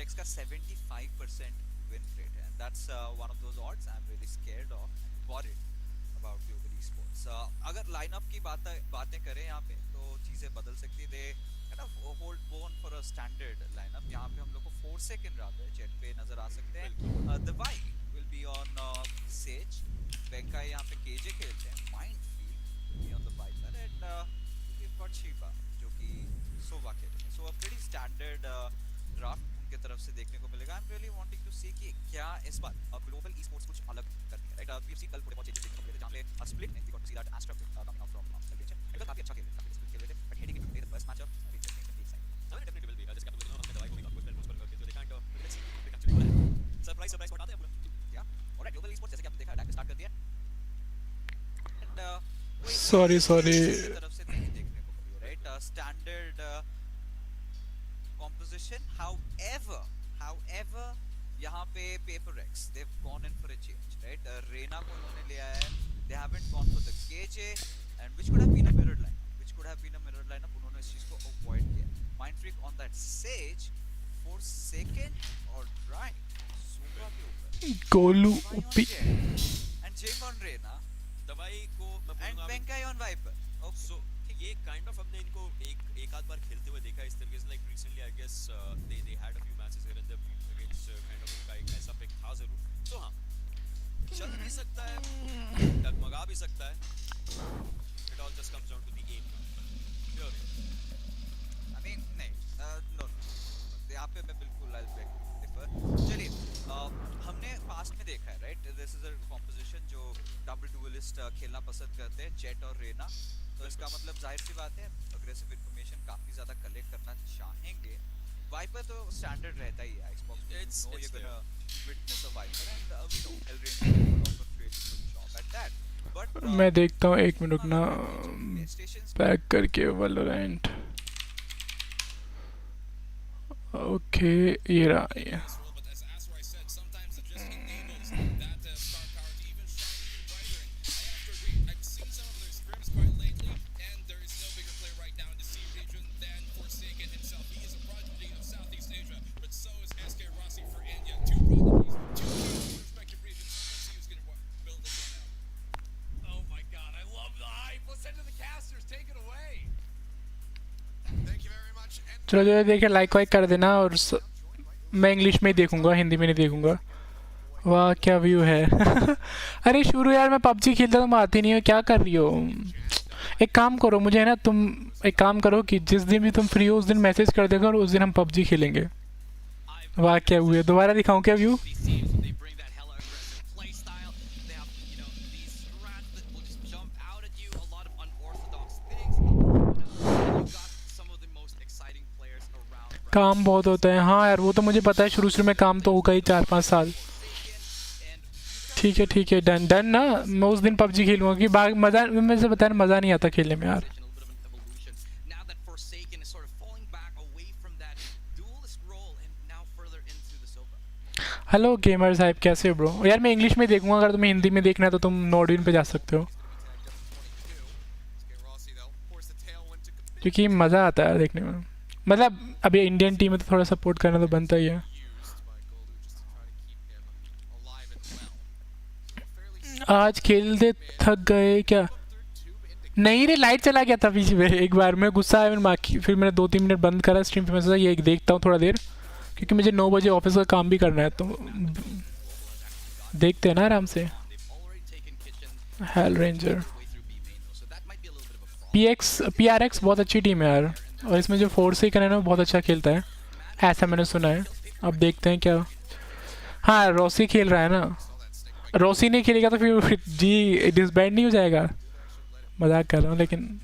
PRX का 75% win rate है, and that's one of those odds I'm really scared of, worried about global esports. अगर lineup की बातें करें यहाँ पे तो चीजें बदल सकती है. They kind of hold on for a standard lineup. यहाँ पे हम लोग को 4 second rather जेट पे नजर आ सकते हैं. The Vi will be on Sage. वेंका यहाँ पे केजे खेलते हैं. Mindfield will be on the Viper, and we've got Shiva जो कि सोवा खेलेंगे. So a pretty standard draft उनके तरफ से देखने को मिलेगा. I'm really wanting to see कि क्या इस बार ग्लोबल esports कुछ अलग कर दिया. Right, we've seen कल थोड़े बहुत चेंजेस देखने को मिले थे जहाँ पे split में we got to see that Astra coming out from Galti. इनका काफी अच्छा खेल रहे थे, काफी split खेल रहे थे. But heading into today the first matchup, very interesting, very exciting. No, it definitely will be. जैसे कि आप लोग हमने दवाई को भी काफी कुछ पर खेलते देखा and let's see if actually हो रहा है. सरप्राइज स्पॉट आते हैं पूरा. Yeah, alright, global esports जैसे कि आपने देखा अटैक स्टार्ट कर दिया. And sorry तरफ से देखने को मिली, right? Standard composition. However, यहाँ पे PRX they've gone in for a change, right? Reina को उन्होंने लिया है. They haven't gone for the KJ, and which could have been a mirrored lineup. उन्होंने इस चीज को avoid किया. Mindfreak on that Sage for second or right. Super के ऊपर. Golu and Jing on Reina. दवाई को मैं and बोलूंगा Venkai on Viper. Okay. So ये काइंड ऑफ हमने इनको एक आध बार खेलते हुए देखा इस तरीके से. Like recently I guess they had a few matches here and there against kind of उनका एक ऐसा पिक था जरूर. तो हां चल भी सकता है, डगमगा भी सकता है. It all just comes down to the game. I mean, नहीं, no. यहाँ पे मैं बिल्कुल I'll beg to differ. चलिए, हमने पास्ट में देखा है, right? This is a composition जो double duelist खेलना पसंद करते हैं, जेट और रेना. तो इसका मतलब जाहिर सी बात है, aggressive information काफी ज़्यादा collect करना चाहेंगे. Viper तो standard रहता ही है Xbox में. It's You're there. gonna witness a Viper, and we know Elrain will also create a good job at that. But मैं देखता हूँ 1 मिनट ना stations बैक करके Valorant. ओके ये रहा ये. But as Asura said, sometimes it just enables that star power to even shine even brighter. And I have to agree, I've seen some of their scrims quite lately, and there is no bigger player right now in the C region than Forsaken himself. He is a prodigy of Southeast Asia, but so is SK Rossi for India. Two prodigies, two kings in respective regions. Let's see who's going to build this one out. Oh my god, I love the hype. Let's send to the casters. Take it away. Thank you very much. And चलो जो देखे like वाइक कर देना. और मैं English में ही देखूंगा, हिंदी में नहीं देखूंगा. वाह क्या व्यू है. अरे शुरू यार मैं पबजी खेलता तुम आती नहीं हो, क्या कर रही हो. एक काम करो, मुझे है ना तुम एक काम करो कि जिस दिन भी तुम फ्री हो उस दिन मैसेज कर देगा और उस दिन हम पबजी खेलेंगे. वाह क्या व्यू है. दोबारा दिखाऊं क्या view. These teams, they bring that hella aggressive play style. They have, you know, these strats that will just jump out at you. A lot of unorthodox things. And you've got some of the most exciting players around. काम बहुत होता है. हाँ यार वो तो मुझे पता है, शुरू में काम तो होगा ही 4-5 साल. ठीक है डन ना. मैं उस दिन पबजी खेलूंगा कि मज़ा में से बताया मज़ा नहीं आता खेलने में यार. A little bit of an evolution. Now that Forsaken is sort of falling back away from that duelist role and now further into the Sopa. Hello gamer साहब कैसे हो ब्रो. यार मैं इंग्लिश में देखूंगा, अगर तुम्हें हिंदी में देखना है तो तुम नोडविन पे जा सकते हो, क्योंकि मज़ा आता है देखने में. मतलब अभी इंडियन टीम में तो थोड़ा सपोर्ट करना तो बनता ही है. आज खेलते थक गए क्या. नहीं रे लाइट चला गया था पीछे में एक बार. मैं गुस्सा आया, बाकी फिर मैंने 2-3 मिनट बंद करा स्ट्रीम पे. मैं सोचा ये देखता हूँ थोड़ा देर, क्योंकि मुझे 9 बजे ऑफिस का काम भी करना है. तो देखते हैं ना आराम से. हेल रेंजर PRX बहुत अच्छी टीम है यार, और इसमें जो फोर्सेकन है ना बहुत अच्छा खेलता है, ऐसा मैंने सुना है. अब देखते हैं क्या. हाँ रॉसी खेल रहा है ना. रॉसी नहीं खेलेगा तो फिर जी डिसबैंड नहीं हो जाएगा. मजाक कर रहा हूँ, लेकिन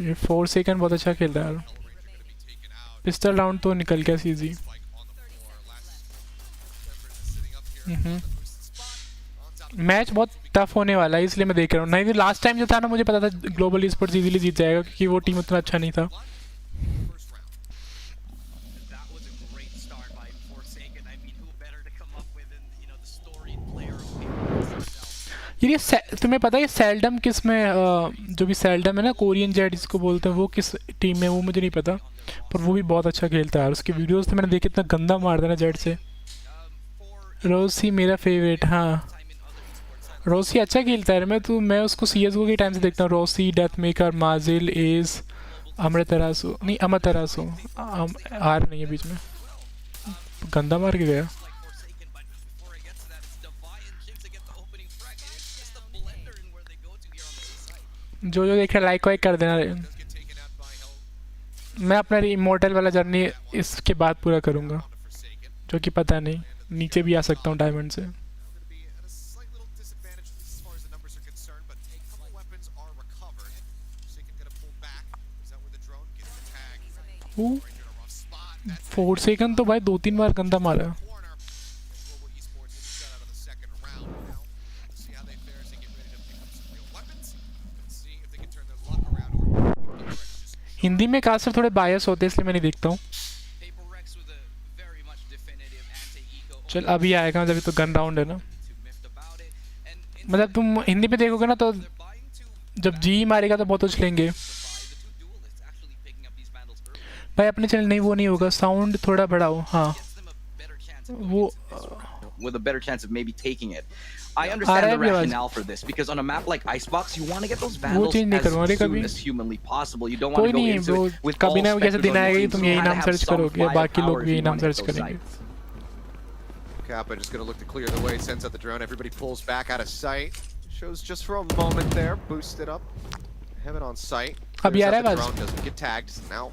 ये फोर्सेकन बहुत अच्छा खेल रहा है यार. पिस्टल राउंड तो निकल गया सीजी. मैच बहुत टफ होने वाला है इसलिए मैं देख रहा हूँ. नहीं तो लास्ट टाइम जो था ना मुझे पता था ग्लोबल स्पोर्ट्स इजीली जीत जाएगा, क्योंकि वो टीम उतना अच्छा नहीं था. ये तुम्हें पता है सेल्डम किस में जो भी सेल्डम है ना कोरियन जेट जिसको बोलते हैं वो किस टीम में वो मुझे नहीं पता पर वो भी बहुत अच्छा खेलता है यार उसकी वीडियोस तो मैंने देखे इतना गंदा मार देना जेट से रोसी मेरा फेवरेट हाँ रोसी अच्छा खेलता है मैं उसको CSGO के टाइम से देखता हूँ रोसी डेथ मेकर माजिल एज अमृतरासु नहीं अमरतरासु आर नहीं है बीच में गंदा मार के गया जो देख रहा लाइक वाइक कर देना मैं अपना इमोर्टल वाला जर्नी इसके बाद पूरा करूँगा जो कि पता नहीं नीचे भी आ सकता हूँ डायमंड से वो 4 सेकंड तो भाई 2-3 बार गंदा मारा हिंदी में कास्टर थोड़े बायस होते हैं इसलिए मैं नहीं देखता हूँ चल अभी आएगा जब तो गन राउंड है ना मतलब तुम हिंदी में देखोगे ना तो जब जी मारेगा तो बहुत उछलेंगे भाई अपने चैनल नहीं वो नहीं होगा साउंड थोड़ा बढ़ाओ हाँ वो with a better chance of maybe taking it. I understand the rationale for this because on a map like Icebox, you want to get those vandals as soon as humanly possible. You don't want to go into it with all specters on noise. You have to have some firepower if you want to get those sights. Kappa just going to look to clear the way, sends out the drone. Everybody pulls back out of sight. Shows just for a moment there, boosted up. Have it on sight. अभी आ रहा है the drone doesn't get tagged. Now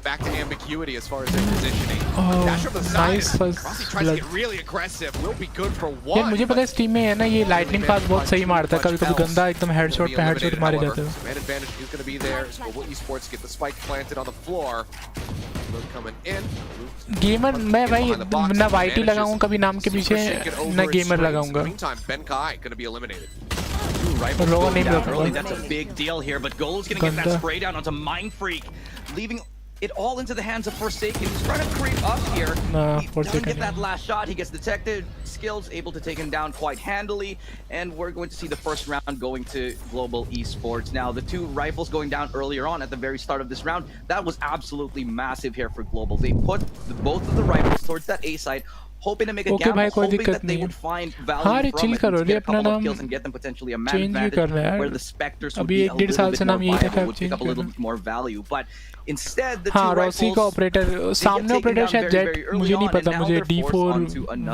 back to ambiguity as far as their positioning. Dash from the nice side. Rossi tries to get really aggressive. Will be good for one. यार मुझे पता है इस team में है ना ये lightning पास बहुत सही मारता है कभी-कभी गंदा एकदम हेडशॉट पे हेडशॉट मारे जाते हैं Man advantage is going to be there. Global Esports get the spike planted on the floor. Look coming in. Gamer मैं भाई ना वाईटी लगाऊं कभी नाम के पीछे ना गेमर लगाऊंगा Meantime, Ben Kai going to be eliminated. Rifles go down early. That's a big deal here, but Goal's going to get that spray down onto Mind Freak, leaving it all into the hands of Forsaken. He's trying to creep up here. He doesn't get that last shot. He gets detected. Skills able to take him down quite handily, and we're going to see the first round going to Global Esports. Now, the two rifles going down earlier on at the very start of this round, that was absolutely massive here for Global. They put both of the rifles towards that A side, hoping to make a gamble, hoping that they would find value from it, and get a couple of kills and get them potentially a man advantage, where the Spectres would be a little bit more viable, would pick up a little bit more value. But instead, the two rifles, Rossi का operator सामने operator शायद jet मुझे नहीं पता मुझे D4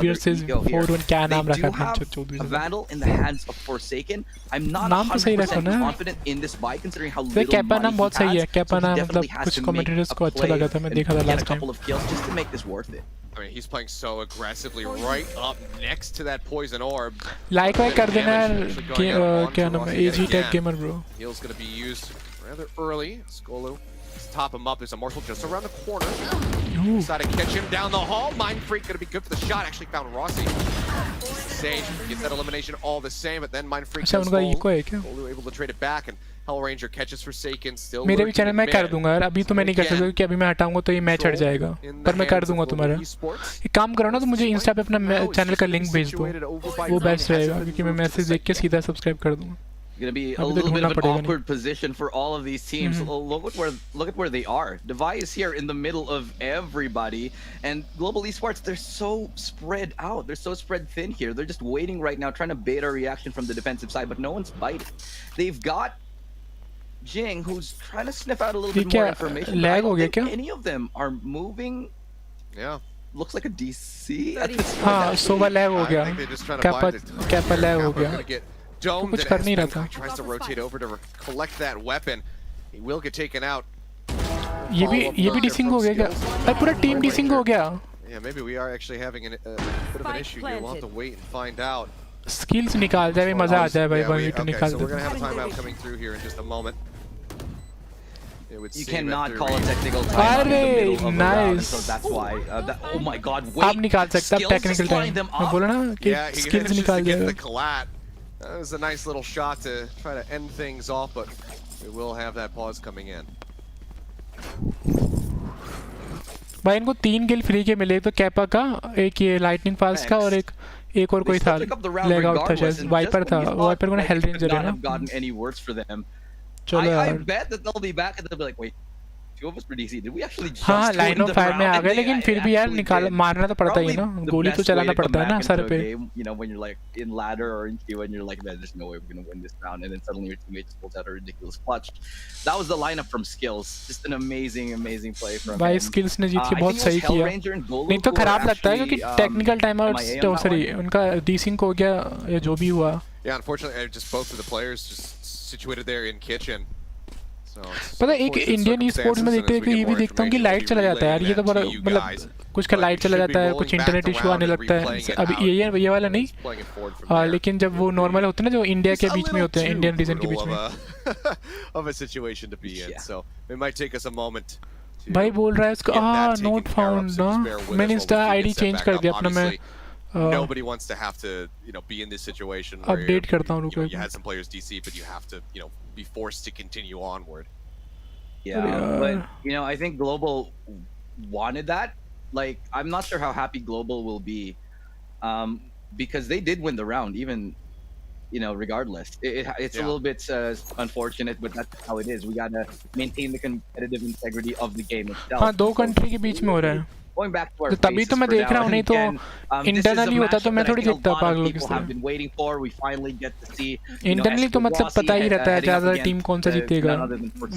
versus 4-1 क्या नाम रखा था a vandal in the hands of Forsaken. I'm not 100% confident in this buy considering how little kappa नाम बहुत सही है कैपा नाम मतलब definitely has कुछ to make कमेंटेटर्स को a अच्छा play लगा था मैं देखा था and get a last time couple of kills just to make this worth it. I mean, he's playing so aggressively right up next to that poison orb. Like वाइक कर देना क्या नाम है AG Tech Gamer bro. Heal's going to be used rather early. Skolu, top him up. There's a morsel just around the corner. Decided to catch him down the hall. Mind Freak going to be good for the shot. Actually found Rossi. Sage gets that elimination all the same, but then Mind Freak अच्छा उनका eco है क्या? Skolu able to trade it back, and Hell Ranger catches Forsaken still. मेरे भी channel में कर दूंगा यार अभी तो मैं नहीं कर सकता क्योंकि अभी मैं हटाऊंगा तो ये मैच हट जाएगा पर मैं कर दूंगा तुम्हारा एक काम करो ना तो मुझे इंस्टा पे अपना चैनल का लिंक भेज दो वो बेस्ट रहेगा क्योंकि मैं मैसेज देख के सीधा सब्सक्राइब कर दूंगा Going to be a little bit of an awkward position for all of these teams. Look at where they are. Devi is here in the middle of everybody, and Global Esports, they're so spread out. They're so spread thin here. They're just waiting right now, trying to bait a reaction from the defensive side, but no one's biting. They've got Jing, who's trying to sniff out a little bit more information. Lag हो गया क्या? Any of them are moving. Yeah. Looks like a DC at this point. हाँ सोवा lag हो गया kappa lag हो गया Domed कुछ कर नहीं रहा था tries to rotate over to collect that weapon. He will get taken out. ये भी डिसिंग हो गया क्या भाई पूरा टीम डिसिंग हो गया Yeah, maybe we are actually having a bit of an issue here. We'll have to wait and find out. Skills निकाल जाए मजा आ जाए भाई भाई तो निकाल So they we're going to have a timeout coming through here in just a moment. You cannot call a technical timeout in the middle of a round, so that's why. Oh my God! Wait. आप निकाल सकते हैं technical time मैं बोला ना कि skills निकाल जाएगा. That was a nice little shot to try to end things off, but we will have that pause coming in. भाई इनको 3 किल फ्री के मिले तो कैपा का एक ये लाइटनिंग पास का और एक एक और कोई था लेग आउट था शायद वाइपर था वाइपर को हेल्थ रेंजर है ना चलो I bet that they'll be back and they'll be like, wait, two of us for DC. Did we actually just हाँ लाइन ऑफ फायर में आ गए लेकिन फिर भी यार actually निकाल did. मारना तो पड़ता ही है ना Probably गोली the तो best चलाना way to पड़ता है come ना back सर into a पे game, you know, when you're like in ladder or in queue and you're like, man, there's no way we're gonna win this round, and then suddenly your teammate just pulls out a ridiculous clutch. That was the lineup from Skills. Just an amazing play from भाई him. Skills ने जीत के I बहुत think it सही was किया Hellranger and Golem नहीं तो who were खराब लगता है actually, क्योंकि technical time out MIA on that sorry one. उनका डीसिंग हो गया या जो भी हुआ Yeah, unfortunately, just both of the players just situated there in kitchen. So पता है एक इंडियन ई स्पोर्ट्स में देखते हैं कि ये भी देखता हूँ कि लाइट चला जाता है यार ये तो बड़ा मतलब कुछ का लाइट चला जाता है कुछ इंटरनेट इशू आने लगता है अभी ये वाला नहीं लेकिन जब वो नॉर्मल होते हैं ना जो इंडिया के बीच में होते हैं इंडियन रीजन के बीच में of a situation to be in. So it might take us a moment. भाई बोल रहा है उसको नोट फाउंड ना मैंने इंस्टा आईडी चेंज कर दिया अपना मैं Nobody wants to have to, be in this situation where update करता हूँ रुको you had some players DC, but you have to, be forced to continue onward. Yeah, but I think Global wanted that. Like, I'm not sure how happy Global will be, because they did win the round, even regardless. It's a little bit unfortunate, but that's how it is. We gotta maintain the competitive integrity of the game itself. हाँ दो country के बीच में हो रहा है Going back to our तभी तो मैं देख रहा हूँ नहीं तो इंटरनली होता तो मैं थोड़ी देखता पागलों की इंटरनली तो मतलब पता ही रहता है ज्यादा टीम कौन सा जीतेगा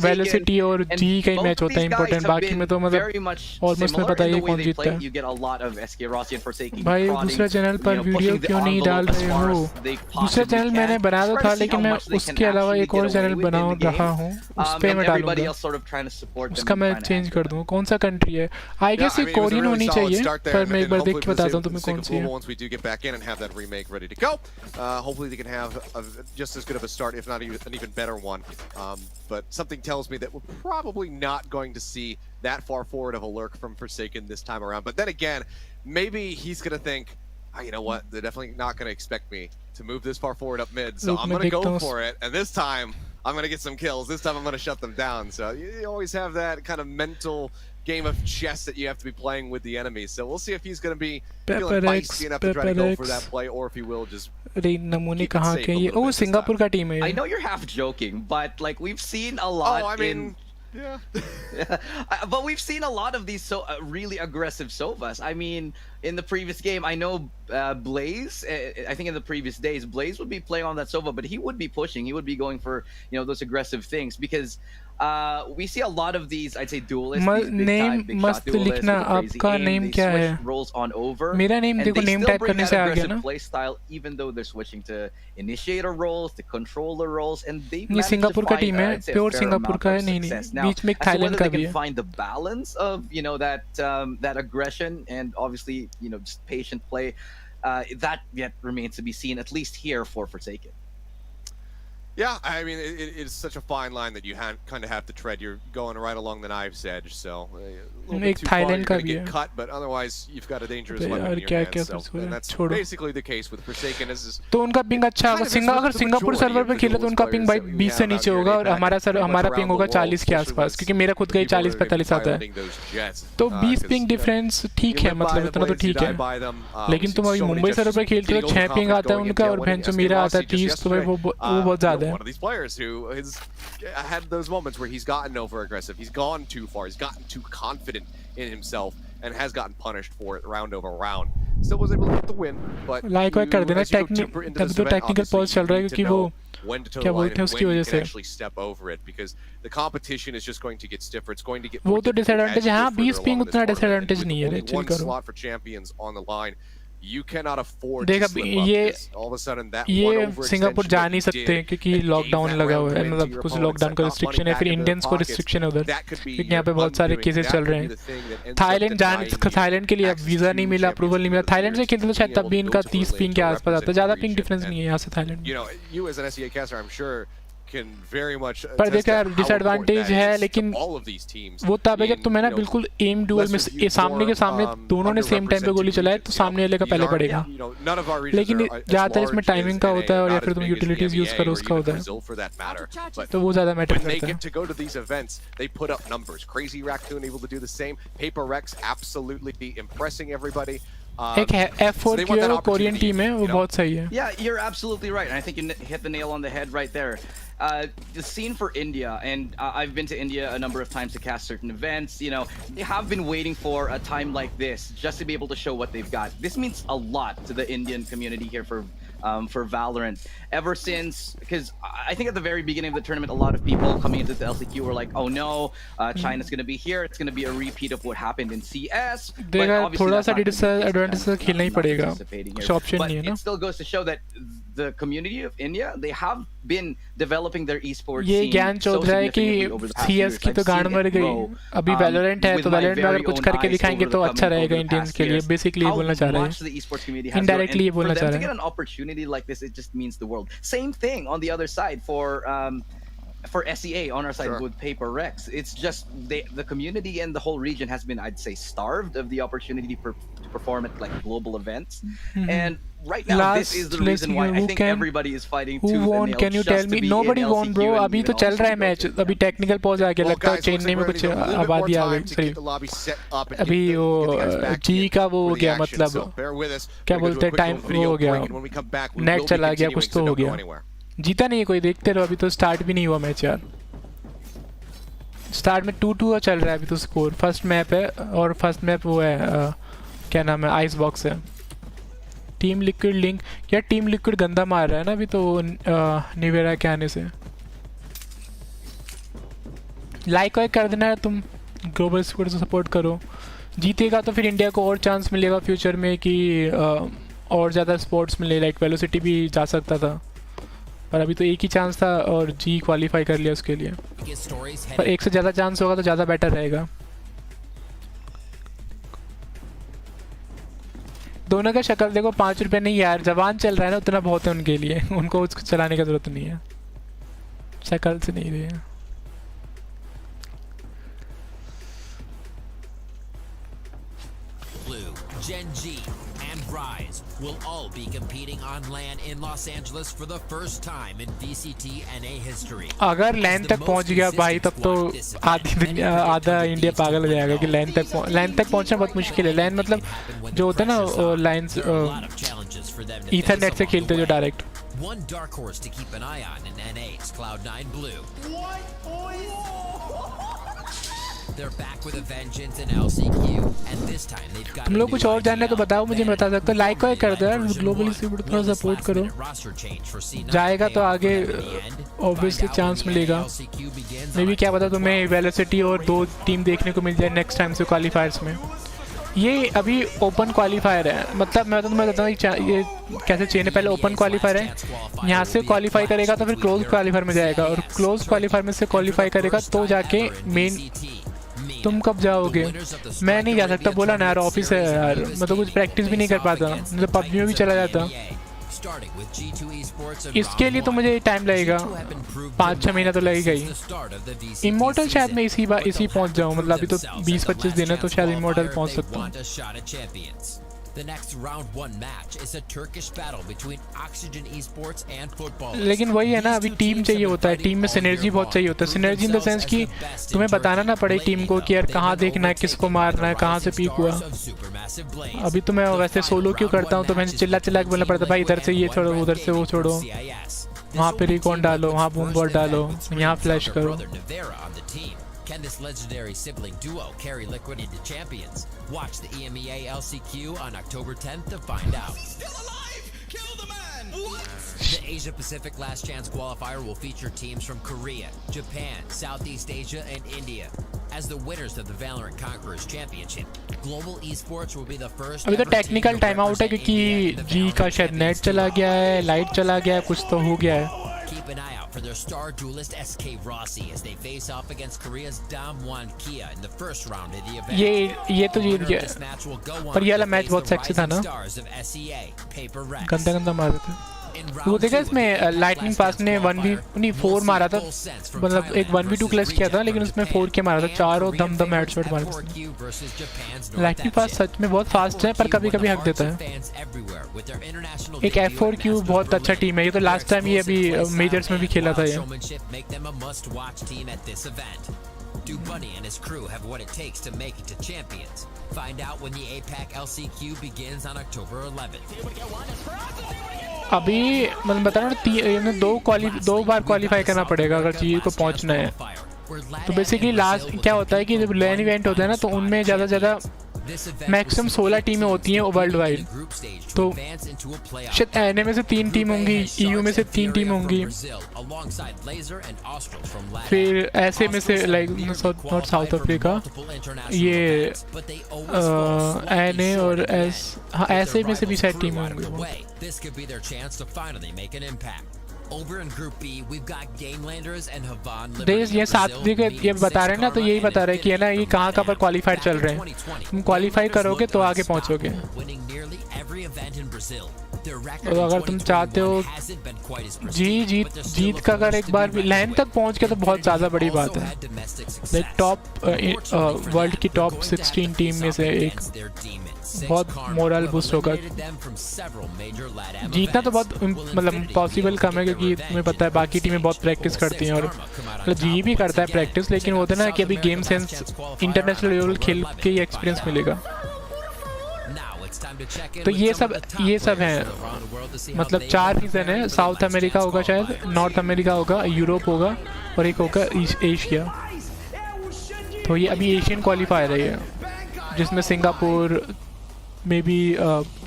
वेलोसिटी और जी का ही मैच होता है इंपॉर्टेंट बाकी में तो मतलब ऑलमोस्ट में पता ही कौन जीतता है भाई दूसरे चैनल पर वीडियो क्यों नहीं डाल रहे हो दूसरा चैनल मैंने बनाया तो था लेकिन मैं उसके अलावा एक और चैनल बना रहा हूँ उस पे मैं डालूंगा उसका मैं चेंज कर दूंगा कौन सा कंट्री है आई गेस कोरियन होनी चाहिए पर मैं एक बार देख के बताता हूँ तुम्हें कौन सी है once we do get back in and have that remake ready to go, hopefully they can have just as good of a start, if not an even better one. But something tells me that we're probably not going to see that far forward of a lurk from Forsaken this time around. But then again, maybe he's going to think, you know what, they're definitely not going to expect me to move this far forward up mid, so I'm going to go for it. And this time, I'm going to get some kills. This time I'm going to shut them down. So you always have that kind of mental game of chess that you have to be playing with the enemy. So we'll see if he's going to be feeling feisty enough to try to go for that play, or if he will just नमूने कहाँ के ये ओ Singapore का team है I know you're half joking, but like we've seen a lot. Oh, I mean, yeah. But we've seen a lot of these really aggressive Sovas. I mean, in the previous game, I know Blaze. I think in the previous days, Blaze would be playing on that Sova, but he would be pushing. He would be going for those aggressive things because we see a lot of these. I'd say duelists. Name मस्त लिखना आपका name क्या है rolls on over. मेरा name देखो name type करने से आ गया ना play style, even though they're switching to initiator roles, to controller roles, and they ये सिंगापुर का टीम है प्योर सिंगापुर का है नहीं बीच में थाईलैंड का भी है find the balance of that aggression and obviously just patient play that yet remains to be seen, at least here for Forsaken. Yeah, I mean, it's such a fine line that you kind of have to tread. You're going right along the knife's edge, so a little bit too far, you're going to get cut, but otherwise, you've got a dangerous weapon in your hands. So, and that's basically the case with Forsaken. तो उनका ping अच्छा होगा अगर Singapore server पे खेले तो उनका ping भाई 20 से नीचे होगा और हमारा पिंग होगा 40 के आसपास क्योंकि मेरा खुद का ही 40-45 आता है तो 20 पिंग डिफरेंस ठीक है मतलब इतना तो ठीक है लेकिन तुम अभी मुंबई सर्वर पे खेलते हो 6 पिंग आता है उनका और भैंचो मेरा आता है 30 तो भाई वो बहुत ज्यादा one of these players who has had those moments where he's gotten over aggressive, he's gone too far, he's gotten too confident in himself and has gotten punished for it round over round. Still was able to get the win, but like कर देना technical pause चल रहा है क्योंकि वो when to toe the line and when you can actually step over it because the competition is just going to get stiffer, it's going to get वो तो disadvantage है हाँ 20 पिंग उतना disadvantage नहीं है one slot for champions on the line. You cannot afford देख to अब slip up this. All of a sudden that one ये overextension सिंगापुर जा नहीं that you सकते did क्योंकि लॉकडाउन लगा हुआ है मतलब कुछ लॉकडाउन का रिस्ट्रिक्शन है फिर इंडियंस को रिस्ट्रिक्शन है उधर क्योंकि यहाँ पे बहुत सारे केसेस चल रहे हैं थाईलैंड के लिए अब वीजा नहीं मिला अप्रूवल नहीं मिला थाईलैंड से खेलते तो शायद तब भी इनका 30 पिंग के आसपास आता है ज्यादा पिंग डिफरेंस नहीं है यहाँ से Thailand you as an SEA caster I'm sure can very much पर देखा डिसएडवांटेज है लेकिन वो तब है जब तुम्हें ना बिल्कुल एम डुअल में सामने के सामने दोनों ने सेम टाइम पे गोली चलाए तो सामने वाले का पहले पड़ेगा लेकिन ज्यादातर इसमें टाइमिंग का होता है और या फिर तुम यूटिलिटीज यूज करो उसका होता है तो वो ज्यादा मैटर करता है to go to these events they put up numbers. Crazy Raccoon able to do the same. PRX absolutely impressing everybody. एक F4Q कोरियन टीम है वो बहुत सही है. Yeah, you're absolutely right. And I think you hit the nail on the head right there. The scene for India, and I've been to India a number of times to cast certain events, you know, they have been waiting for a time like this just to be able to show what they've got. This means a lot to the Indian community here for Valorant. Ever since, because I think at the very beginning of the tournament, a lot of people coming into the LCQ were like, "Oh no, China's going to be here. It's going to be a repeat of what happened in CS." देखा थोड़ा सा disadvantage से खेलना ही पड़ेगा. कुछ option नहीं है ना. It still goes to show that the community of India, they have been developing their esports ये scene ज्ञान चल रहा है कि CS की तो गांड मर गई. अभी Valorant है तो Valorant में अगर कुछ करके दिखाएंगे तो अच्छा रहेगा इंडियंस के लिए. Basically ये बोलना चाह रहे हैं. Indirectly ये बोलना चाह रहे हैं. To get an opportunity like this, it just means the world. Same thing on the other side for SEA on our side with PRX. It's just the community and the whole region has been, I'd say, starved of the opportunity to perform at like global events. And right now, this is the reason why I think everybody is fighting tooth and nail. Can you tell me? Nobody won, bro. अभी तो चल रहा है match. अभी technical pause आ गया. लगता है चेन्नई में कुछ आबादी आ गई. अभी वो जी का वो हो गया, मतलब क्या बोलते हैं, टाइम वो हो गया, नेट चला गया, कुछ तो हो गया. जीता नहीं है कोई. देखते रहो. अभी तो स्टार्ट भी नहीं हुआ मैच यार. स्टार्ट में 2-2 चल रहा है अभी तो स्कोर. फर्स्ट मैप है और फर्स्ट मैप वो है क्या नाम है, आइस बॉक्स है. टीम लिक्विड लिंक, यार टीम लिक्विड गंदा मार रहा है ना अभी तो निवेरा के आने से. लाइक वाइक कर देना है तुम. ग्लोबल स्क्वाड से सपोर्ट करो. जीतेगा तो फिर इंडिया को और चांस मिलेगा फ्यूचर में कि और ज़्यादा स्पोर्ट्स मिले. लाइक वेलोसिटी भी जा सकता था पर अभी तो एक ही चांस था और जी क्वालिफाई कर लिया उसके लिए. पर एक से ज़्यादा चांस होगा तो ज़्यादा बेटर रहेगा. दोनों का शक्ल देखो. 5 रुपये नहीं यार, जवान चल रहा है ना, उतना बहुत है उनके लिए. उनको उसको चलाने की जरूरत नहीं है. शक्ल से नहीं रही है. Blue, Gen G, and Rise will all be competing on LAN in Los Angeles for the first time in VCT NA history. अगर लैन तक पहुंच गया भाई तब तो आधा इंडिया पागल हो जाएगा कि लैन तक पहुंचना बहुत मुश्किल है. लैन मतलब जो होता है ना लाइंस ईथरनेट से खेलते जो direct. One dark horse to keep an eye on in NA is Cloud9 Blue. They're back with a vengeance in LCQ, and this time they've got. तुम लोग कुछ और जानना है तो बताओ मुझे, मैं बता सकता हूँ. लाइक वाइक कर दो यार. ग्लोबली से थोड़ा सपोर्ट करो. जाएगा तो आगे ऑब्वियसली चांस मिलेगा. मे भी क्या पता तुम्हें वेलोसिटी और 2 टीम देखने को मिल जाए नेक्स्ट टाइम से क्वालिफायर्स में. ये अभी ओपन क्वालिफायर है. मतलब मैं तुम्हें बताता हूँ ये कैसे चेन है. पहले ओपन क्वालिफायर है, यहाँ से क्वालिफाई करेगा तो फिर क्लोज क्वालिफायर में जाएगा, और क्लोज क्वालिफायर में से क्वालिफाई करेगा तो जाके मेन. तुम कब जाओगे? मैं नहीं जा सकता, बोला ना यार, ऑफिस है यार. मैं तो कुछ प्रैक्टिस भी नहीं कर पाता. मतलब पबजी में भी चला जाता. इसके लिए तो मुझे टाइम लगेगा, 5-6 महीना तो लगेगा ही. इमोर्टल शायद मैं इसी पहुंच जाऊं. मतलब अभी तो 20-25 दिन है तो शायद इमोर्टल पहुंच सकता हूं. The next round 1 match is a Turkish battle between Oxygen Esports and Football. लेकिन वही है ना, अभी टीम चाहिए होता है. टीम में सिनर्जी बहुत चाहिए होता है. सिनर्जी इन द सेंस कि तुम्हें बताना ना पड़े टीम को कि यार कहाँ देखना है, किसको मारना है, कहाँ से पीक हुआ. अभी तो मैं वैसे सोलो क्यों करता हूँ तो मैं चिल्ला के बोलना पड़ता है भाई इधर से ये छोड़ो, उधर से वो छोड़ो, वहाँ पे रिकॉन डालो, वहाँ बूम बॉट डालो, यहाँ फ्लैश करो. Can this legendary sibling duo carry Liquid into champions? Watch the EMEA LCQ on October 10th to find out. Still alive! Kill the man! What? The Asia Pacific Last Chance qualifier will feature teams from Korea, Japan, Southeast Asia, and India as the winners of the Valorant Conquerors Championship. Global Esports will be the first. अभी तो technical time out है क्योंकि जी का शायद net चला गया है, light चला गया है, कुछ तो हो गया है. Keep an eye out for their star duelist SK Rossi as they face off against Korea's Damwon Kia in the first round of the event. ये तो जीत गया. पर ये वाला मैच बहुत सेक्सी था ना. गंदा मार रहे थे. वो देखा इसमें लाइटनिंग पास ने 1v4 मारा था. मतलब एक 1v2 क्लच किया था लेकिन उसमें 4K मारा था. 4 दम हेडशॉट मारे थे. लाइटनिंग पास सच में बहुत फास्ट है पर कभी कभी हक देता है. एक F4Q बहुत अच्छा टीम है. ये तो लास्ट टाइम ये अभी मेजर्स में भी खेला था ये. Do Bunny and his crew have what it takes to make it to champions? Find out when the APAC LCQ begins on October 11th. अभी मतलब बता रहा हूँ दो बार क्वालिफाई करना पड़ेगा अगर जी को पहुँचना है। तो बेसिकली लास्ट क्या होता है कि जब लैन इवेंट होता है ना तो उनमें ज़्यादा से ज़्यादा मैक्सिमम 16 टीमें होती हैं वर्ल्ड वाइड। तो शायद एनए में से 3 टीम होंगी, ईयू में से 3 टीम होंगी, फिर ऐसे में से लाइक नॉट साउथ अफ्रीका, ये एनए और ऐसे में से भी शायद टीम होंगी। Over in Group B, we've got Gamelanders and Havan. ये साथ ये बता रहे हैं ना, तो यही बता रहे हैं कि है ना ये कहाँ पर क्वालिफाइड चल रहे हैं। तुम क्वालिफाई करोगे तो आगे पहुँचोगे। तो अगर तुम चाहते हो जीत का अगर एक बार भी लाइन तक पहुँच के तो बहुत ज़्यादा बड़ी बात है। लाइक टॉप वर्ल्ड की टॉप 16 टीम में से एक बहुत मोरल बूस्ट होगा। जीतना तो बहुत मतलब पॉसिबल कम है क्योंकि तुम्हें पता है बाकी टीमें बहुत प्रैक्टिस करती हैं और मतलब जी भी करता है प्रैक्टिस, लेकिन होता है ना कि अभी गेम सेंस इंटरनेशनल लेवल खेल के ही एक्सपीरियंस मिलेगा। तो ये सब हैं मतलब 4 रीजन है। साउथ अमेरिका होगा, शायद नॉर्थ अमेरिका होगा, यूरोप होगा और एक होगा एशिया। तो ये अभी एशियन क्वालिफायर है ये, जिसमें Singapore maybe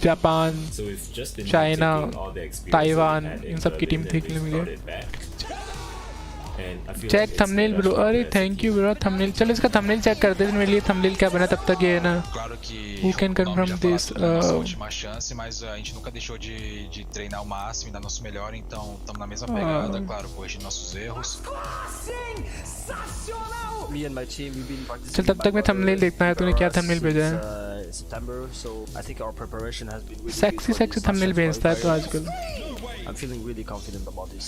Japan, China, Taiwan, इन सब की टीम देखने मिली। चेक थंबनेल ब्रो, अरे थैंक यू ब्रो थंबनेल। चलो इसका थंबनेल चेक करते हैं मेरे लिए थंबनेल क्या बना, तब तक ये है ना who can confirm this última chance, mas a gente nunca deixou de treinar ao máximo e dar nosso melhor, então estamos na mesma pegada, claro, corrigindo nossos erros. Me and my team, we've been practicing. चल तब तक मैं thumbnail देखना है, तूने क्या thumbnail भेजा है? September, so I think our preparation has been really sexy thumbnail भेजता है तो आजकल। I'm feeling really confident about this.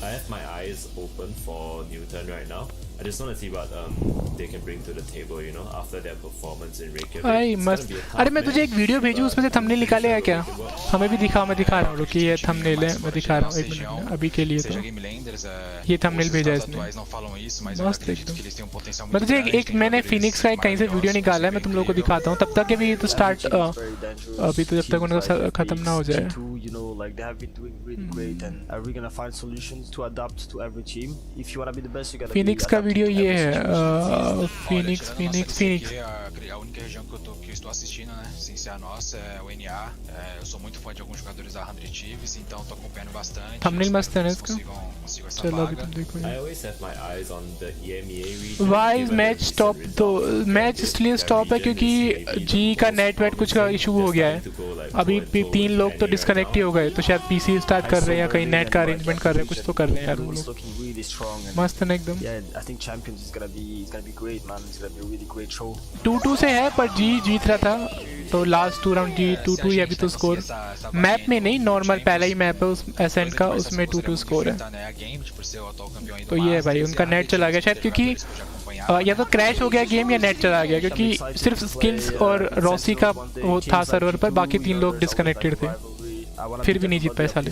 I have my eyes open for Newton right now. I just want to see what they can bring to the table, you know, after their performance in Reykjavik. अरे मस्त। अरे मैं तुझे एक video भेजूँ उसमें से thumbnail निकालेगा क्या? हमें भी दिखा, मैं दिखा रहा हूँ कि ये थंबनेल है, मैं दिखा रहा हूँ एक मिनट अभी के लिए। तो ये थंबनेल भेजा है इसने, मस्त एकदम। मैं तुझे एक मैंने फिनिक्स का एक कहीं से वीडियो निकाला है, मैं तुम लोगों को दिखाता हूँ। तब तक के भी तो स्टार्ट अभी तो जब तक उनका खत्म ना हो जाए। You know, like they have been doing really great, and we're gonna find solutions to adapt to every team. If you wanna be the best, you gotta. Phoenix का वीडियो ये है, Phoenix. A única região que eu estou assistindo, né, sem ser a nossa, é o NA. Eu sou muito fã de alguns jogadores da 100 Thieves, então tô acompanhando bastante. Thumbnail मस्त है ना इसका। Consigo essa चलो अभी vaga. तुम देखो। I always have my eyes on the EMEA region. Why is match stop? तो match इसलिए स्टॉप है क्योंकि जी का नेट कुछ का इशू हो गया है। अभी 3 लोग तो डिस्कनेक्ट ही हो गए, तो शायद पीसी स्टार्ट कर रहे हैं या कहीं नेट का अरेंजमेंट कर रहे हैं, कुछ तो कर रहे हैं यार वो लोग। मस्त है ना एकदम। Yeah, I think Champions is gonna be great, man. It's gonna be a really great show. 2-2 से है पर जी जीत रहा था, तो लास्ट 2 राउंड जी 2-2 ही अभी तो स्कोर। मैप में नहीं, नॉर्मल पहला ही मैप है उस एसेंट का, उसमें 2-2 स्कोर है। तो ये है भाई, उनका नेट चला गया शायद क्योंकि या तो क्रैश हो गया गेम या नेट चला गया, क्योंकि सिर्फ स्किल्स और रॉसी का वो था सर्वर पर, बाकी 3 लोग डिस्कनेक्टेड थे, फिर भी नहीं जीत पाए साले।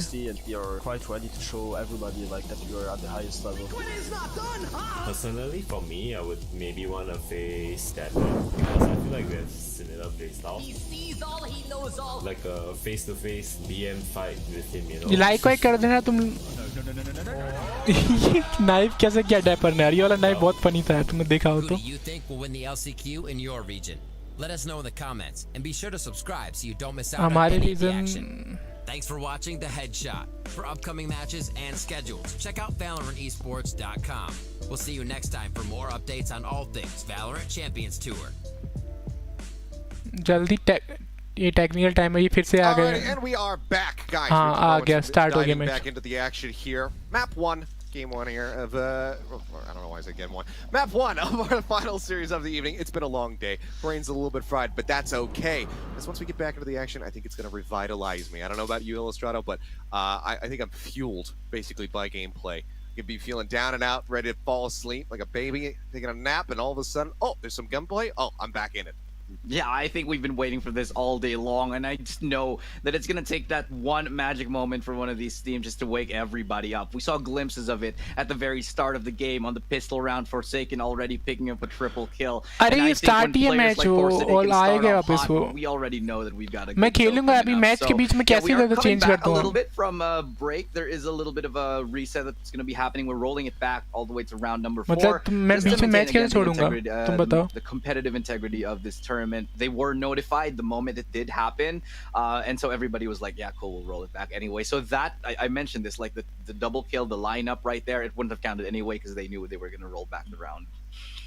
Personally, for me, I would maybe want to face Statman because I feel like we have similar playstyle. Like a face-to-face BM fight with him, you know. Like वाइक कर देना तुम। नाइफ कैसे किया डैपर ने यार, ये वाला नाइफ बहुत फनी था, तुमने देखा हो तो। Let us know in the comments and be sure to subscribe so you don't miss out हमारे on any of the region. action. Thanks for watching The Headshot. For upcoming matches and schedules, check out ValorantEsports.com. We'll see you next time for more updates on all things Valorant Champions Tour. जल्दी ये technical time है, ये फिर से आ गए। And we are back, guys. हाँ आ गया, start हो गया Diving match. back into the action here. Map 1, game 1 here of I don't know why I said game 1. Map 1 of our final series of the evening. It's been a long day. Brain's a little bit fried, but that's okay. Because once we get back into the action, I think it's going to revitalize me. I don't know about you, Illustrato, but I think I'm fueled basically by gameplay. You can be feeling down and out, ready to fall asleep like a baby, taking a nap, and all of a sudden, oh, there's some gunplay. Oh, I'm back in it. Yeah, I think we've been waiting for this all day long, and I just know that it's gonna take that one magic moment for one of these teams just to wake everybody up. We saw glimpses of it at the very start of the game on the pistol round. Forsaken already picking up a triple kill. अरे ये start ही है match और आएगा वापस वो. We already know that we've got a. मैं खेलूंगा अभी मैच के बीच में कैसे इधर चेंज करता हूँ. A little bit from a break. There is a little bit of a reset that's going to be happening. We're rolling it back all the way to round number 4. मतलब मैं बीच में match कैसे छोड़ूंगा? तुम बताओ. The competitive integrity of this tournament. They were notified the moment it did happen, and so everybody was like, "Yeah, cool, we'll roll it back anyway." So that I mentioned this, like the double kill, the lineup right there, it wouldn't have counted anyway because they knew they were going to roll back the round.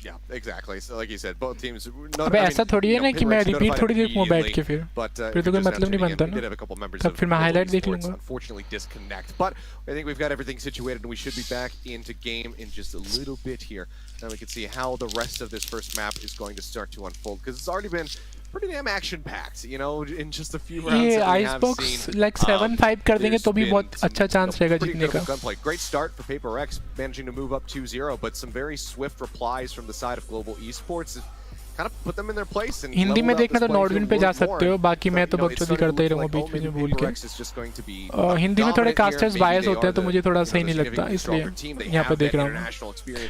Yeah, exactly. So like you said, both teams. अबे ऐसा थोड़ी है ना कि मैं repeat थोड़ी देखूँ बैठ के फिर तो कोई मतलब नहीं बनता ना. तब फिर मैं हाईलाइट देख लूँगा. Unfortunately, disconnect. But I think we've got everything situated, and we should be back into game in just a little bit here. Then we can see how the rest of this first map is going to start to unfold, because it's already been pretty damn action-packed, you know, in just a few rounds ये that we have Icebox seen. like 7-5 कर देंगे तो भी बहुत अच्छा chance रहेगा जीतने का. Gunplay. Great start for PRX, managing to move up 2-0, but some very swift replies from the side of Global Esports kind of put them in their place. And Hindi में देखना तो नॉर्डविन पे जा सकते हो, बाकी मैं तो बकचोदी करता ही रहूँगा बीच में जो भूल के. हिंदी में थोड़े कास्टर्स बायस होते हैं तो मुझे थोड़ा सही नहीं लगता, इसलिए यहाँ पे देख रहा हूँ.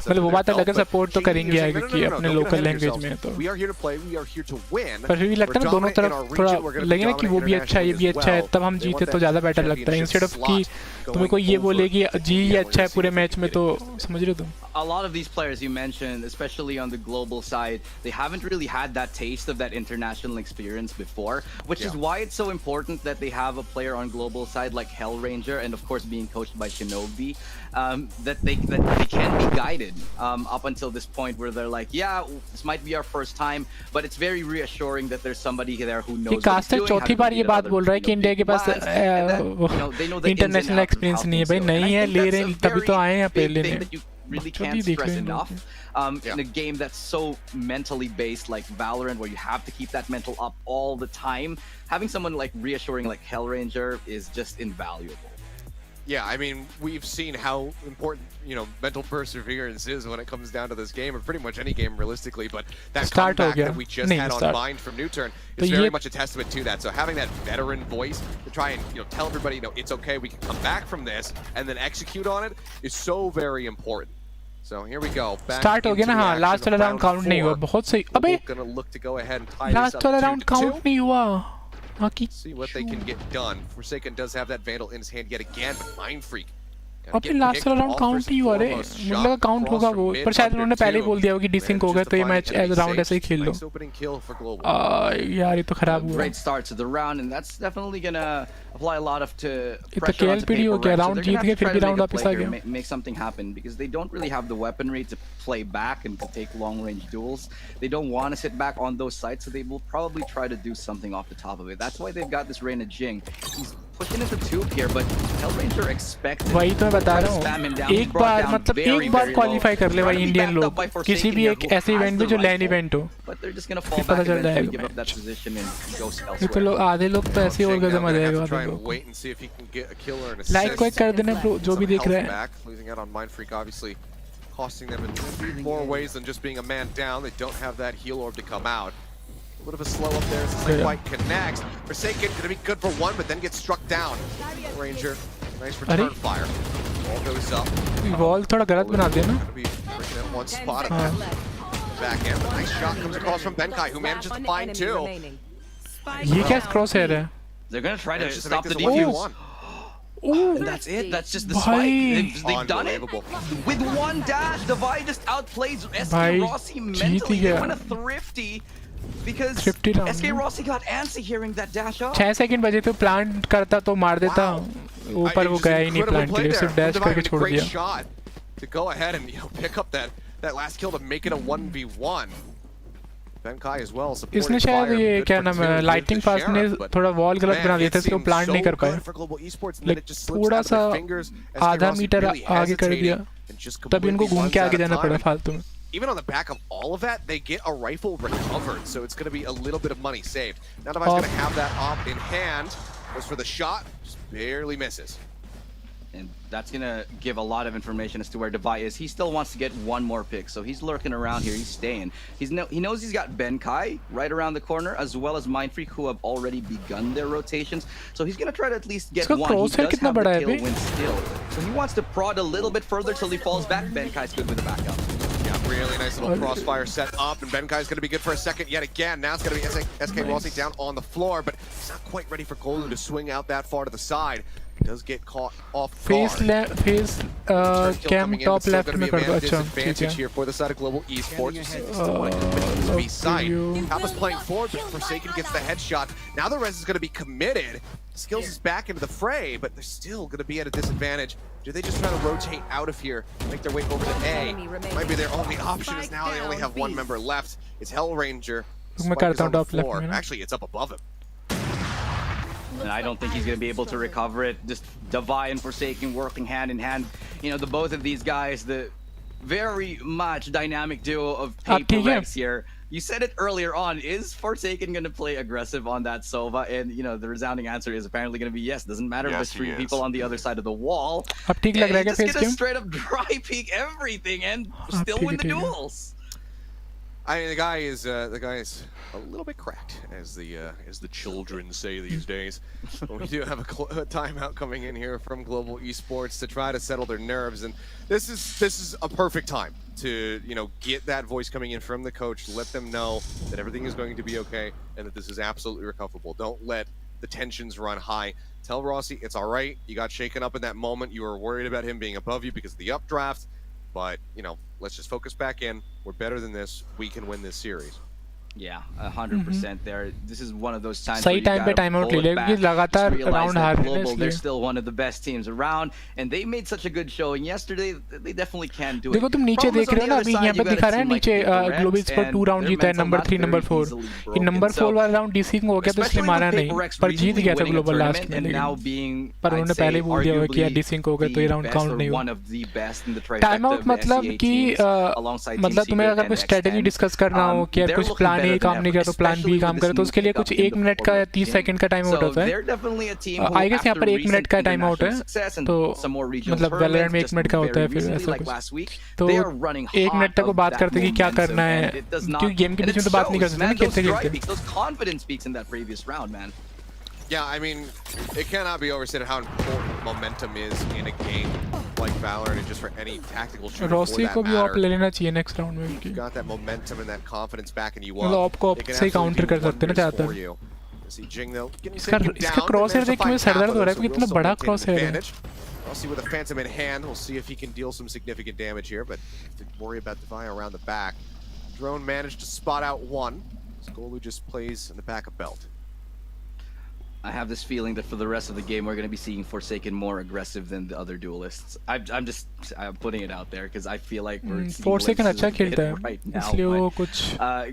मतलब वो बात अलग है, सपोर्ट तो करेंगे आगे कि अपने लोकल लैंग्वेज में तो. पर फिर भी लगता है ना दोनों तरफ थोड़ा लगे ना कि वो भी अच्छा है ये भी अच्छा है, तब हम जीते तो ज़्यादा बेटर लगता है, इंस्टेड ऑफ कि तुम्हें कोई ये बोले कि जी ये अच्छा है पूरे मैच में, तो समझ रहे हो तुम. A lot of these players you mentioned, especially on the global side, they haven't really had that taste of that international experience before, which is why it's so important that they have a player on global side like Hellranger, and of course being coached by Shinobi, that they can be guided up until this point where they're like, yeah, this might be our first time, but it's very reassuring that there's somebody there who knows what he's doing. चौथी बार ये बात बोल रहा है कि India के पास international experience नहीं है. भाई नहीं है, ले रहे तभी तो आए हैं पे लेने. Really can't stress enough in a game that's so mentally based like Valorant, where you have to keep that mental up all the time. Having someone like reassuring like Hellranger is just invaluable. Yeah, I mean, we've seen how important, you know, mental perseverance is when it comes down to this game, or pretty much any game realistically, but that comeback that we just had on Mind from Newturn is very much a testament to that. So having that veteran voice to try and, you know, tell everybody, you know, it's okay, we can come back from this, and then execute on it is so very important. So here we go. Start हो गया ना. हाँ, last वाला round count नहीं हुआ. बहुत सही. अबे लास्ट वाला राउंड काउंट नहीं हुआ. See what they can get done. Forsaken does have that Vandal in his hand yet again, but Mind Freak. अबे लास्ट वाला राउंड काउंट नहीं हुआ रे. मुझे लगा काउंट होगा वो, पर शायद उन्होंने पहले ही बोल दिया होगा कि डिसिंक हो गया तो ये मैच एज राउंड ऐसे ही खेल लो. यार ये तो खराब हुआ. Great start to the round, and that's definitely gonna apply a lot of pressure onto PRX. Round जीत गए फिर भी राउंड वापस आ गया. Make something happen because they don't really have the weaponry to play back and to take long range duels. They don't want to sit back on those sites, so they will probably try to do something off the top of it. That's why they've got this Reina Jing. He's pushing into tube here, but Hellranger expected. वही तो मैं बता रहा हूँ. एक बार मतलब एक बार qualify कर ले भाई इंडियन लोग किसी भी एक ऐसे इवेंट में जो लैंड इवेंट हो, फिर पता चल जाएगा. ये तो लोग आधे लोग तो ऐसे ही और गजम आ जाएगा. लाइक कोई कर देना ब्रो जो भी देख रहे हैं. Costing them in more ways than just being a man down. They don't have that heal orb to come out. A little bit of a slow up there as the fight connects. Forsaken gonna be good for one, but then gets struck down. Ranger, nice return fire. Ball goes up. Wall थोड़ा गलत बना दिया ना. Gonna be freaking at one spot at that back end. Nice shot comes across from Benkai, who manages to find two. ये क्या crosshair है? They're gonna try to stop the defuse. And that's it. That's just the spike. They've done it with one dash. Divide just outplays SK Rossi mentally. They went a thrifty because SK Rossi got antsy hearing that dash up. 6 second बचे तो plant करता तो मार देता. ऊपर वो गया ही नहीं प्लांट के लिए, सिर्फ डैश करके छोड़ दिया. To go ahead and, you know, pick up that last kill to make it a 1v1. Benkai as well. इसने शायद ये क्या नाम है लाइटिंग फास्ट ने थोड़ा वॉल गलत बना दिया था, इसको प्लांट नहीं कर पाए. थोड़ा सा आधा मीटर आगे कर दिया, तब इनको घूम के आगे जाना पड़ा फालतू में. Even on the back of all of that, they get a rifle recovered, so it's going to be a little bit of money saved. Now Device going to have that off in hand. Goes for the shot, just barely misses. And that's going to give a lot of information as to where Devi is. He still wants to get one more pick, so he's lurking around here. He's staying. He knows he's got Benkai right around the corner, as well as Mindfreak, who have already begun their rotations. So he's going to try to at least get one. He does have the tailwind still. So he wants to prod a little bit further till he falls back. Benkai's good with the backup. Yeah, really nice little crossfire set up, and Benkai's going to be good for a second yet again. Now it's going to be SK Rossi down on the floor, but he's not quite ready for Golu to swing out that far to the side. He does get caught off guard. Face cam top left में कर दो अच्छा advantage here for the side of Global Esports. To be sight. Kappa's playing forward, but Forsaken gets the headshot. Now the res is going to be committed. Skills is back into the fray, but they're still going to be at a disadvantage. Do they just try to rotate out of here, make their way over to A? Might be their only option, is now they only have one member left. It's Hellranger. Spike is on the floor. Actually, it's up above him. And I don't think he's going to be able to recover it. Just Devi and Forsaken working hand in hand. You know, the both of these guys, the very much dynamic duo of PRX here. You said it earlier on. Is Forsaken going to play aggressive on that Sova? And, you know, the resounding answer is apparently going to be yes. Doesn't matter if there's 3 people on the other side of the wall. He's just going to straight up dry peek everything and still win the duels. I mean, the guy is a little bit cracked, as the children say these days. But we do have a timeout coming in here from Global Esports to try to settle their nerves, and this is a perfect time to, you know, get that voice coming in from the coach, let them know that everything is going to be okay and that this is absolutely recoverable. Don't let the tensions run high. Tell Rossi it's all right. You got shaken up in that moment. You were worried about him being above you because of the updraft. But, you know, let's just focus back in. We're better than this. We can win this series. Yeah, 100% there. This is one of those times where you gotta pull it back, realize that Global, they're still one of the best teams around, and they made such a good showing yesterday. They definitely can do it. देखो तुम नीचे देख रहे हो ना, अभी यहाँ पे दिखा रहा है नीचे ग्लोबल पर 2 राउंड जीता है, नंबर 3 नंबर 4. ये नंबर 4 वाला राउंड डीसी को हो गया तो इसलिए मारा नहीं, पर जीत गया था ग्लोबल लास्ट में. पर उन्होंने पहले बोल दिया होगा कि यार डीसी को हो गया तो ये राउंड काउंट नहीं होगा. टाइम आउट मतलब कि मतलब तुम्हें अगर कोई स्ट्रेटजी डिस्कस करना हो कि यार कुछ प्लान ए काम नहीं किया तो प्लान बी काम करे तो उसके लिए कुछ 1 मिनट का या 30 सेकंड का टाइम आउट होता है. आई गेस यहाँ पर 1 मिनट का टाइम आउट है, तो मतलब वैलोरेंट में 1 मिनट का होता है फिर ऐसा कुछ. तो 1 मिनट तक वो बात करते कि क्या करना है, क्योंकि गेम के बीच में तो बात नहीं कर सकते ना खेलते खेलते. Yeah, I mean, it cannot be overstated how important momentum is in a game like Valorant, and just for any tactical shooter for that को भी ऑप ले लेना चाहिए नेक्स्ट राउंड में. You've got that momentum and that confidence backing you up. मतलब op को op से counter कर सकते हैं ना ज़्यादातर. इसका क्रॉस हेयर देख के मुझे सर दर्द हो रहा है क्योंकि इतना बड़ा क्रॉस हेयर है. I'll see with a Phantom in hand. We'll see if he can deal some significant damage here, but have to worry about Devi around the back. Drone managed to spot out one. Skolu just plays in the back of belt. I have this feeling that for the rest of the game, we're going to be seeing Forsaken more aggressive than the other duelists. I'm putting it out there because I feel like we're seeing Forsaken अच्छा खेलता है, right now. इसलिए वो कुछ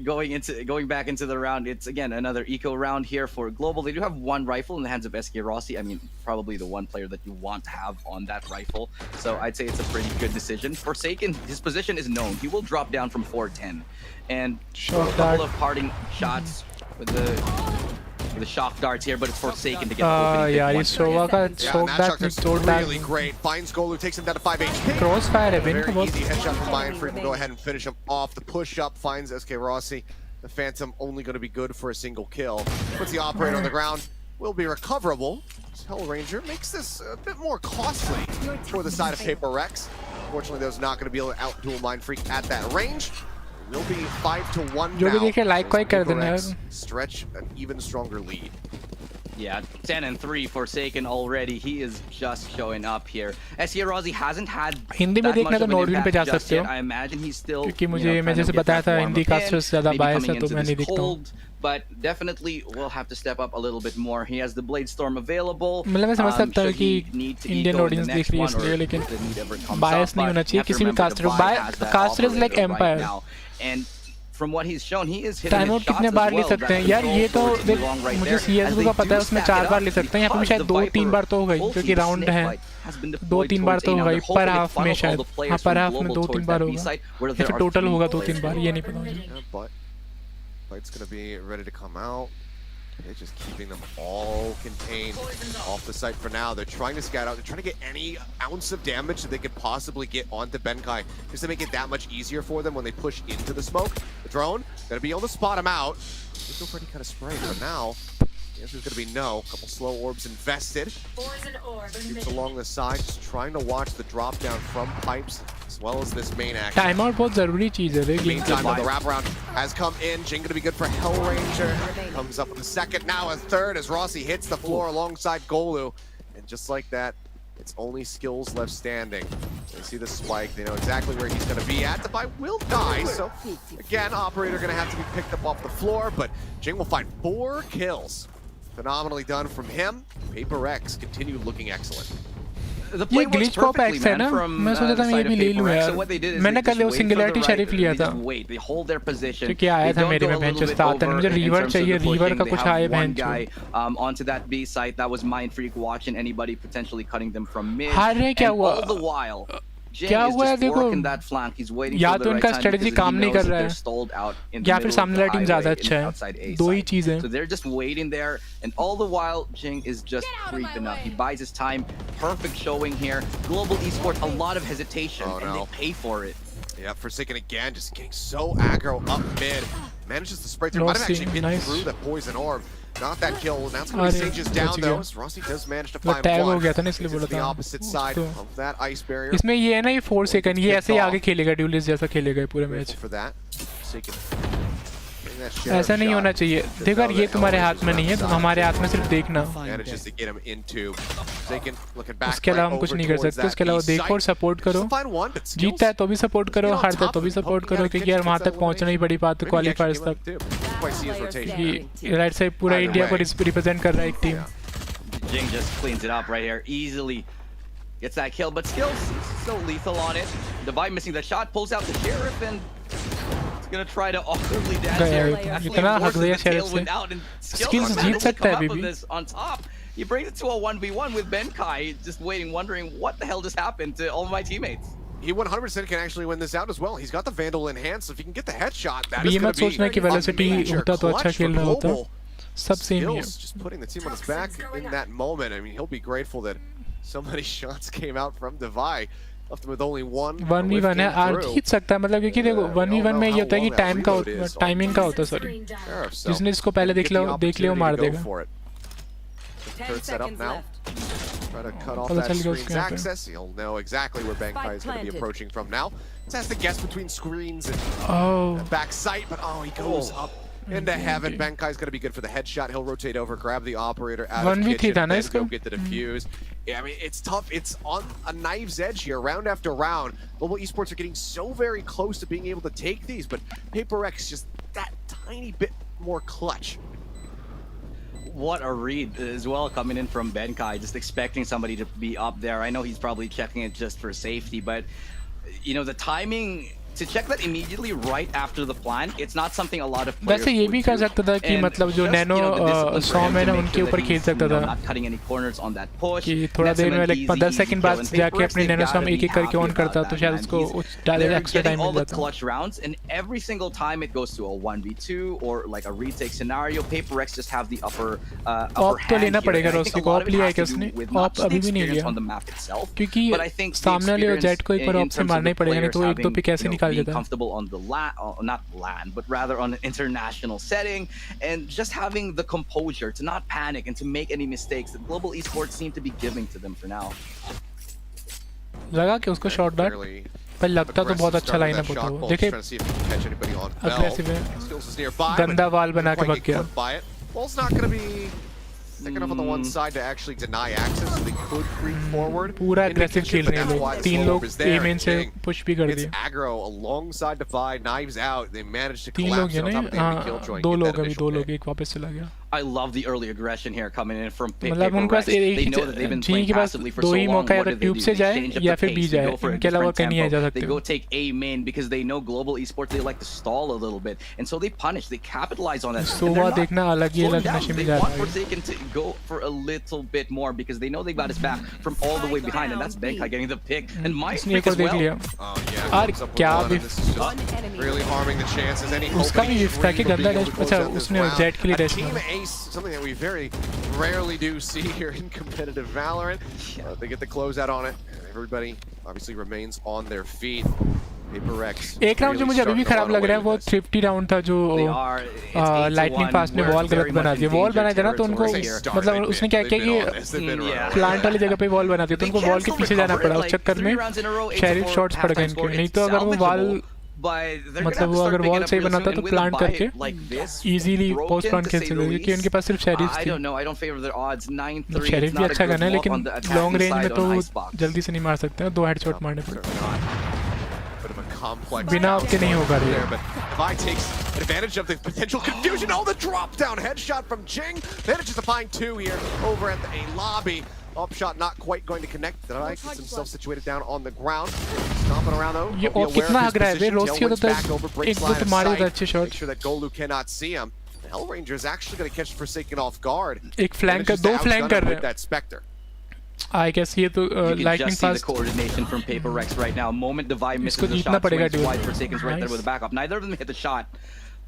going back into the round, it's again another eco round here for Global. They do have one rifle in the hands of SK Rossi. I mean, probably the one player that you want to have on that rifle. So I'd say it's a pretty good decision. Forsaken, his position is known. He will drop down from 410, and a couple of parting shots with the shock darts here, but it's Forsaken to get the yeah, he's Sova ka choke that really great. Finds Golu, takes him down to 5 HP. Crossfire hai, very easy headshot from Mindfreak. We'll go ahead and finish him off. The push up finds SK Rossi. The Phantom only going to be good for a single kill. Puts the operator on the ground. Will be recoverable. Hellranger makes this a bit more costly for the side of PRX. Fortunately, there's not going to be able to outduel Mindfreak at that range. Will be 5-1 जो भी देखे like कोई कर देना यार. Stretch an even stronger lead. Yeah, 10-3 Forsaken already. He is just showing up here. SK Rossi hasn't had Hindi में देखना तो नोडविन पे जा सकते हो. I imagine he's still, क्योंकि मुझे मैं जैसे बताया था हिंदी कास्टर्स ज़्यादा बायस है तो मैं नहीं देखता हूँ. But definitely will have to step up a little bit more. He has the Blade Storm available. मतलब मैं समझ सकता हूँ कि इंडियन ऑडियंस देख रही है इसलिए, लेकिन बायस नहीं होना चाहिए किसी भी caster. Caster is like umpire. And from what he's shown, he is hitting time out कितने बार ले सकते हैं यार? ये तो मुझे CSGO का पता है, उसमें 4 बार ले सकते हैं. यहाँ पे शायद 2-3 बार तो हो गई क्योंकि राउंड है. 2-3 बार तो हो गई पर हाफ में शायद. हाँ, पर हाफ में 2-3 बार होगा या फिर टोटल होगा 2-3 बार, ये नहीं पता मुझे. Fight's gonna be ready to come out. They're just keeping them all contained off the site for now. They're trying to scout out. They're trying to get any ounce of damage that they could possibly get onto Benkai, just to make it that much easier for them when they push into the smoke. The drone, gonna be able to spot him out. They feel pretty kind of sprayed, but now the answer's gonna be no. A couple slow orbs invested. Keeps along the side, just trying to watch the drop down from pipes as well as this main action. Time out बहुत जरूरी चीज है लेकिन Meantime, the wraparound has come in. Jing gonna be good for Hellranger. Comes up with a second, now a third as Rossi hits the floor alongside Golu. And just like that, it's only skills left standing. They see the spike, they know exactly where he's gonna be at. Devi will die, so again, Operator gonna have to be picked up off the floor, but Jing will find 4 kills. Phenomenally done from him. PRX continue looking excellent. ये glitch corp x है ना मैं सोचा था मैं ये भी ले लूं यार मैंने कल वो सिंगुलैरिटी शरीफ लिया था क्योंकि आया था मेरे में बेंच स्टार्ट मुझे रिवर चाहिए रिवर का कुछ आए bench onto that B site that was Mind Freak watching anybody potentially cutting them from mid हार रहे क्या हुआ all the while क्या हुआ है देखो या तो इनका स्ट्रेटजी काम नहीं कर रहा है या फिर सामने वाला टीम ज्यादा अच्छा है दो ही चीजें so they're just waiting there and all the while Jing is just creeping up. He buys his time. Perfect showing here. Global esports, a lot of hesitation and they pay for it. Yeah, Forsaken again, just getting so aggro up mid. Manages to spray through. Might have actually been through the poison orb. Not that kill. Now it's going to be Sage's down though. Rossi does manage to find tag one. हो गया था ना इसलिए बोला The था opposite side of that ice barrier. इसमें ये है ना ये 4 सेकंड ये ऐसे ही आगे खेलेगा ड्यूलिस जैसा खेलेगा पूरे मैच For that. Forsaken. ऐसा नहीं होना चाहिए देखो यार ये तुम्हारे हाथ में नहीं है हमारे हाथ में सिर्फ देखना Manages to get him into. Forsaken looking back. उसके अलावा हम कुछ नहीं कर सकते उसके अलावा देखो और सपोर्ट करो जीतता है तो भी सपोर्ट करो हारता है तो भी सपोर्ट करो क्योंकि यार वहाँ तक पहुँचना ही बड़ी बात है क्वालिफायर्स तक राइट साइड पूरा इंडिया को रिप्रेजेंट कर रहा है एक team Jing just cleans it up right here easily. Gets that kill, but Skills so lethal on it. Devi missing the shot, pulls out the Sheriff, and he's gonna try to awkwardly dance here. Actually forces the tailwind out, and Skills जीत सकता है come up with this on top. He brings it to a 1v1 with Benkai, just waiting, wondering what the hell just happened to all my teammates. He 100% can actually win this out as well. He's got the Vandal in hand, so if he can get the headshot, that is going to be सोचना कि velocity होता तो अच्छा खेलना होता सब same ही है just putting the team on his back in that moment. I mean, he'll be grateful that so many shots came out from Devi. Left him with only one. 1v1 है आज जीत सकता है मतलब क्योंकि देखो 1v1 में ये होता है कि टाइम का टाइमिंग का होता है सॉरी जिसने इसको पहले देख लिया वो मार देगा Third setup now. Try to cut off that screen's access. He'll know exactly where Benkai is going to be approaching from now. Just has to guess between screens and back sight, but he goes up into heaven. Benkai is going to be good for the headshot. He'll rotate over, grab the operator out of the kitchen, then go get the defuse. Yeah, I mean, it's tough. It's on a knife's edge here, round after round. Global esports are getting so very close to being able to take these, but PRX just that tiny bit more clutch. What a read as well coming in from Benkai, just expecting somebody to be up there. I know he's probably checking it just for safety, but you know the timing to check that immediately right after the plan, it's not something a lot of players वैसे ये भी कर सकता था कि मतलब जो nano 100 में ना उनके ऊपर खेल सकता था कि थोड़ा देर में लाइक 10 सेकंड बाद जाके अपनी नैनो सॉम एक एक करके ऑन करता तो शायद उसको डायरेक्ट एक्स्ट्रा टाइम मिल जाता clutch rounds and every single time it goes to a 1v2 or like a retake scenario. PRX just have the upper hand तो लेना पड़ेगा रोसी को ऑप लिया है कि उसने ऑप अभी भी नहीं लिया क्योंकि सामने वाले जेट को एक बार ऑप से मारना ही पड़ेगा नहीं तो एक दो पिक ऐसे निकाल being comfortable on the not LAN, but rather on an international setting, and just having the composure to not panic and to make any mistakes that global esports seem to be giving to them for now. लगा कि उसको shot back पर लगता तो बहुत अच्छा line up होता है देखिए अग्रेसिव है गंदा वाल बना के भाग गया Ball's not going to be thick enough on the one side to actually deny access, so they could creep forward. पूरा aggressive खेल रहे हैं लोग तीन लोग A main से push भी कर दिए It's aggro alongside Devi, knives out. They managed to तीन लोग collapse हैं on top of the kill joint. दो लोग अभी दो लोग एक वापस चला गया I love the early aggression here coming in from मतलब उनके पास They know that they've been playing passively for so long. मौका या तो ट्यूब से जाए या फिर बी जाए इनके अलावा कहीं नहीं जा सकते They go take A main because they know global esports they like to stall a little bit and so they punish, they capitalize on that. सुबह देखना अलग ही अलग नशे में जा रहा है. They want Forsaken to go for a little bit more because they know they got his back from all the way behind and that's Benkai getting the pick and my pick as well. Oh yeah. और क्या भी really harming the chances. Any उसका भी विफ्ट था कि गंदा dash अच्छा उसने जेट के लिए dash Team ace, something that we very rarely do see here in competitive Valorant. They get the closeout on it, and everybody obviously remains on their feet. PRX. एक राउंड जो मुझे अभी भी खराब लग रहा है वो थ्रिफ्टी राउंड था जो लाइटनिंग फास्ट ने वॉल गलत बना दी वॉल बनाया था ना तो उनको मतलब उसने क्या किया कि प्लांट वाली जगह पे वॉल बना दी तो उनको वॉल के पीछे जाना पड़ा उस चक्कर में शेरिफ शॉट्स पड़ गए इनके नहीं तो अगर वो वॉल मतलब वो अगर वॉल सही बनाता तो प्लांट करके इजीली पोस्ट प्लांट खेल सकते क्योंकि उनके पास सिर्फ शेरिफ थी मतलब शेरिफ भी अच्छा गन है लेकिन लॉन्ग रेंज में तो जल्दी से नहीं मार सकते दो हेडशॉट मारने पड़ते बिना आपके नहीं होगा there, but Vi takes advantage of the potential confusion. Oh, the drop down headshot from Jing manages to find two here over at the A lobby. Up shot not quite going to connect. Vi gets himself situated down on the ground, stomping around though. ये और कितना आग रहा है Rossi होता था एक दो तो मारे अच्छे shot. Make sure that Golu cannot see him. Hellranger is actually going to catch Forsaken off guard. एक फ्लैंक का दो फ्लैंक कर रहे हैं. That Spectre. I guess ये तो lightning fast. The coordination from PRX right now. Moment Devi misses the shot, swings wide, Forsaken's right there with a backup. Neither of them hit the shot,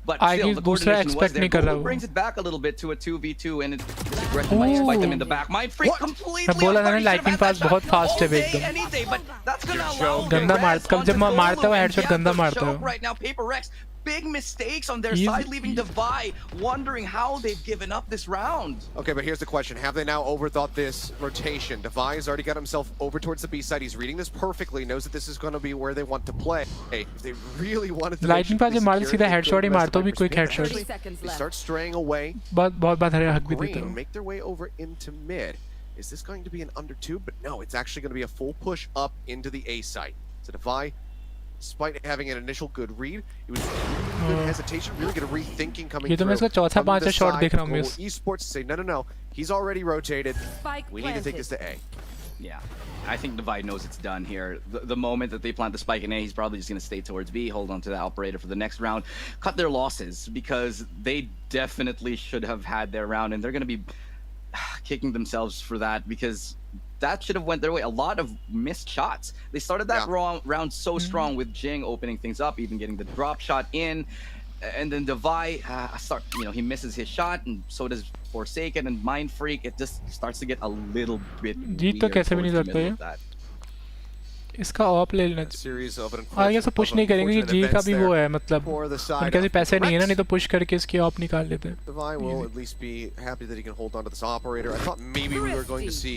but still the coordination was there. Golu brings it back a little bit to a 2v2, and this aggression might spike them in the back. Mind Freak completely. बोला था ना lightning fast बहुत fast है एकदम. But that's gonna allow गंदा मारता कब जब मारता है headshot गंदा मारता है. Right now PRX. Big mistakes on their side, leaving Devi wondering how they've given up this round. Okay, but here's the question. Have they now overthought this rotation? Devi's already got himself over towards the B side. He's reading this perfectly, knows that this is going to be where they want to play. Hey, if they really wanted to lightning पास मार सीधा headshot ही मारता भी quick headshot. They start straying away. बहुत बात है हक भी देता हूँ. Make their way over into mid. Is this going to be an under 2? But no, it's actually going to be a full push up into the A site. So Devi, despite having an initial good read, it was really good hesitation, really good rethinking coming through. ये तो मैं इसका चौथा पांचवा shot देख रहा हूँ miss. Esports say no, he's already rotated. We need to take this to A. Yeah, I think Devi knows it's done here. The moment that they plant the spike in A, he's probably just going to stay towards B, hold on to the operator for the next round, cut their losses because they definitely should have had their round, and they're going to be kicking themselves for that because that should have went their way. A lot of missed shots. They started that round so strong with Jing opening things up, even getting the drop shot in, and then Devi he misses his shot, and so does Forsaken and Mind Freak. It just starts to get a little bit जीत तो कैसे भी नहीं सकते हैं. इसका op ले लेना चाहिए. आगे से पुश नहीं करेंगे कि जी का भी वो है मतलब उनके पास पैसे नहीं है ना नहीं तो पुश करके इसकी ऑप निकाल लेते हैं. Devi will at least be happy that he can hold on to this operator. I thought maybe we were going to see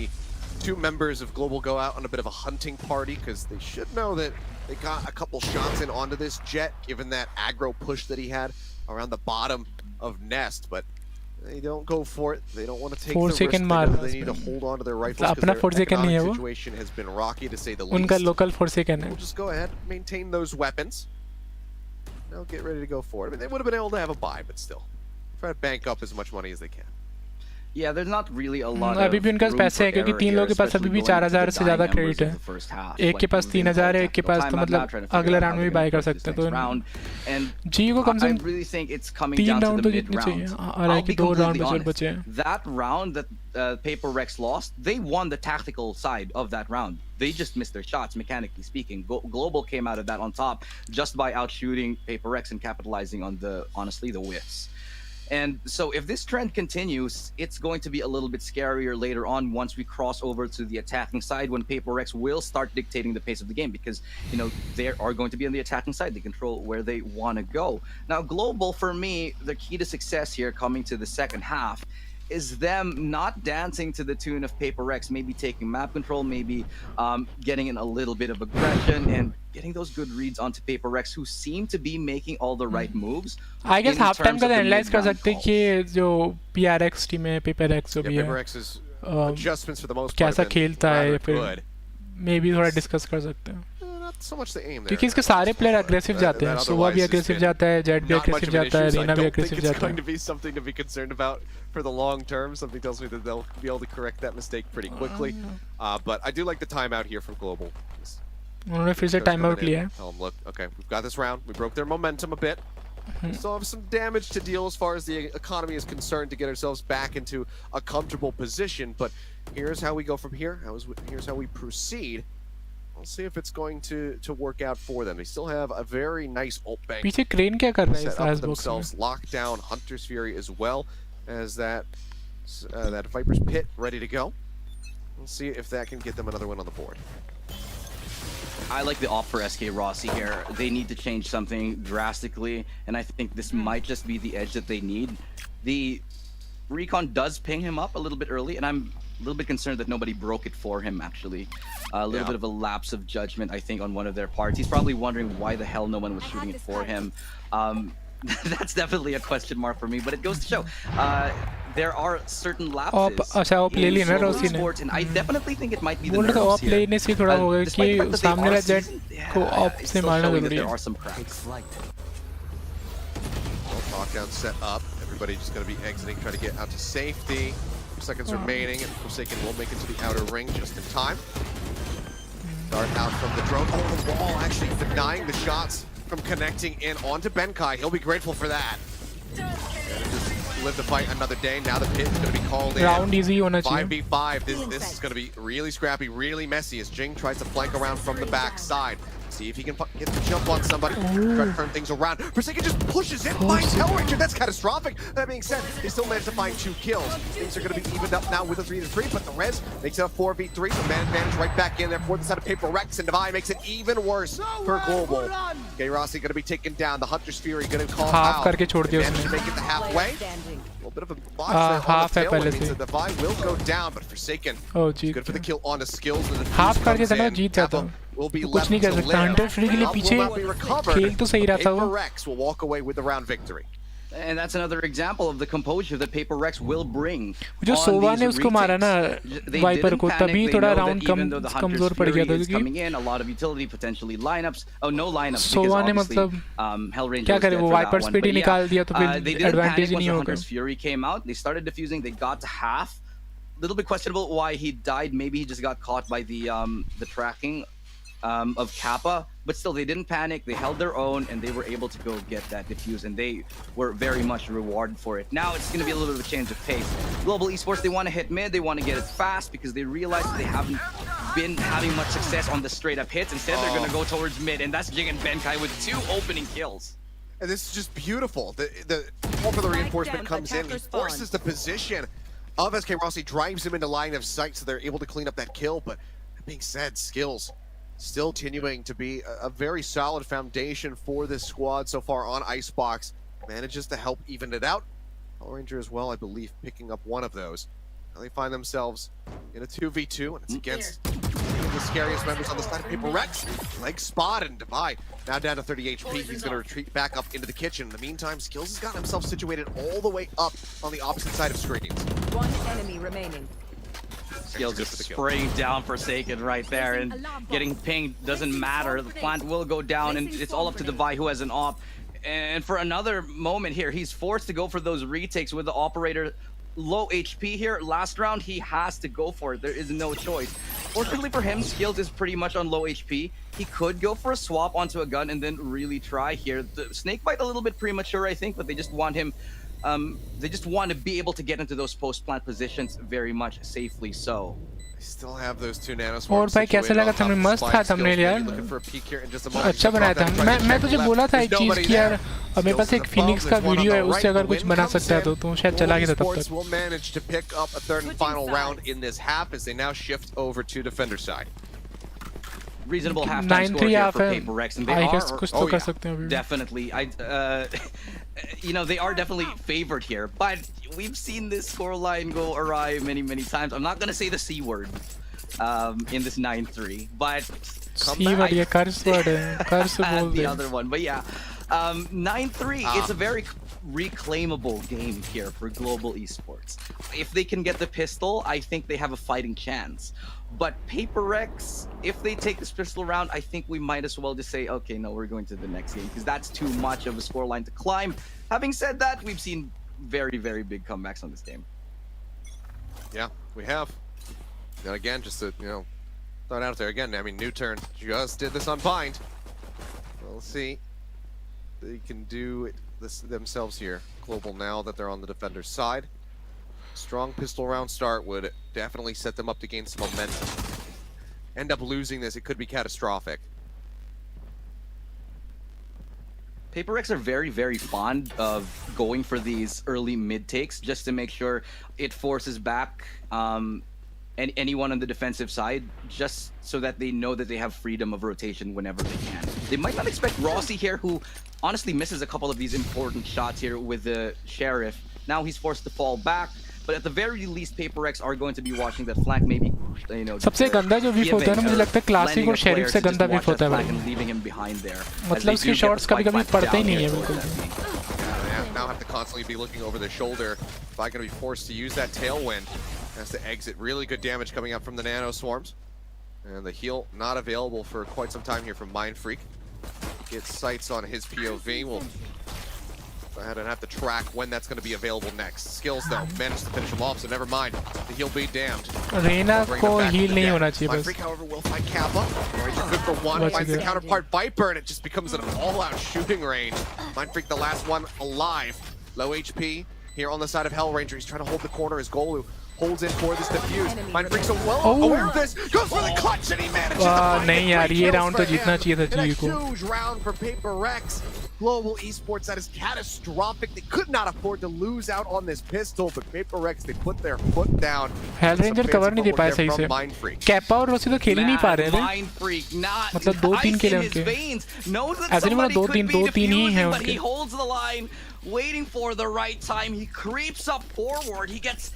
two members of Global go out on a bit of a hunting party because they should know that they got a couple shots in onto this Jet given that aggro push that he had around the bottom of Nest, but they don't go for it. They don't want to take the risk. They need to hold on to their rifles because their economic situation has been rocky to say the least. उनका local Forsaken है. We'll just go ahead, maintain those weapons. They'll get ready to go for it. I mean, they would have been able to have a buy, but still, try to bank up as much money as they can. Yeah, there's not really a lot अभी भी उनके पास पैसे हैं क्योंकि तीन लोगों के पास अभी भी 4000 से ज़्यादा क्रेडिट है. एक के पास 3000 है, एक के पास तो मतलब अगले राउंड में भी बाय कर सकते हैं. तो जी को कम से कम 3 राउंड तो जीतने चाहिए और कि 2 राउंड बचे हैं. That round that PRX lost, they won the tactical side of that round. They just missed their shots, mechanically speaking. Global came out of that on top just by outshooting PRX and capitalizing on honestly the whiffs. And so if this trend continues, it's going to be a little bit scarier later on once we cross over to the attacking side when PRX will start dictating the pace of the game because, they are going to be on the attacking side. They control where they want to go. Now, Global, for me, the key to success here coming to the second half is them not dancing to the tune of PRX, maybe taking map control, maybe getting in a little bit of aggression and getting those good reads onto PRX who seem to be making all the right moves. I guess half time का analyze कर सकते हैं कि जो PRX team है PRX जो भी है adjustments for the most part कैसा खेलता है या फिर maybe थोड़ा डिस्कस कर सकते हैं. So much the aim there. क्योंकि इसके सारे प्लेयर अग्रेसिव जाते हैं. सुबह भी अग्रेसिव जाता है, जेट भी अग्रेसिव जाता है, रीना भी अग्रेसिव जाता है. It's going to be something to be concerned about for the long term. Something tells me that they'll be able to correct that mistake pretty quickly. But I do like the timeout here from Global. उन्होंने फिर से time out लिया है. Tell them, look, okay, we've got this round. We broke their momentum a bit. We still have some damage to deal as far as the economy is concerned to get ourselves back into a comfortable position. But here's how we go from here. Here's how we proceed. We'll see if it's going to work out for them. They still have a very nice ult bank. पीछे crane क्या कर रहा है इस themselves locked down Hunter's Fury as well. as that Viper's Pit ready to go. We'll see if that can get them another win on the board. I like the off for SK Rossi here. They need to change something drastically, and I think this might just be the edge that they need. The recon does ping him up a little bit early, and I'm a little bit concerned that nobody broke it for him, actually. A little bit of a lapse of judgment, I think, on one of their parts. He's probably wondering why the hell no one was shooting it for him. That's definitely a question mark for me, but it goes to show there are certain lapses in global sports, and I definitely think it might be the nerves here. Despite the fact that there are some cracks. Lockdown set up. Everybody just going to be exiting, trying to get out to safety. 2 seconds remaining, and Forsaken will make it to the outer ring just in time. Dart out from the drone. Oh, the wall actually denying the shots from connecting in onto Benkai. He'll be grateful for that. And just live to fight another day. Now the pit is going to be called in. Round easy hona chahiye. 5v5. This is going to be really scrappy, really messy as Jing tries to flank around from the backside. See if he can get the jump on somebody. Try to turn things around. Forsaken just pushes in, finds Hellranger. That's catastrophic. That being said, they still managed to find 2 kills. Things are going to be evened up now with a 3-3, but the res makes it a 4v3. The man advantage right back in there for the side of PRX, and Divine makes it even worse for Global. Okay, Rossi going to be taken down. The Hunter's Fury going to call out. Managed to make it to halfway. A little bit of a box there on the tail. It means that Divine will go down, but Forsaken is good for the kill on the skills. Half करके था ना जीत जाता कुछ नहीं कर सकता 100 free के लिए पीछे खेल तो सही रहा था वो PRX will walk away with the round victory. And that's another example of the composure that PRX will bring. जो सोवा ने उसको मारा ना वाइपर को तभी थोड़ा राउंड कमजोर पड़ गया था क्योंकि a lot of utility potentially lineups. Oh, no lineups. सोवा ने मतलब क्या करे वो वाइपर स्पीड ही निकाल दिया तो फिर एडवांटेज ही नहीं होगा. Fury came out. They started defusing. They got to half. Little bit questionable why he died. Maybe he just got caught by the tracking of Kappa, but still they didn't panic. They held their own and they were able to go get that defuse, and they were very much rewarded for it. Now it's going to be a little bit of a change of pace. Global Esports, they want to hit mid, they want to get it fast because they realize that they haven't been having much success on the straight up hits. Instead they're going to go towards mid, and that's Jing and Benkai with 2 opening kills. And this is just beautiful. The call for the reinforcement comes in. He forces the position of SK Rossi, drives him into line of sight, so they're able to clean up that kill. But that being said, skills still continuing to be a very solid foundation for this squad so far on Icebox. Manages to help even it out. Hellranger as well, I believe, picking up one of those. Now they find themselves in a 2v2, and it's against the scariest members on the side of PRX. Leg spotted, and Divide now down to 30 HP. He's going to retreat back up into the kitchen. In the meantime, Skills has gotten himself situated all the way up on the opposite side of screens. 1 enemy remaining. Skills just spraying down Forsaken right there, and getting pinged doesn't matter. The plant will go down, and it's all up to Divide who has an op. And for another moment here, he's forced to go for those retakes with the operator low HP here. Last round, he has to go for it. There is no choice. Fortunately for him, Skills is pretty much on low HP. He could go for a swap onto a gun and then really try here. The snakebite a little bit premature, I think, but they just want him. They just want to be able to get into those post-plant positions very much safely. So they still have those 2 nanoswarms. और भाई कैसा लगा तुमने मस्त था thumbnail यार अच्छा बनाया था मैं तुझे बोला था एक चीज कि यार अब मेरे पास एक फिनिक्स का वीडियो है उससे अगर कुछ बना सकता है तो तू शायद चला गया था तब तक will manage to pick up a 3rd and final round in this half as they now shift over to defender side. Reasonable halftime score here for PRX, and they are definitely. You know, they are definitely favored here, but we've seen this scoreline go awry many times. I'm not gonna say the C word in this 9-3, but the other one. But yeah, 9-3. It's a very reclaimable game here for Global Esports. If they can get the pistol, I think they have a fighting chance. But PRX, if they take this pistol round, I think we might as well just say, okay, no, we're going to the next game, because that's too much of a scoreline to climb. Having said that, we've seen very big comebacks on this game. Yeah, we have. And again, just to, you know, throw it out there again. I mean, New Turn just did this on Bind. We'll see. They can do it themselves here. Global, now that they're on the defender's side. Strong pistol round start would definitely set them up to gain some momentum. End up losing this, it could be catastrophic. PRX are very, very fond of going for these early mid takes just to make sure it forces back anyone on the defensive side, just so that they know that they have freedom of rotation whenever they can. They might not expect Rossi here, who honestly misses a couple of these important shots here with the Sheriff. Now he's forced to fall back, but at the very least, PRX are going to be watching that flank, maybe, you know. सबसे गंदा जो विफ होता है ना, मुझे लगता है classic और शेरिफ से गंदा विफ होता है भाई. मतलब उसके शॉट्स कभी-कभी पड़ते ही नहीं है बिल्कुल. Now have to constantly be looking over their shoulder. If I'm going to be forced to use that tailwind, has to exit. Really good damage coming up from the nano swarms, and the heal not available for quite some time here from Mindfreak. Gets sights on his POV. We'll go ahead and have to track when that's going to be available next. Skills though managed to finish him off, so never mind. The heal be damned. Reina को heal नहीं होना चाहिए बस. Mindfreak, however, will find Kappa. Ranger good for one. Finds the counterpart Viper, and it just becomes an all-out shooting range. Mindfreak, the last one alive. Low HP here on the side of Hellranger. He's trying to hold the corner as Golu holds in for this defuse. Mindfreak's well aware of this. Goes for the clutch, and he manages to find नहीं यार, ये round तो जीतना चाहिए था जी को. A huge round for PRX. Global Esports, that is catastrophic. They could not afford to lose out on this pistol, but PRX, they put their foot down. Hellranger cover नहीं दे पाए सही से. Kappa और रोसी तो खेल ही नहीं पा रहे थे. मतलब 2-3 खेले उनके. ऐसे नहीं बोला 2-3 ही हैं उनके. He holds the line, waiting for the right time. He creeps up forward. He gets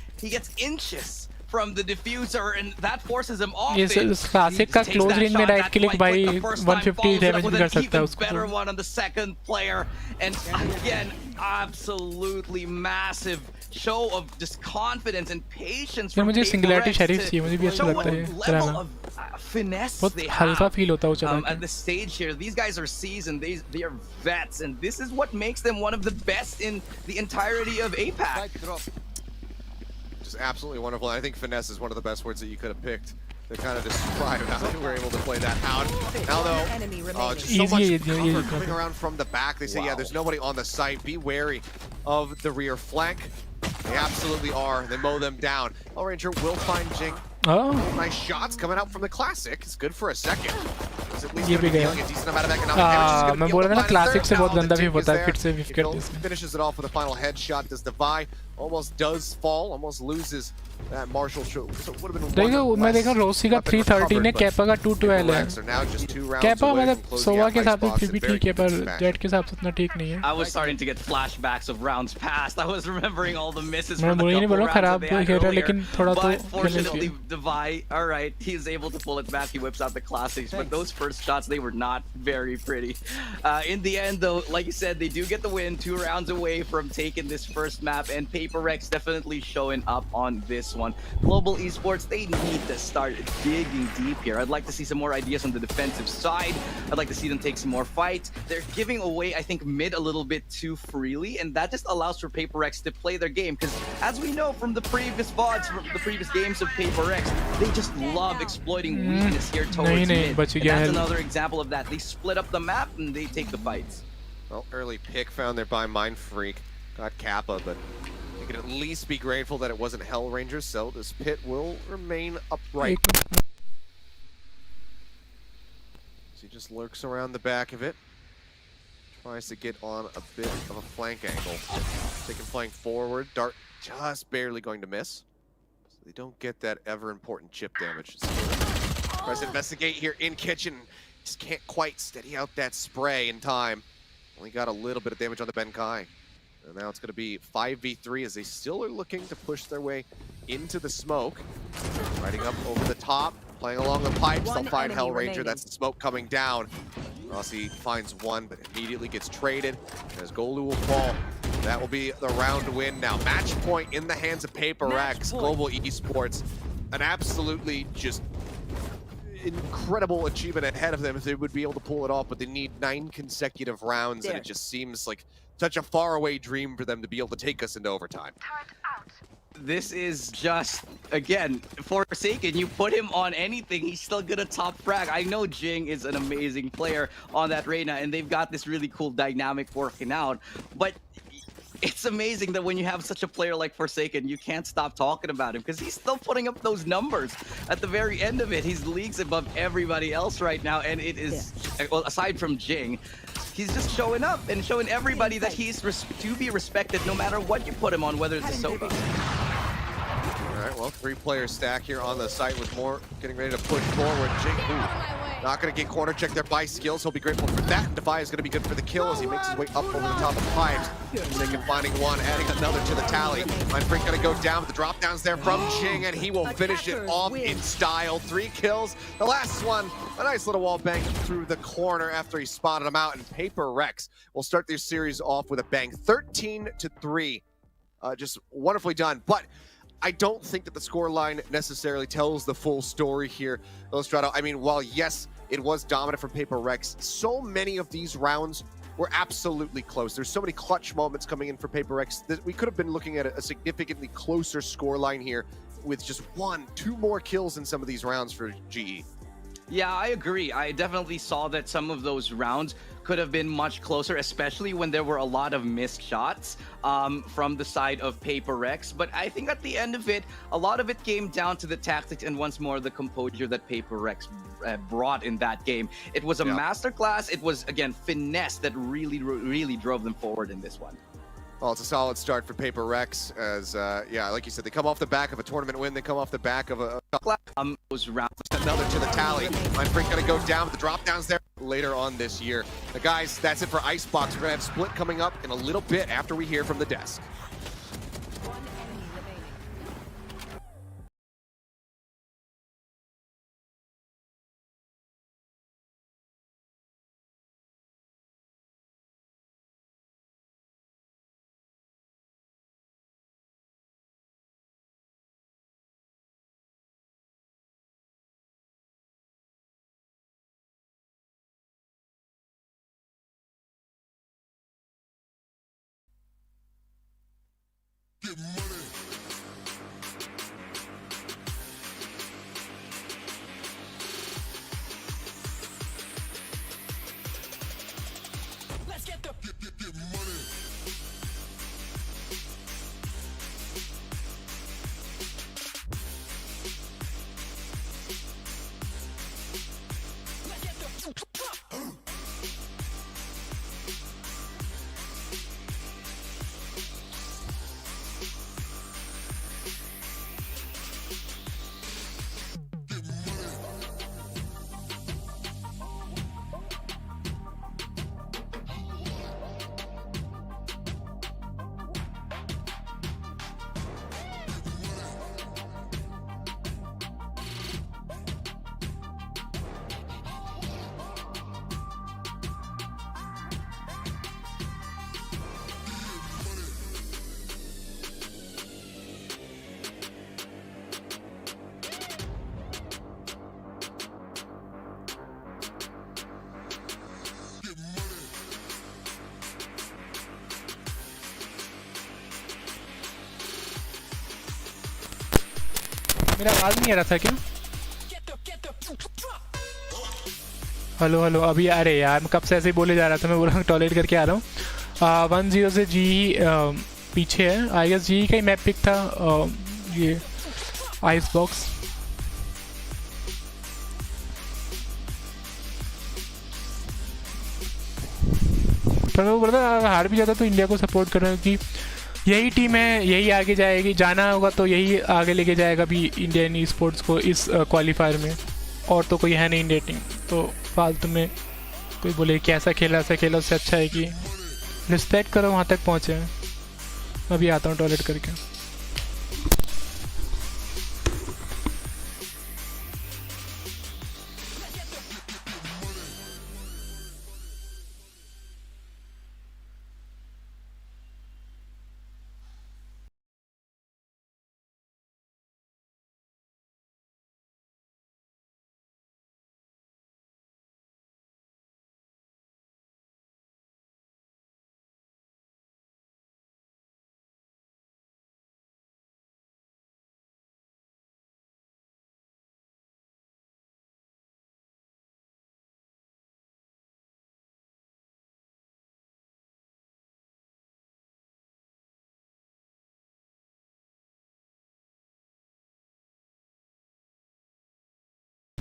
inches from the diffuser, and that forces him off. Yes, classic का close range में right click भाई 150 damage भी कर सकता है उसको. Better one on the second player, and again, absolutely massive show of just confidence and patience. यार मुझे singularity sheriff चाहिए, मुझे भी अच्छा लगता है चलाना. Finesse बहुत हल्का feel होता है वो चला के. At the stage here, these guys are seasoned. They are vets, and this is what makes them one of the best in the entirety of APAC. Just absolutely wonderful. I think finesse is one of the best words that you could have picked to kind of describe how they were able to play that out. Now though, just so much cover coming around from the back. They say, yeah, there's nobody on the site. Be wary of the rear flank. They absolutely are. They mow them down. Ranger will find Jing. Oh. Nice shots coming out from the classic. It's good for a second. ये भी गया. मैं बोल रहा था ना classic से बहुत गंदा भी होता है, फिर से विफ कर देते हैं. Finishes it off with a final headshot. Does Devi almost does fall, almost loses that Marshall shot. So it would have been देखो मैं देखा रोसी का 313 है, कैपा का 212 है. कैपा मतलब सोवा के हिसाब से फिर भी ठीक है, पर जेट के हिसाब से उतना ठीक नहीं है. I was starting to get flashbacks of rounds past. I was remembering all the misses मैं from the नहीं बोल couple रहा खराब rounds खेल रहा, लेकिन थोड़ा तो but fortunately Devi, all right, he's able to pull it back. He whips out the classics, but those first shots, they were not very pretty. In the end though, like you said, they do get the win, 2 rounds away from taking this first map, and PRX definitely showing up on this one. Global Esports, they need to start digging deep here. I'd like to see some more ideas on the defensive side. I'd like to see them take some more fights. They're giving away, I think, mid a little bit too freely, and that just allows for PRX to play their game, because as we know from the previous VODs, from the previous games of PRX, they just love exploiting weakness here towards mid. And that's another example of that. They split up the map and they take the fights. Well, early pick found there by Mindfreak. Got Kappa, but you can at least be grateful that it wasn't Hellranger, so this pit will remain upright. So he just lurks around the back of it. Tries to get on a bit of a flank angle. Taking flank forward. Dart just barely going to miss. So they don't get that ever important chip damage. Tries to investigate here in kitchen. Just can't quite steady out that spray in time. Only got a little bit of damage on the Benkai. And now it's going to be 5v3 as they still are looking to push their way into the smoke. Riding up over the top, playing along the pipes. They'll find Hellranger. That's the smoke coming down. Rossi finds one, but immediately gets traded as Golu will fall. That will be the round win now. Match point in the hands of PRX. Global Esports. An absolutely just incredible achievement ahead of them if they would be able to pull it off, but they need 9 consecutive rounds, and it just seems like such a faraway dream for them to be able to take us into overtime. This is just, again, Forsaken, you put him on anything, he's still gonna top frag. I know Jing is an amazing player on that Reyna, and they've got this really cool dynamic working out, but it's amazing that when you have such a player like Forsaken, you can't stop talking about him, because he's still putting up those numbers. At the very end of it, he's leagues above everybody else right now, and it is, well, aside from Jing, he's just showing up and showing everybody that he's to be respected no matter what you put him on, whether it's a Sova. All right, well, 3-player stack here on the site with more getting ready to push forward. Jing not going to get corner checked there by skills. He'll be grateful for that. And Defy is going to be good for the kill as he makes his way up over the top of the pipes. Taking, finding one, adding another to the tally. Mindfreak going to go down with the drop downs there from Jing, and he will finish it off in style. 3 kills. The last one, a nice little wall bang through the corner after he spotted him out. And PRX will start this series off with a bang. 13-3. Just wonderfully done. But I don't think that the scoreline necessarily tells the full story here, Illustrato. I mean, while yes, it was dominant from PRX, so many of these rounds were absolutely close. There's so many clutch moments coming in for PRX that we could have been looking at a significantly closer scoreline here with just 1-2 more kills in some of these rounds for GE. Yeah, I agree. I definitely saw that some of those rounds could have been much closer, especially when there were a lot of missed shots from the side of PRX. But I think at the end of it, a lot of it came down to the tactics and once more the composure that PRX brought in that game. It was a masterclass. It was, again, finesse that really drove them forward in this one. Well, it's a solid start for PRX as, yeah, like you said, they come off the back of a tournament win. They come off the back of a... those rounds. Another to the tally. Mindfreak going to go down with the drop downs there later on this year. Guys, that's it for Icebox. We're going to have Split coming up in a little bit after we hear from the desk. मेरा आवाज नहीं आ रहा था क्या? Hello hello अभी अरे यार मैं कब से ऐसे ही बोले जा रहा था. मैं बोला टॉयलेट करके आ रहा हूँ. 1-0 से जी पीछे है. आई गेस जी का ही मैप पिक था ये आइस बॉक्स. पर मैं बोल रहा था हार भी जाता तो इंडिया को सपोर्ट कर रहा हूँ कि यही टीम है, यही आगे जाएगी. जाना होगा तो यही आगे लेके जाएगा भी इंडियन ई स्पोर्ट्स को इस क्वालिफायर में. और तो कोई है नहीं इंडिया टीम. तो फालतू में कोई बोले कि ऐसा खेला उससे अच्छा है कि रिस्पेक्ट करो. वहाँ तक पहुँचे हैं. अभी आता हूँ टॉयलेट करके.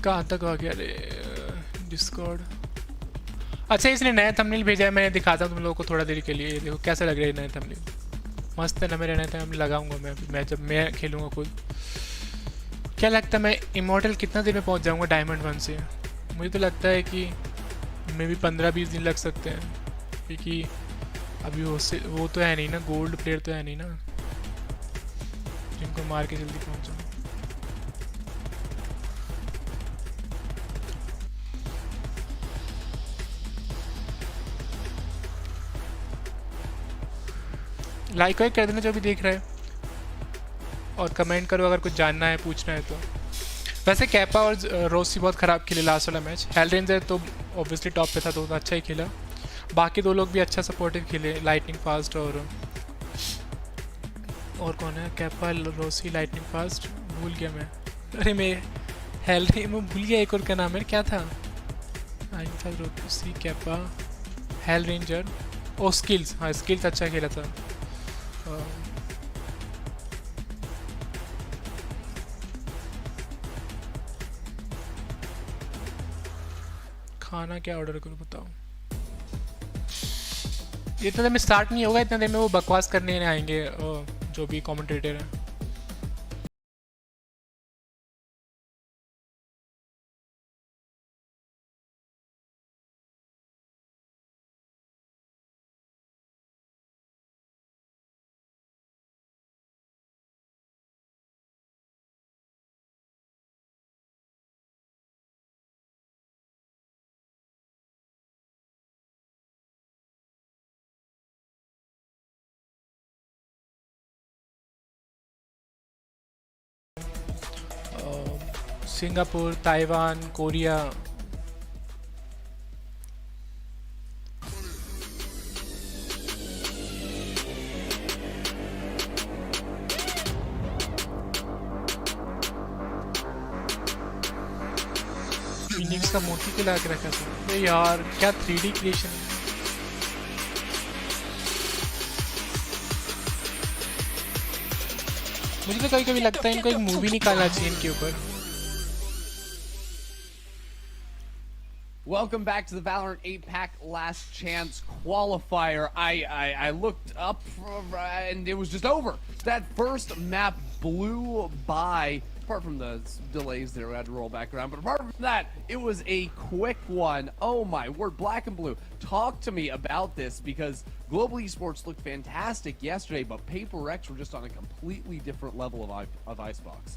कहाँ तक आ गया रे डिस्कॉर्ड. अच्छा इसने नया थंबनेल भेजा है, मैंने दिखाता हूँ तुम लोगों को थोड़ा देर के लिए। देखो कैसा लग रहा है नया थंबनेल, मस्त है ना। मेरे नया थंबनेल लगाऊंगा मैं जब मैं खेलूँगा खुद। क्या लगता है मैं इमॉर्टल कितना देर में पहुँच जाऊँगा डायमंड 1 से? मुझे तो लगता है कि मे भी 15-20 दिन लग सकते हैं, क्योंकि अभी वो तो है नहीं ना, गोल्ड प्लेयर तो है नहीं ना जिनको मार के जल्दी पहुँच जाऊँ। लाइक वाइक कर देना जो भी देख रहा है, और कमेंट करो अगर कुछ जानना है पूछना है तो। वैसे कैपा और रोसी बहुत ख़राब खेले लास्ट वाला मैच। हेल रेंजर तो ऑब्वियसली टॉप पे था तो अच्छा ही खेला, बाकी दो लोग भी अच्छा सपोर्टिव खेले, लाइटनिंग फास्ट और कौन है, कैपा रोसी लाइटनिंग फास्ट, भूल गया मैं। अरे मैं मैं भूल गया एक और का नाम है क्या था, रोसी कैपा हेल रेंजर और स्किल्स। हाँ स्किल्स अच्छा खेला था। खाना क्या ऑर्डर करूँ बताओ? इतना देर में स्टार्ट नहीं होगा, इतना देर में वो बकवास करने आएंगे जो भी कमेंटेटर हैं। Singapore, Taiwan, Korea. फिनिक्स का मोती के ला के रखा था। अरे यार क्या 3D क्रिएशन है। मुझे तो कभी कभी लगता है इनको एक मूवी निकालना चाहिए इनके ऊपर। Welcome back to the Valorant 8-pack last chance qualifier. I looked up and it was just over. That first map blew by. Apart from the delays there, we had to roll back around. But apart from that, it was a quick one. Oh my word, black and blue. Talk to me about this, because Global Esports looked fantastic yesterday, but PRX were just on a completely different level of Icebox.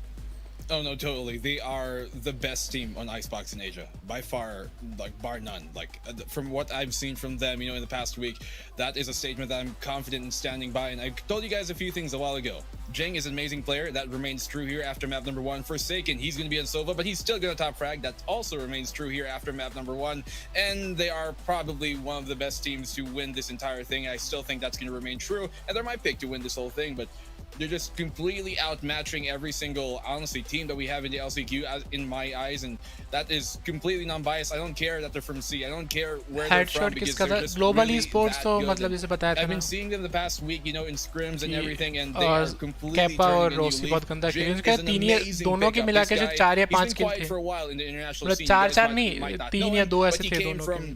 Oh no, totally. They are the best team on Icebox in Asia by far, like bar none. Like from what I've seen from them, in the past week, that is a statement that I'm confident in standing by. And I told you guys a few things a while ago. Jing is an amazing player. That remains true here after map number 1. Forsaken, he's going to be in Sova, but he's still going to top frag. That also remains true here after map number 1. And they are probably one of the best teams to win this entire thing. I still think that's going to remain true. And they're my pick to win this whole thing, but they're just completely outmatching every single, honestly, team that we have in the LCQ in my eyes, and that is completely non-biased. I don't care that they're from C. I don't care where they're from, because they're just Global really Esports that तो good. मतलब जैसे बताया था I've ना, been seeing them the past week, in scrims and everything, and they are completely कैपा और turning a new रोसी league. बहुत गंदा खेले। Jing उनका is an तीन या amazing दोनों के pickup. मिला This के guy, 4 या he's 5 been किल quiet थे, for a while in the international मतलब scene. You guys 4-4 might नहीं, not 3 know या him, 2 but ऐसे he थे came दोनों from के।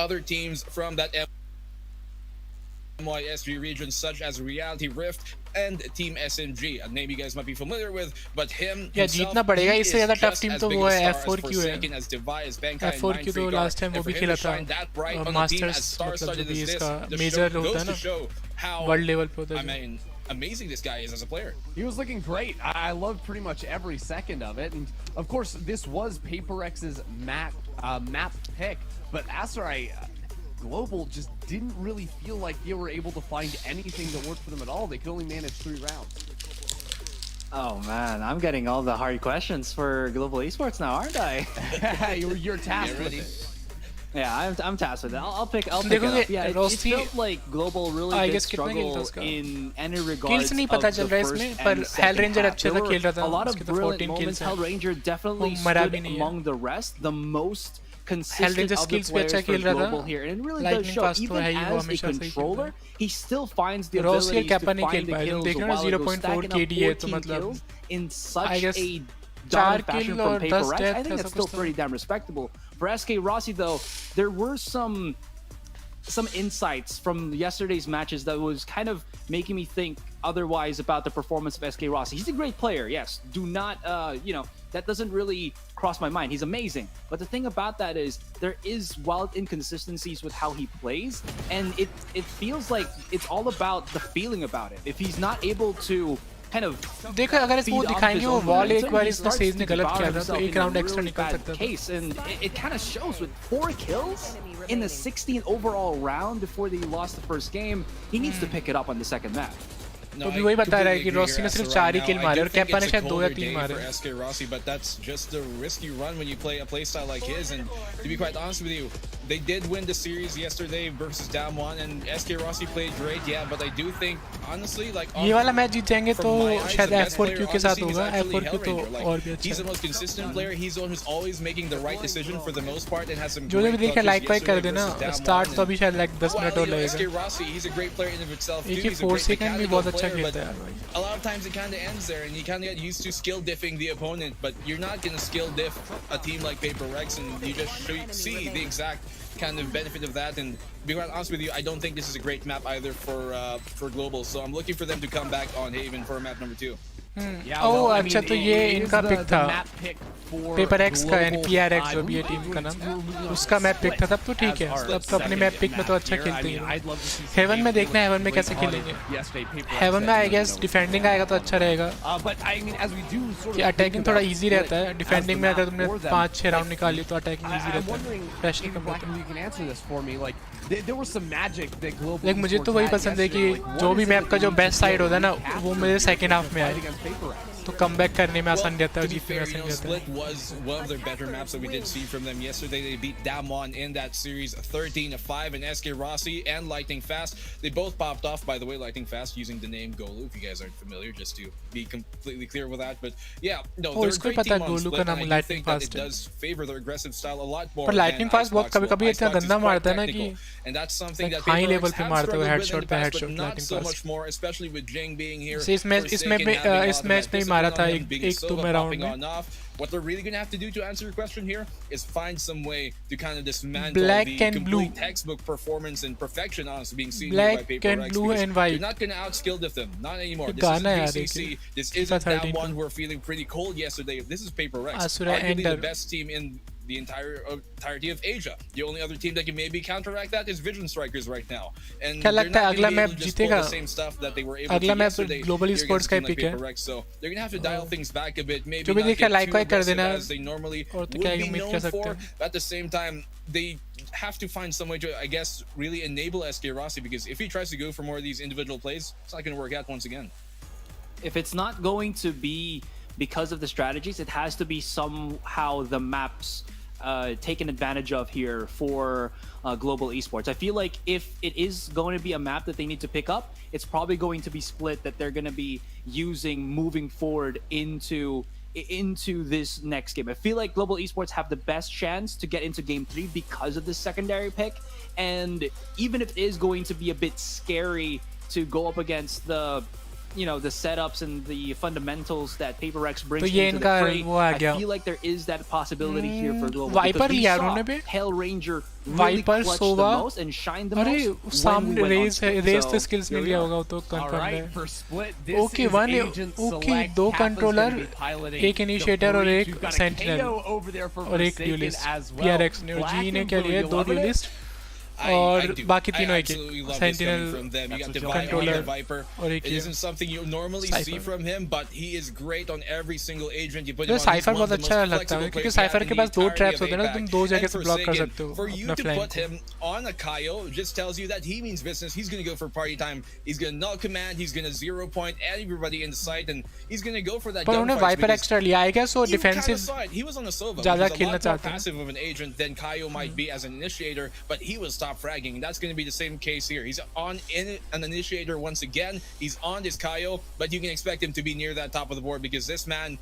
other teams from that MYSG region, such as Reality Rift and Team SMG, a name you guys might be familiar with, but him जीतना पड़ेगा, इससे ज़्यादा टफ टीम तो वो है F4Q है। F4Q तो लास्ट टाइम वो भी खेला था मास्टर्स, मतलब जो भी इसका मेजर होता है ना वर्ल्ड लेवल पे होता है। Amazing this guy is as a player. He was looking great. I loved pretty much every second of it, and of course this was PRX's map pick, but Asarai Global just didn't really feel like they were able to find anything that worked for them at all. They could only manage 3 rounds. Oh man, I'm getting all the hard questions for Global Esports now, aren't I? You're tasked with it. Yeah, I'm tasked with it. I'll pick it up. Yeah, it felt like Global really did struggle in any regards of the first and second half. There were a lot of brilliant moments. Hell Ranger definitely stood among the rest, the most consistent of the players for Global here, and it really does show. Even as a controller, he still finds the ability to find the kills while it was stacking up 14 kills in such a 4 dominant fashion kill from और Paper 10 Rex, death I think ऐसा that's still कुछ था। pretty damn respectable. For SK Rossi though, there were some insights from yesterday's matches that was kind of making me think otherwise about the performance of SK Rossi. He's a great player, yes. Do not, that doesn't really cross my mind. He's amazing. But the thing about that is there is wild inconsistencies with how he plays, and it feels like it's all about the feeling about it. If he's not able to kind of देखो अगर इसको दिखाएंगे वो wall एक बार इसने says ने गलत किया था तो एक राउंड एक्स्ट्रा निकल सकता था। case, and it kind of shows with 4 kills in the 16th overall round before they lost the first game. He needs to pick it up on the second map. तो भी वही बता रहा है कि रॉसी ने सिर्फ 4 ही किल मारे और कैपा ने शायद 2 या 3 मारे। SK Rossi, but that's just a risky run when you play a playstyle like his. And to be quite honest with you, they did win the series yesterday versus Damwon, and SK Rossi played great, yeah. But I do think, honestly, like ये वाला match जीत जाएंगे तो शायद F4Q के साथ होगा। F4Q तो और भी अच्छा। He's the most consistent player. He's the one who's always making the right decision for the most part and has some. जो भी देखे लाइक वाइक कर देना। स्टार्ट तो अभी शायद लाइक 10 मिनट और लगेगा। SK Rossi, he's a great player in of itself. एक 4 सेकंड भी बहुत अच्छा खेलता है भाई। A lot of times it kind of ends there, and you kind of get used to skill diffing the opponent, but you're not going to skill diff a team like Paper Rex, and you just see the exact kind of benefit of that. And to be quite honest with you, I don't think this is a great map either for global, so I'm looking for them to come back on Haven for map number 2. ओह अच्छा तो ये इनका pick था paper x का यानी PRX जो भी है टीम का नाम उसका मैप पिक था तब तो ठीक है तब तो अपने मैप पिक में तो अच्छा खेलते हैं हेवन में देखना है हेवन में कैसे खेलेंगे हेवन में आई गेस डिफेंडिंग आएगा तो अच्छा रहेगा कि अटैकिंग थोड़ा इजी रहता है डिफेंडिंग में अगर तुमने 5-6 राउंड निकाल ली तो अटैकिंग इजी रहता है प्रेशर कम रहता है लेकिन मुझे तो वही पसंद है कि जो भी मैप का जो बेस्ट साइड होता है ना वो मेरे सेकंड हाफ में आए तो कमबैक करने में आसान रहता है जीतने में आसान रहता है Split was one of their better maps that we did see from them yesterday. They beat Damwon in that series 13-5, and SK Rossi and Lightning Fast, they both popped off, by the way. Lightning Fast using the name Golu, if you guys aren't familiar, just to be completely clear with that. But yeah, no, they're a great team on Split, and I do think that it does favor their aggressive style a lot more. पर Lightning Fast बहुत कभी-कभी इतना गंदा मारता है ना कि and that's something that high level पे मारते हुए headshot हेडशॉट पे but not so much more, especially with Jing being here. इस मैच में ही मारा था एक तो मैं राउंड में What they're really going to have to do to answer your question here is find some way to kind of dismantle Black the and complete blue. textbook performance and perfection honestly being seen Black here by Paper and Rex. blue and white. You're not going to outskill them, not anymore. तो गाना This यार is BCC. This isn't that one who were feeling pretty cold yesterday. This is Paper Rex, arguably the best team in the entirety of Asia. The only other team that can maybe counteract that is Vision Strikers right now. And क्या they're लगता है not अगला going to be map able to just जीतेगा pull the same stuff that they were able अगला to map yesterday global here sports against का a team like pick है Paper Rex. So they're going to have to dial things back a bit, maybe जो भी not देखा get like too वाइक कर aggressive देना as they normally और would तो क्या be उम्मीद known कर सकते for. हैं But at the same time, they have to find some way to, I guess, really enable SK Rossi, because if he tries to go for more of these individual plays, it's not going to work out once again. If it's not going to be because of the strategies, it has to be somehow the maps taken advantage of here for global esports. I feel like if it is going to be a map that they need to pick up, it's probably going to be Split that they're going to be using moving forward into this next game. I feel like global esports have the best chance to get into game 3 because of this secondary pick, and even if it is going to be a bit scary to go up against the setups and the fundamentals that Paper Rex brings तो ये into इनका the fray, वो आ गया I feel like there is that possibility here for global. Viper लिया उन्होंने पे Hell Ranger really Viper clutched Sova the most and shined the अरे most सामने when we went on Split. Race तो So, skills में here we लिया are. होगा तो कंफर्म है Alright, for Split, this okay is one Agent okay Select. 2 Kappa's controller gonna be piloting एक the initiator और breach. एक We've got a sentinel KO over there for और एक Forsaken dualist as well. PRX ने और Black जी ने and क्या blue, लिए you 2 loving it? Dualist I और do. बाकी तीनों I एक absolutely love this sentinel coming from them. You got Divine, you controller got Viper. और एक It isn't something you normally see Cypher. from him, but he is great on every single agent you put तो him on. He's cipher one बहुत of the अच्छा most लगता है flexible क्योंकि players cipher we के have pass in the 2 entirety traps of होते हैं ना तुम APAC. 2 जगह And से ब्लॉक कर Forsaken, सकते हो for you अपना to flank put him on a Kaio just tells you that he means business. He's going to go for party time. He's going to null command. He's going to 0 point everybody in the site, and he's going to go for that पर उन्होंने gunfight wiper because extra लिया I guess वो you kind of defensive saw it. He was on a Sova, ज़्यादा which is a खेलना lot more चाहते हैं passive of an agent than Kaio might be as an initiator, but he was top fragging. That's going to be the same case here. He's on an initiator once again. He's on this Kaio, but you can expect him to be near that top of the board because this man,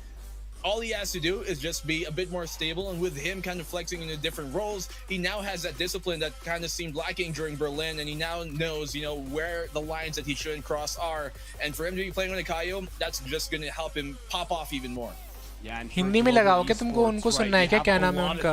all he has to do is just be a bit more stable, and with him kind of flexing into different roles, he now has that discipline that kind of seemed lacking during Berlin, and he now knows, where the lines that he shouldn't cross are, and for him to be playing on a Kaio, that's just going to help him pop off even more. Hindi में लगाओ क्या तुमको उनको सुनना है क्या नाम है उनका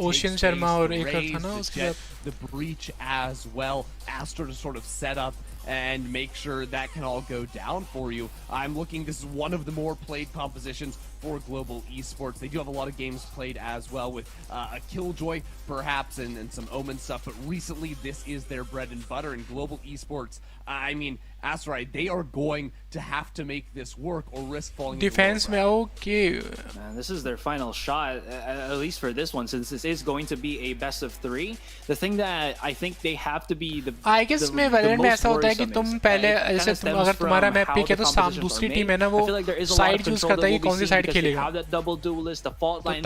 ओशियन शर्मा और एक था ना उसके साथ the breach as well. Asked her to sort of set up and make sure that can all go down for you. I'm looking, this is one of the more played compositions for global esports. They do have a lot of games played as well with a Killjoy perhaps and some Omen stuff, but recently this is their bread and butter in global esports. I mean, Asteroid, they are going to have to make this work or risk falling defense में okay. Man, this is their final shot, at least for this one, since this is going to be a best of 3. The thing that I think they have to be the I guess में Valorant में ऐसा होता है कि तुम पहले जैसे अगर तुम्हारा मैप पिक है तो दूसरी टीम है ना वो साइड चूज करता है कि कौन सी साइड खेलेगा तो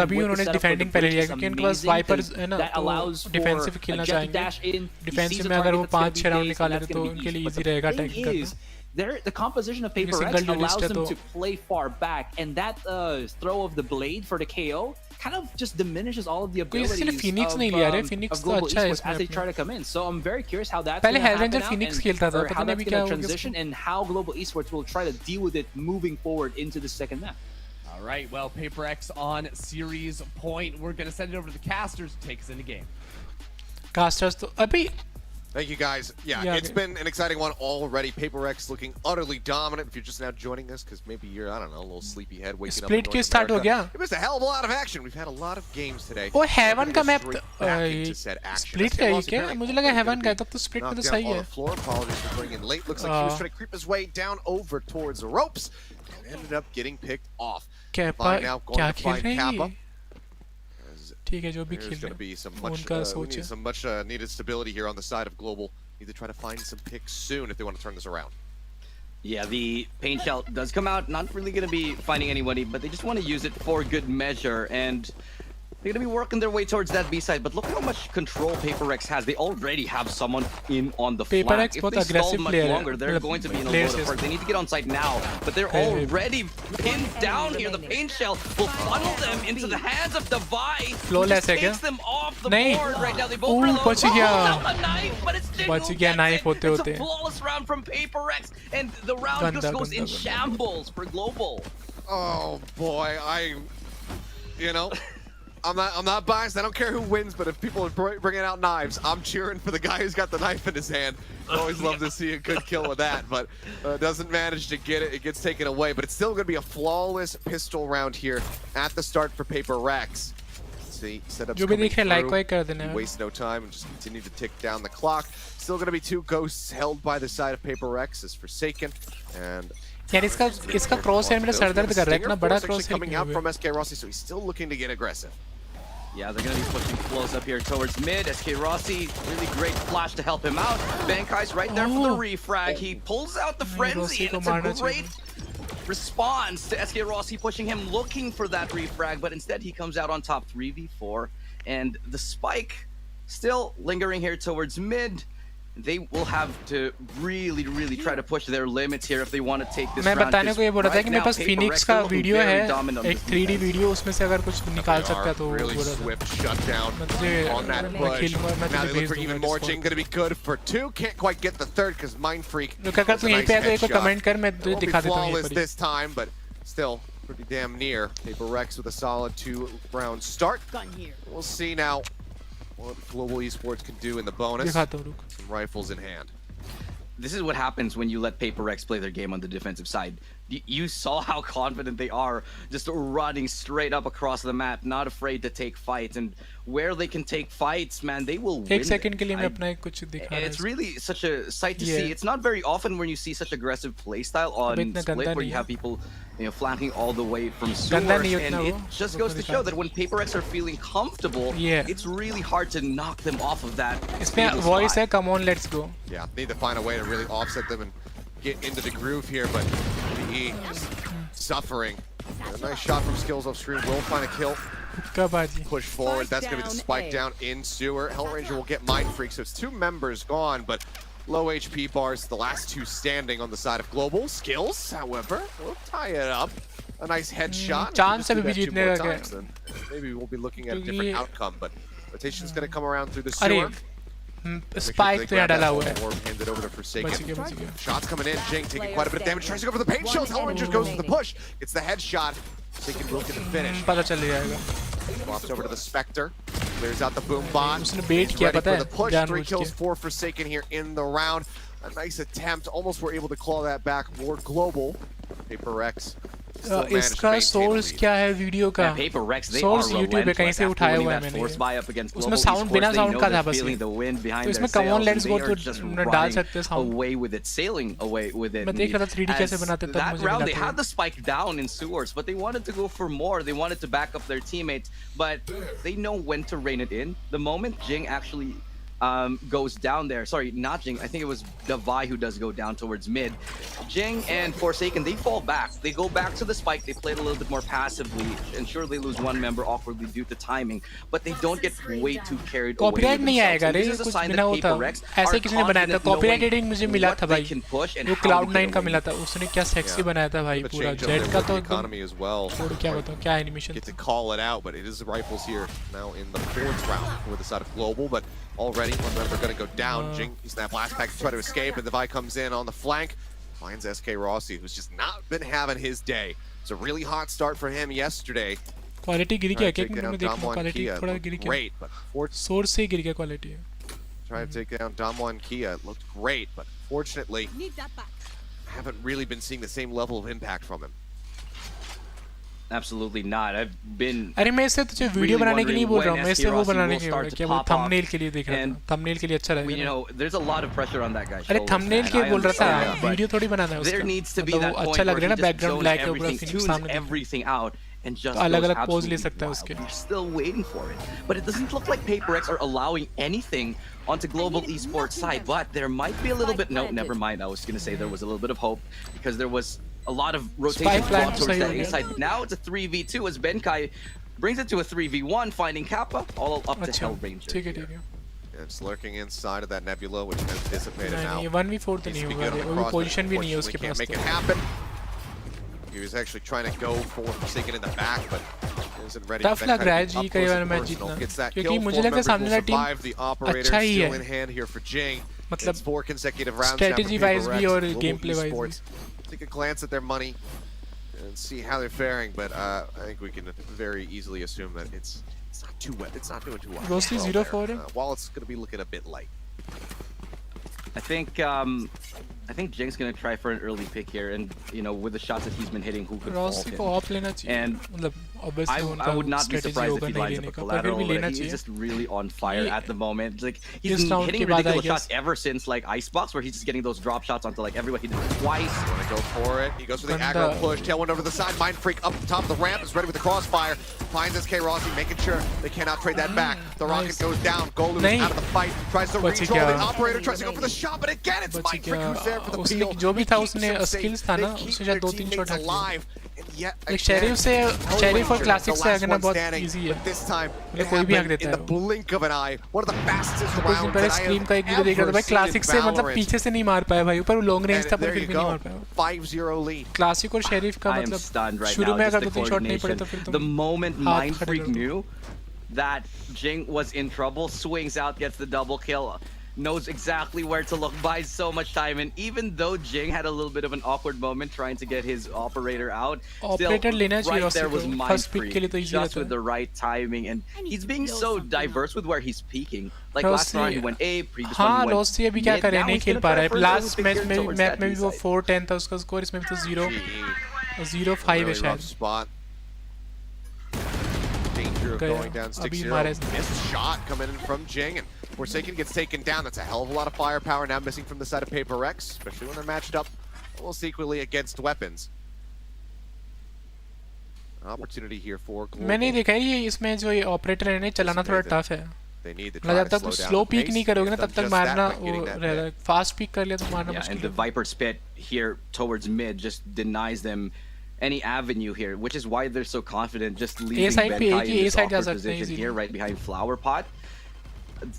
तभी उन्होंने डिफेंडिंग पहले लिया क्योंकि उनके पास वाइपर्स है ना तो डिफेंसिव खेलना चाहेंगे डिफेंसिव में अगर वो 5-6 राउंड निकाले तो उनके लिए इजी रहेगा अटैकिंग करना the composition of PRX allows them to play far back, and that throw of the blade for the KO kind of just diminishes all of the abilities of global esports as they try to come in. So I'm very curious how that's going to happen out and how that's going to transition and how global esports will try to deal with it moving forward into the second map. All right, well, PRX on series point. We're going to send it over to the casters to take us into game. Casters to abhi Thank you guys. Yeah, it's been an exciting one already. PRX looking utterly dominant. If you're just now joining us, because maybe you're, I don't know, a little sleepyhead waking Split up in North America. It was a hell of a lot of action. We've had a lot of games today. Oh, Heaven का map split है क्या? मुझे लगा Heaven का तो split में तो सही है. Floor apologies for bringing in late. Looks like he was trying to creep his way down over towards the ropes and ended up getting picked off. Now going to find Kappa. ठीक है जो भी खेल रहे हैं some much needed stability here on the side of global. Need to try to find some picks soon if they want to turn this around. Yeah, the paint shell does come out, not really going to be finding anybody, but they just want to use it for good measure, and they're going to be working their way towards that B side. But look how much control PRX has. They already have someone in on the flank. If they stall much longer, they're going to be in a load of work. They need to get on site now, but they're already pinned down here. The paint shell will funnel them into the hands of Devi. Flawless takes them off the board right now. They both reload. Out a knife, but it's it's a flawless round from PRX, and the round just goes in shambles for global. Oh boy, you know. I'm not biased. I don't care who wins, but if people are bringing out knives, I'm cheering for the guy who's got the knife in his hand. Always love to see a good kill with that, but doesn't manage to get it. It gets taken away, but it's still going to be a flawless pistol round here at the start for PRX. See, setups coming through. Waste no time and just continue to tick down the clock. Still going to be 2 ghosts held by the side of PRX as Forsaken and. यार इसका cross hair मेरा sir दर्द कर रहा है इतना बड़ा crosshair coming out from SK Rossi, so he's still looking to get aggressive. Yeah, they're going to be pushing flows up here towards mid. SK Rossi, really great flash to help him out. Bankai's right there for the refrag. He pulls out the frenzy, and it's a great response to SK Rossi pushing him, looking for that refrag, but instead he comes out on top 3v4. And the spike still lingering here towards mid. They will have to really try to push their limits here if they want to take this round. मैं बताने को ये बोल रहा था कि मेरे पास Phoenix का वीडियो है एक 3D वीडियो उसमें से अगर कुछ निकाल सकता है तो really swift shutdown on that push. Now they look for even more. Jing gonna be good for 2. Can't quite get the third because Mind Freak. अगर तू यहीं पे है तो एक कमेंट कर मैं दिखा देता हूँ ये पर. This time, but still pretty damn near. PRX with a solid 2-round start. We'll see now what global esports can do in the bonus. Some rifles in hand. This is what happens when you let PRX play their game on the defensive side. You saw how confident they are, just running straight up across the map, not afraid to take fights. And where they can take fights, man, they will win. It's really such a sight to see. It's not very often when you see such aggressive playstyle on Split, where you have people, you know, flanking all the way from source. And it just goes to show that when PRX are feeling comfortable, it's really hard to knock them off of that. Voice hai, come on, let's go. Yeah, need to find a way to really offset them and get into the groove here, but PE suffering. A nice shot from skills off screen will find a kill. Push forward. That's going to be the spike down in sewer. Hellranger will get Mind Freak, so it's 2 members gone, but low HP bars, the last 2 standing on the side of global. Skills, however, will tie it up. A nice headshot. Maybe we'll be looking at a different outcome, but rotation's going to come around through the sewer. Spike तो यहाँ डाला हुआ है. Shots coming in. Jing taking quite a bit of damage. Tries to go for the paint shells. Hellranger goes for the push. It's the headshot. Forsaken will get the finish. पता चल जाएगा. Swaps over to the Spectre. Clears out the boom bot. उसने bait He's किया ready पता for है. the push. 3 जानबूझ kills के. for Forsaken here in the round. A nice attempt. Almost were able to claw that back. More global. PRX. इसका source क्या है video का? सोर्स यूट्यूब पे कहीं से उठाया हुआ है मैंने. उसमें साउंड बिना साउंड का था बस. तो इसमें कम ऑन लेट्स गो तो डाल सकते हैं साउंड. मैं देख रहा था 3D कैसे बनाते तब मुझे मिला. They had the spike down in sewers, but they wanted to go for more. They wanted to back up their teammates, but they know when to rein it in. The moment Jing actually goes down there. Sorry, not Jing. I think it was Davai who does go down towards mid. Jing and Forsaken, they fall back. They go back to the spike. They played a little bit more passively. And sure, they lose one member awkwardly due to timing, but they don't get way too carried away. Copyright नहीं आएगा रे, कुछ बिना होता. ऐसे किसी ने बनाया था. Copyright rating मुझे मिला था भाई. वो Cloud9 का मिला था. उसने क्या sexy बनाया था भाई पूरा. Jet का तो economy as well. क्या बताऊं क्या animation. Get to call it out, but it is the rifles here now in the 4th round for the side of Global, but already one member going to go down. Jing using that blast pack to try to escape, and the Vi comes in on the flank. Finds SK Rossi, who's just not been having his day. It's a really hot start for him yesterday. Quality गिर गया क्या? मैंने देखा quality थोड़ा गिर गया. Great, but source से गिर गया quality. Trying to take down Damwon Kia. It looked great, but fortunately, haven't really been seeing the same level of impact from him. Absolutely not. I've been. अरे मैं इससे तुझे वीडियो बनाने के लिए बोल रहा हूँ. मैं इससे वो बनाने के लिए क्या वो थंबनेल के लिए देख रहा था. थंबनेल के लिए अच्छा रहेगा. You know, there's a lot of pressure on that guy. अरे थंबनेल के बोल रहा था. वीडियो थोड़ी बनाना है उसका. There needs to be that point अच्छा लग रहा है ना बैकग्राउंड ब्लैक है पूरा tunes everything out and just अलग-अलग पोज ले सकता है उसके. We're still waiting for it, but it doesn't look like PRX are allowing anything onto global esports side. But there might be a little bit. No, never mind. I was going to say there was a little bit of hope because there was a lot of rotation towards that A side. Now it's a 3v2 as Benkai brings it to a 3v1, finding Kappa all up to Hell Ranger. It's lurking inside of that nebula, which has dissipated now. 1v4 तो नहीं होगा. वो position भी नहीं है उसके पास. Make it happen. He was actually trying to go for Forsaken in the back, but isn't ready. Tough लग रहा है जी कई बार मैच जीतना. क्योंकि मुझे लगता है सामने वाला टीम अच्छा ही है. मतलब strategy wise भी और gameplay wise भी. Take a glance at their money and see how they're faring, but I think we can very easily assume that it's not too wet. It's not doing too well. Mostly 0-4. While it's going to be looking a bit light. I think Jing's gonna try for an early pick here, and you know, with the shots that he's been hitting, who could fault him? And I would not be surprised if he lines up a collateral. He's just really on fire at the moment. Like he's been hitting ridiculous shots ever since like Icebox, where he's just getting those drop shots onto like everyone. He did it twice. Gonna go for it. He goes for the aggro push. Tailwind over the side. Mind Freak up the top of the ramp. Is ready with the crossfire. Finds SK Rossi, making sure they cannot trade that back. The rocket goes down. Golu is out of the fight. Tries to redraw. The operator tries to go for the shot, but again it's Mind Freak who's there for the peel. जो भी था उसने skills था ना उससे शायद 2-3 shot हाके. एक sheriff और क्लासिक से आगे ना बहुत इजी है. मतलब कोई भी आग देता है. कुछ दिन पहले स्क्रीम का एक वीडियो देख रहा था भाई. क्लासिक से मतलब पीछे से नहीं मार पाया भाई. ऊपर वो लॉन्ग रेंज था पर फिर भी नहीं मार पाया. क्लासिक और शेरिफ का मतलब शुरू में अगर 2-3 शॉट नहीं पड़े तो फिर the moment Mind Freak knew that Jing was in trouble, swings out, gets the double kill. Knows exactly where to look, buys so much time, and even though Jing had a little bit of an awkward moment trying to get his operator out, still right there was Mind Freak, just with the right timing, and he's being so diverse with where he's peaking. Like last round he went A, previous one he went Rossi अभी क्या करे नहीं खेल पा रहा है. Last match में भी वो 4-10 था उसका स्कोर. इसमें भी तो 0-5 है शायद. Danger of going down 6-0. Missed shot coming in from Jing, and Forsaken gets taken down. That's a hell of a lot of firepower now missing from the side of PRX, especially when they're matched up almost equally against weapons. Opportunity here for Global. मैंने देखा है ये इसमें जो ये operator है ना चलाना थोड़ा टफ है. जब तक तुम स्लो पीक नहीं करोगे ना तब तक मारना वो रहेगा. फास्ट पीक कर लिया तो मारना मुश्किल है. And the Viper spit here towards mid just denies them any avenue here, which is why they're so confident just leaving Benkai in this awkward position here right behind Flower Pot.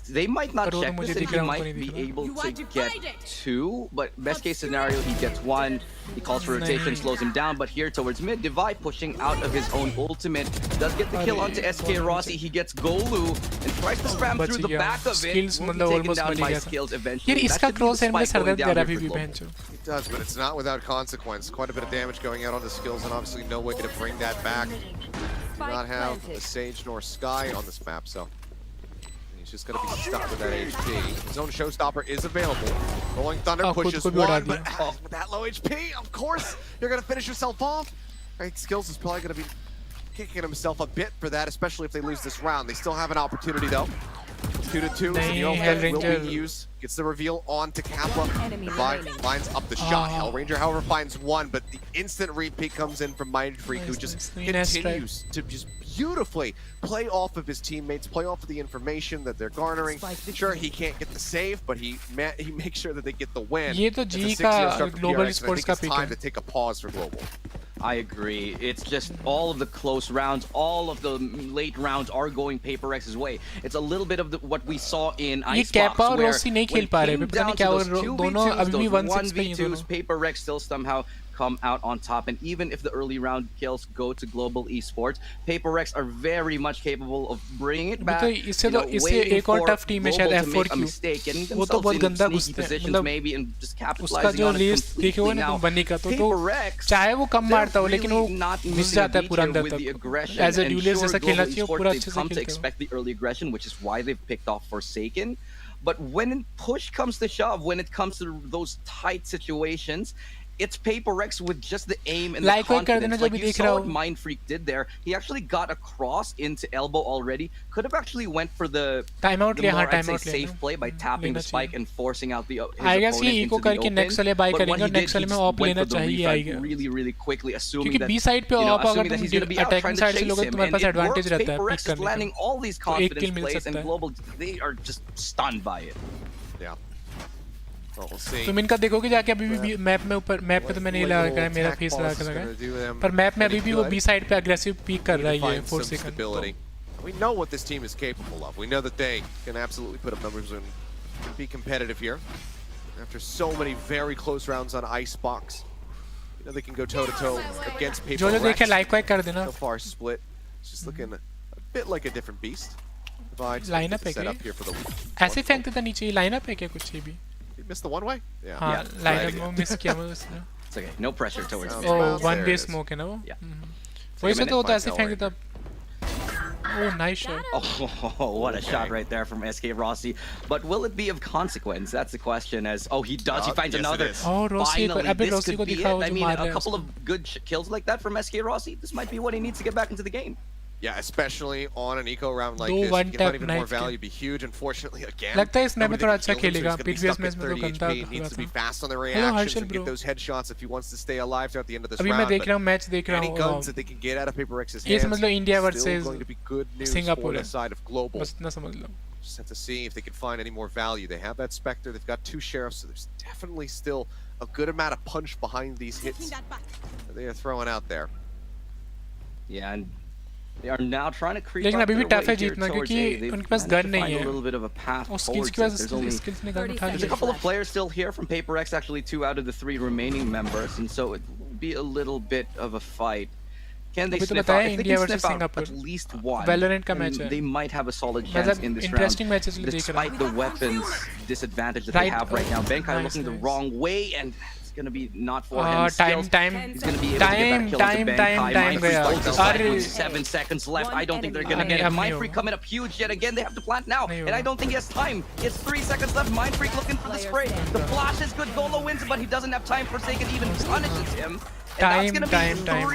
They might not पर वो तो check मुझे this and दिख he रहा है, might उनको नहीं be दिख able to get 2, but best case scenario he gets 1. He calls for rotation, slows him down, but here towards mid, Divide pushing out of his own ultimate does get the kill onto SK Rossi. He gets Golu and tries to spam through the back of it. Skills Will be मतलब taken almost down मर by गया था. skills eventually. यार That इसका should be the cross hand में spike sir going दर्द down कर रहा here है for अभी भी Global. बहनचो. It does, but it's not without consequence. Quite a bit of damage going out on the skills, and obviously no way to bring that back. Do not have a Sage nor Sky on this map, so he's just going to be stuck with that HP. His own showstopper is available. Rolling Thunder pushes one, but with that low HP, of course, you're going to finish yourself off. I think Skills is probably going to be kicking himself a bit for that, especially if they lose this round. They still have an opportunity, though. 2-2, Hellranger will be used. Gets the reveal onto Kappa. Divide lines up the shot. Hellranger, however, finds 1, but the instant repeat comes in from Mindfreak, who just continues to just beautifully play off of his teammates, play off of the information that they're garnering. Sure, he can't get the save, but he makes sure that they get the win. ये तो G का Global Esports का pick है. Time to take a pause for Global. I agree. It's just all of the close rounds, all of the late rounds are going Paper X's way. It's a little bit of what we saw in Icebox, where when it came down to those 2v2s, those 1v2s, Paper X still somehow come out on top. And even if the early round kills go to Global Esports, Paper X are very much capable of bringing it back. इससे एक और tough team है शायद F4Q. वो तो बहुत गंदा घुसते हैं. मतलब उसका जो रेस देखे हुए ना तुम बनी का तो चाहे वो कम मारता हो लेकिन वो घुस जाता है पूरा अंदर तक. As a duelist जैसा खेलना चाहिए पूरा अच्छे से खेलते हैं. Expect the early aggression, which is why they've picked off Forsaken. But when push comes to shove, when it comes to those tight situations, it's Paper X with just the aim and the confidence. Like you saw what Mindfreak did there. He actually got across into elbow already. Could have actually went for the more, I'd say, safe play by tapping the spike and forcing out his opponent into the open. But what he did, he just went for the refight really, really quickly, assuming that, assuming that he's going to be out trying to chase him. And it works. Paper X is landing all these confidence plays, and Global, they are just stunned by it. Yeah. Well, we'll see. तुम इनका देखोगे जाके अभी भी map में ऊपर map पे तो मैंने ये लगा है मेरा फेस लगा है पर मैप में अभी भी वो बी साइड पे अग्रेसिव पीक कर रहा है ये 4 second. We know what this team is capable of. We know that they can absolutely put up numbers and be competitive here. After so many very close rounds on Icebox, you know they can go toe to toe against Paper X. जो देखे like वाइक कर देना. So far split. It's just looking a bit like a different beast. Line up है क्या? ऐसे फेंकते था नीचे लाइन अप है क्या कुछ भी? He missed the one way? Yeah. हाँ, line up miss किया मैं उसने. It's okay. No pressure towards me. Oh, one way smoke है ना वो? Yeah. वही से तो होता है ऐसे फेंक देता. Oh, nice shot. Oh, what a shot right there from SK Rossi. But will it be of consequence? That's the question. As he does, he finds another. Oh, Rossi. Finally, this could be it. I mean, a couple of good kills like that from SK Rossi. This might be what he needs to get back into the game. Yeah, especially on an eco round like this, you can find even more value, be huge. Unfortunately, again, लगता है इस match में थोड़ा अच्छा खेलेगा. Previous match में तो गंदा needs to be fast on the reactions and get those headshots if he wants to stay alive throughout the end of this round. अभी मैं देख रहा हूँ मैच देख रहा हूँ. Any guns that they can get out of Paper X's hands. ये समझ लो India versus still going to be good news Singapore for the side of Global. बस इतना समझ लो. Just have to see if they can find any more value. They have that Spectre. They've got 2 sheriffs, so there's definitely still a good amount of punch behind these hits that they are throwing out there. Yeah, and they are now trying to creep लेकिन up अभी भी their tough है way here जीतना towards क्योंकि A. They've उनके पास managed gun to नहीं find है. a little bit of a path और forward. There's a couple of players still here from Paper X, actually 2 out of the 3 remaining members, and so it will be a little bit of a fight. Can they sniff out? If they can sniff out at least one, Valorant का match है. they might have a solid chance in this round, despite the weapons disadvantage that they have right now. Benkai looking the wrong way, and it's going to be not for him. Time. He's going to be able to get that kill as a Benkai. गया. 7 seconds left. I don't think they're going to get it. Mindfreak coming up huge yet again. They have to plant now, and I don't think he has time. It's 3 seconds left. Mindfreak looking for the spray. The flash is good. Golo wins, but he doesn't have time. Forsaken even punishes him. And that's going to be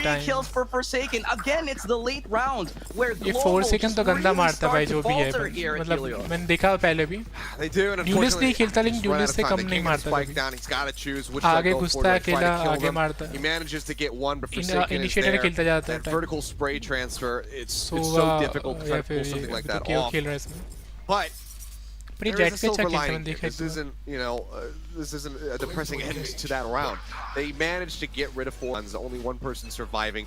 3 kills for Forsaken. Again, it's the late rounds where Global just really starts to falter here at Helio. मैंने देखा पहले भी. They do, and Duelist नहीं खेलता लेकिन Duelist से कम नहीं मारता कभी. आगे घुसता है अकेला आगे मारता है. He manages to get one, but Forsaken is there. खेलता जाता है. That vertical spray transfer, it's so difficult to try to pull something like that off. But there is a silver lining. This isn't, this isn't a depressing end to that round. They managed to get rid of 4 guns, only one person surviving.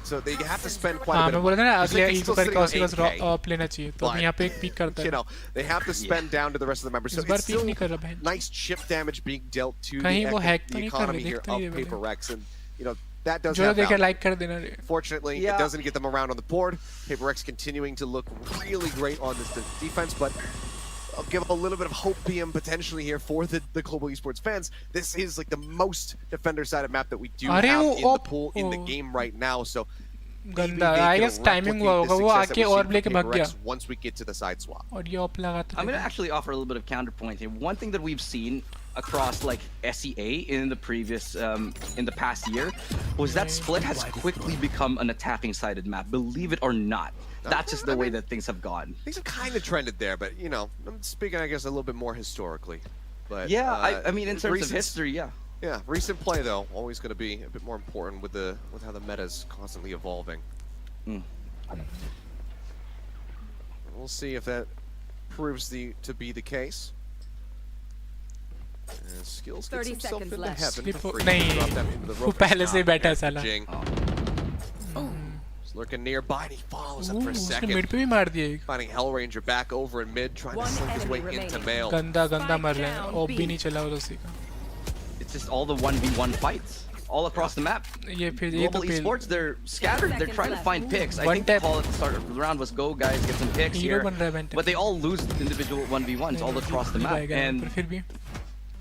So they have to spend quite a हाँ bit मैं of बोला था ना money. अगले Still ego sitting करके on उसी 8K, का of लेना चाहिए तो but, यहाँ पे एक पिक करता you है know, they have to spend down to the rest of the members. So इस बार it's पिक still नहीं कर रहा भाई nice chip damage being dealt to कहीं वो हैक तो the नहीं कर economy रहे here देखते ही of है PRX, and you know that does जो have देखे value. लाइक कर देना रे Fortunately, it doesn't get them around on the board. PRX continuing to look really great on this defense, but I'll give a little bit of hope PM potentially here for the global esports fans. This is like the most defender-sided map that we do have in the pool in the game right now. So गंदा I guess timing हुआ होगा वो आके और लेके भाग गया once we get to the side swap. और ये ऑफ लगाता I'm going to actually offer a little bit of counterpoint here. One thing that we've seen across like SEA in the previous in the past year was that Split has quickly become an attacking sided map, believe it or not. That's just the way that things have gone. Things have kind of trended there, but you know, I'm speaking I guess a little bit more historically. But yeah, I mean in terms of history, yeah. Yeah, recent play though, always going to be a bit more important with how the meta is constantly evolving. We'll see if that proves to be the case. And Skills gets himself into heaven for free. Drop them into the rope. पहले से बैठा है साला He's lurking nearby and he follows up for a second. Mid पे भी मार दिया एक Finding Hellranger back over in mid, trying to slink his way into Mail. गंदा गंदा मर रहे हैं ऑफ भी नहीं चला उसी का It's just all the 1v1 fights all across the map. Global esports, they're scattered. They're trying to find picks. I think the call at the start of the round was go guys, get some picks here. But they all lose individual 1v1s all across the map. And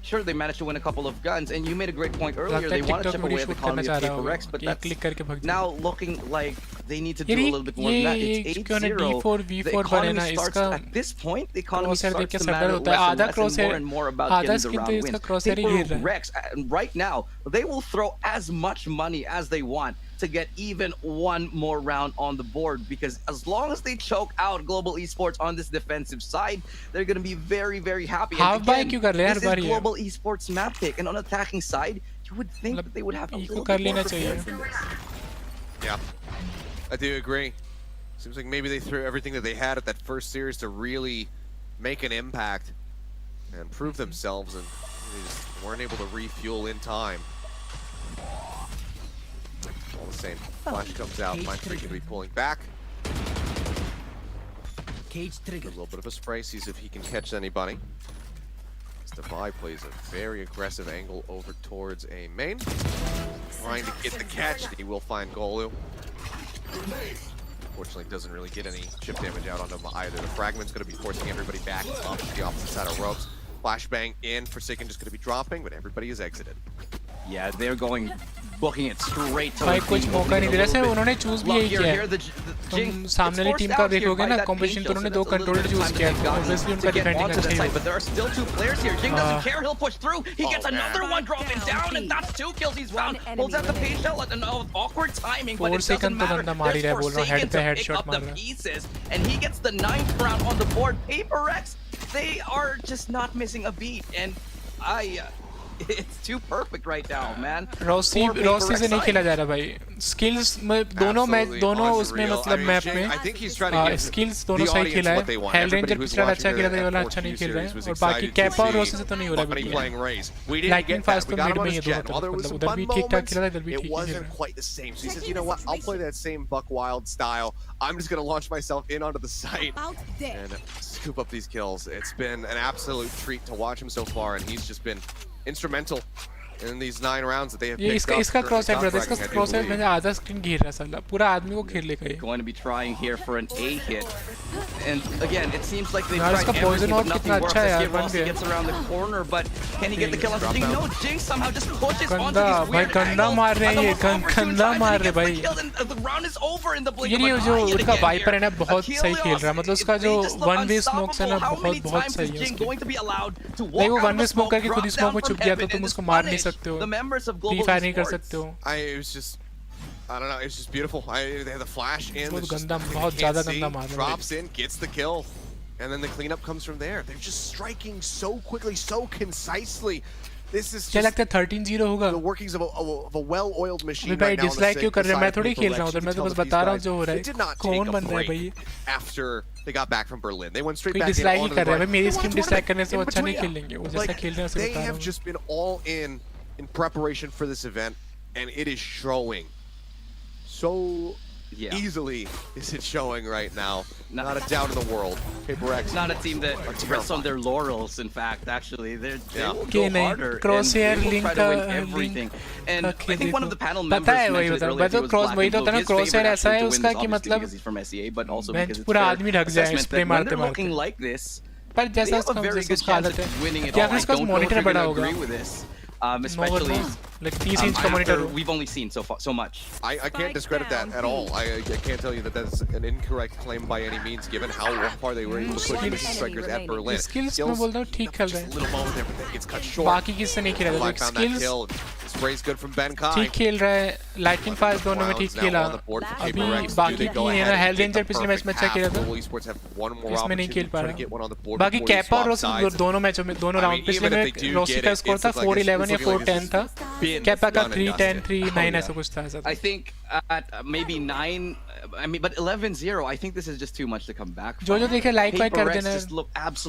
sure, they managed to win a couple of guns. And you made a great point earlier. They want to chip away at the economy of PRX, but that's now looking like they need to do a little bit more than that. It's 8-0. The economy starts at this point. The economy starts to matter less and more about getting the round wins. People Rex right now, they will throw as much money as they want to get even one more round on the board, because as long as they choke out global esports on this defensive side, they're going to be very, very happy. And again, this is global esports map pick, and on attacking side, you would think that they would have a little bit more prepared for this. Yeah, I do agree. Seems like maybe they threw everything that they had at that first series to really make an impact and prove themselves, and they just weren't able to refuel in time. All the same, flash comes out, Mindfreak gonna be pulling back. Cage trigger. A little bit of a spray, sees if he can catch anybody. Defy plays a very aggressive angle over towards a main. Trying to get the catch, he will find Golu. Unfortunately, doesn't really get any chip damage out onto him either. The fragment's gonna be forcing everybody back off to the opposite side of ropes. Flashbang in, Forsaken just gonna be dropping, but everybody is exited. Yeah, they're booking it straight to भाई कुछ मौका नहीं दे रहे हैं उन्होंने choose भी यही किया है तुम सामने वाली टीम का देखोगे ना कॉम्बिनेशन तो उन्होंने दो कंट्रोलर चूज किया है ऑब्वियसली उनका डिफेंडिंग अच्छा ही है but there are still two players here. Jing doesn't care, he'll push through. He gets another one dropping down, and that's 2 kills he's found. Pulls out the page shell at an awkward timing, but it doesn't matter. There's Forsaken to pick up the pieces, and he gets the 9th round on the board. PRX, they are just not missing a beat, and it's too perfect right now, man. Rossi से नहीं खेला जा रहा भाई skills में दोनों उसमें मतलब मैप में स्किल्स दोनों सही खेला है हेलरेंजर पिछला अच्छा खेला था ये वाला अच्छा नहीं खेल रहा है और बाकी कैपा और रॉसी से तो नहीं हो रहा है लेकिन फास्ट तो मिड में ये दोनों मतलब उधर भी ठीक ठाक खेला था इधर भी ठीक खेल रहा है quite the same. So he says, you know what, I'll play that same Buck Wild style. I'm just going to launch myself in onto the site and scoop up these kills. It's been an absolute treat to watch him so far, and he's just been instrumental in these 9 rounds that they have picked up. इसका cross है brother इसका cross है मैंने आधा screen घेर रहा साला पूरा आदमी को घेर लेगा ये going to be trying here for an A hit, and again it seems like they tried everything but nothing works as Rossi gets around the corner, but can he get the kill on Jing? No, Jing somehow just pushes onto these weird angles. मार रहे हैं ये गंदा मार रहे भाई the round is over in the blink ये जो उसका वाइपर है ना बहुत सही खेल रहा है मतलब उसका जो वन वे स्मोक्स है ना बहुत सही है उसकी नहीं वो वन वे स्मोक करके खुद ही स्मोक में छुप गया तो तुम उसको मार नहीं सकते हो प्रीफायर नहीं कर सकते हो it was just I don't know, it's just beautiful. They have the flash in, बहुत गंदा बहुत ज़्यादा गंदा मार रहा है drops in, gets the kill, and then the cleanup comes from there. They're just striking so quickly, so concisely. This is क्या लगता है 13-0 होगा the workings of a well-oiled machine भाई right now. डिसलाइक क्यों कर रहे हैं मैं थोड़ी खेल रहा हूँ उधर मैं तो बस बता रहा हूँ जो हो रहा है कौन बन रहा है भाई after they got back from Berlin. They went straight back in dislike he on कर रहा है भाई मेरी स्किम डिसलाइक करने से वो अच्छा नहीं खेलेंगे वो जैसा खेल रहे हैं उसे बता रहा हूँ they have just been all in preparation for this event, and it is showing so easily is it showing right now. Not a doubt in the world. PRX. Not a team that rests on their laurels, in fact, actually. They will Okay, go harder crosshair and they will link try to win everything. And I think one of the panel members mentioned earlier, he was black and blue. His favorite actually to win this, obviously because he's from SEA, but also because it's fair assessment that when they're looking like this, पर they जैसा have a very good chance of winning it all. I don't know if you're going to agree with this. Especially like 30 inch का monitor we've only seen so much. I can't discredit that at all. I can't tell you that that's an incorrect claim by any means, given how far they were able to push the strikers at Berlin. Skills मैं बोलता हूँ ठीक खेल रहे हैं. Little moment there, but then gets cut short. बाकी किससे नहीं खेला था. Skills spray's good from Ben Kai. ठीक खेल रहा है. Lightning Fast दोनों में ठीक खेला. अभी बाकी की है ना Hell Ranger पिछले मैच में अच्छा खेला था. इसमें नहीं खेल पा रहा. बाकी Kappa और Rossi दोनों मैचों में दोनों राउंड पिछले में Rossi का स्कोर था 4-11 या 4-10 था. Kappa का 3-10, 3-9 ऐसा कुछ था. I think at maybe 9, I mean, but 11-0, I think this is just too much to come back from. जो देखे लाइक वाइक कर देना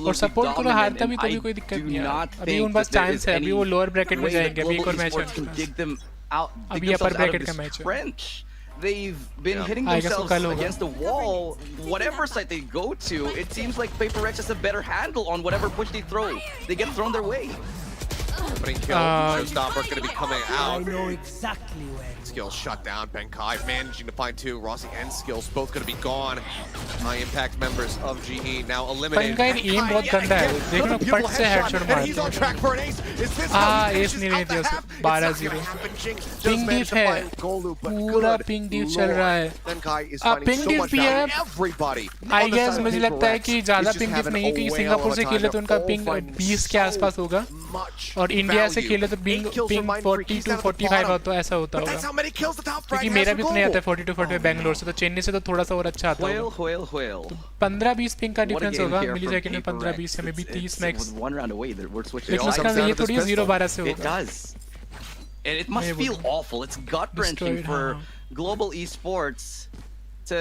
और सपोर्ट करो हारता भी तो भी कोई दिक्कत नहीं है. अभी उन पास चांस है. अभी वो लोअर ब्रैकेट में जाएंगे. अभी एक और मैच है. अभी अपर ब्रैकेट का मैच है. They've been hitting themselves against the wall. Whatever side they go to, it seems like PRX has a better handle on whatever push they throw. They get thrown their way. Opening kill, Showstopper going to be coming out. I know exactly where. Skills shut down. Ben Kai managing to find two. Rossi and Skills both going to be gone. High impact members of GE now eliminated. Ben Kai aim बहुत गंदा है. देखो पट से headshot मारते हैं. He's on track for an ace. Is this how ace नहीं रहती उसे. 12-0. Ping diff है. पूरा ping diff चल रहा है. Ben Kai is finding so much value in everybody. I guess मुझे लगता है कि ज़्यादा ping diff नहीं है क्योंकि सिंगापुर से खेले तो उनका ping 20 के आसपास होगा. और इंडिया से खेले तो ping 40-45 हो तो ऐसा होता होगा. क्योंकि मेरा भी तो नहीं आता है 42-45 बैंगलोर से तो चेन्नई से तो थोड़ा सा और अच्छा आता होगा. 15-20 पिंग का डिफरेंस होगा. मिली सेकंड में 15-20 में भी 30 मैक्स. लेकिन उसका ये थोड़ी 0-12 से होगा. And it must feel awful. It's gut-wrenching for global esports to,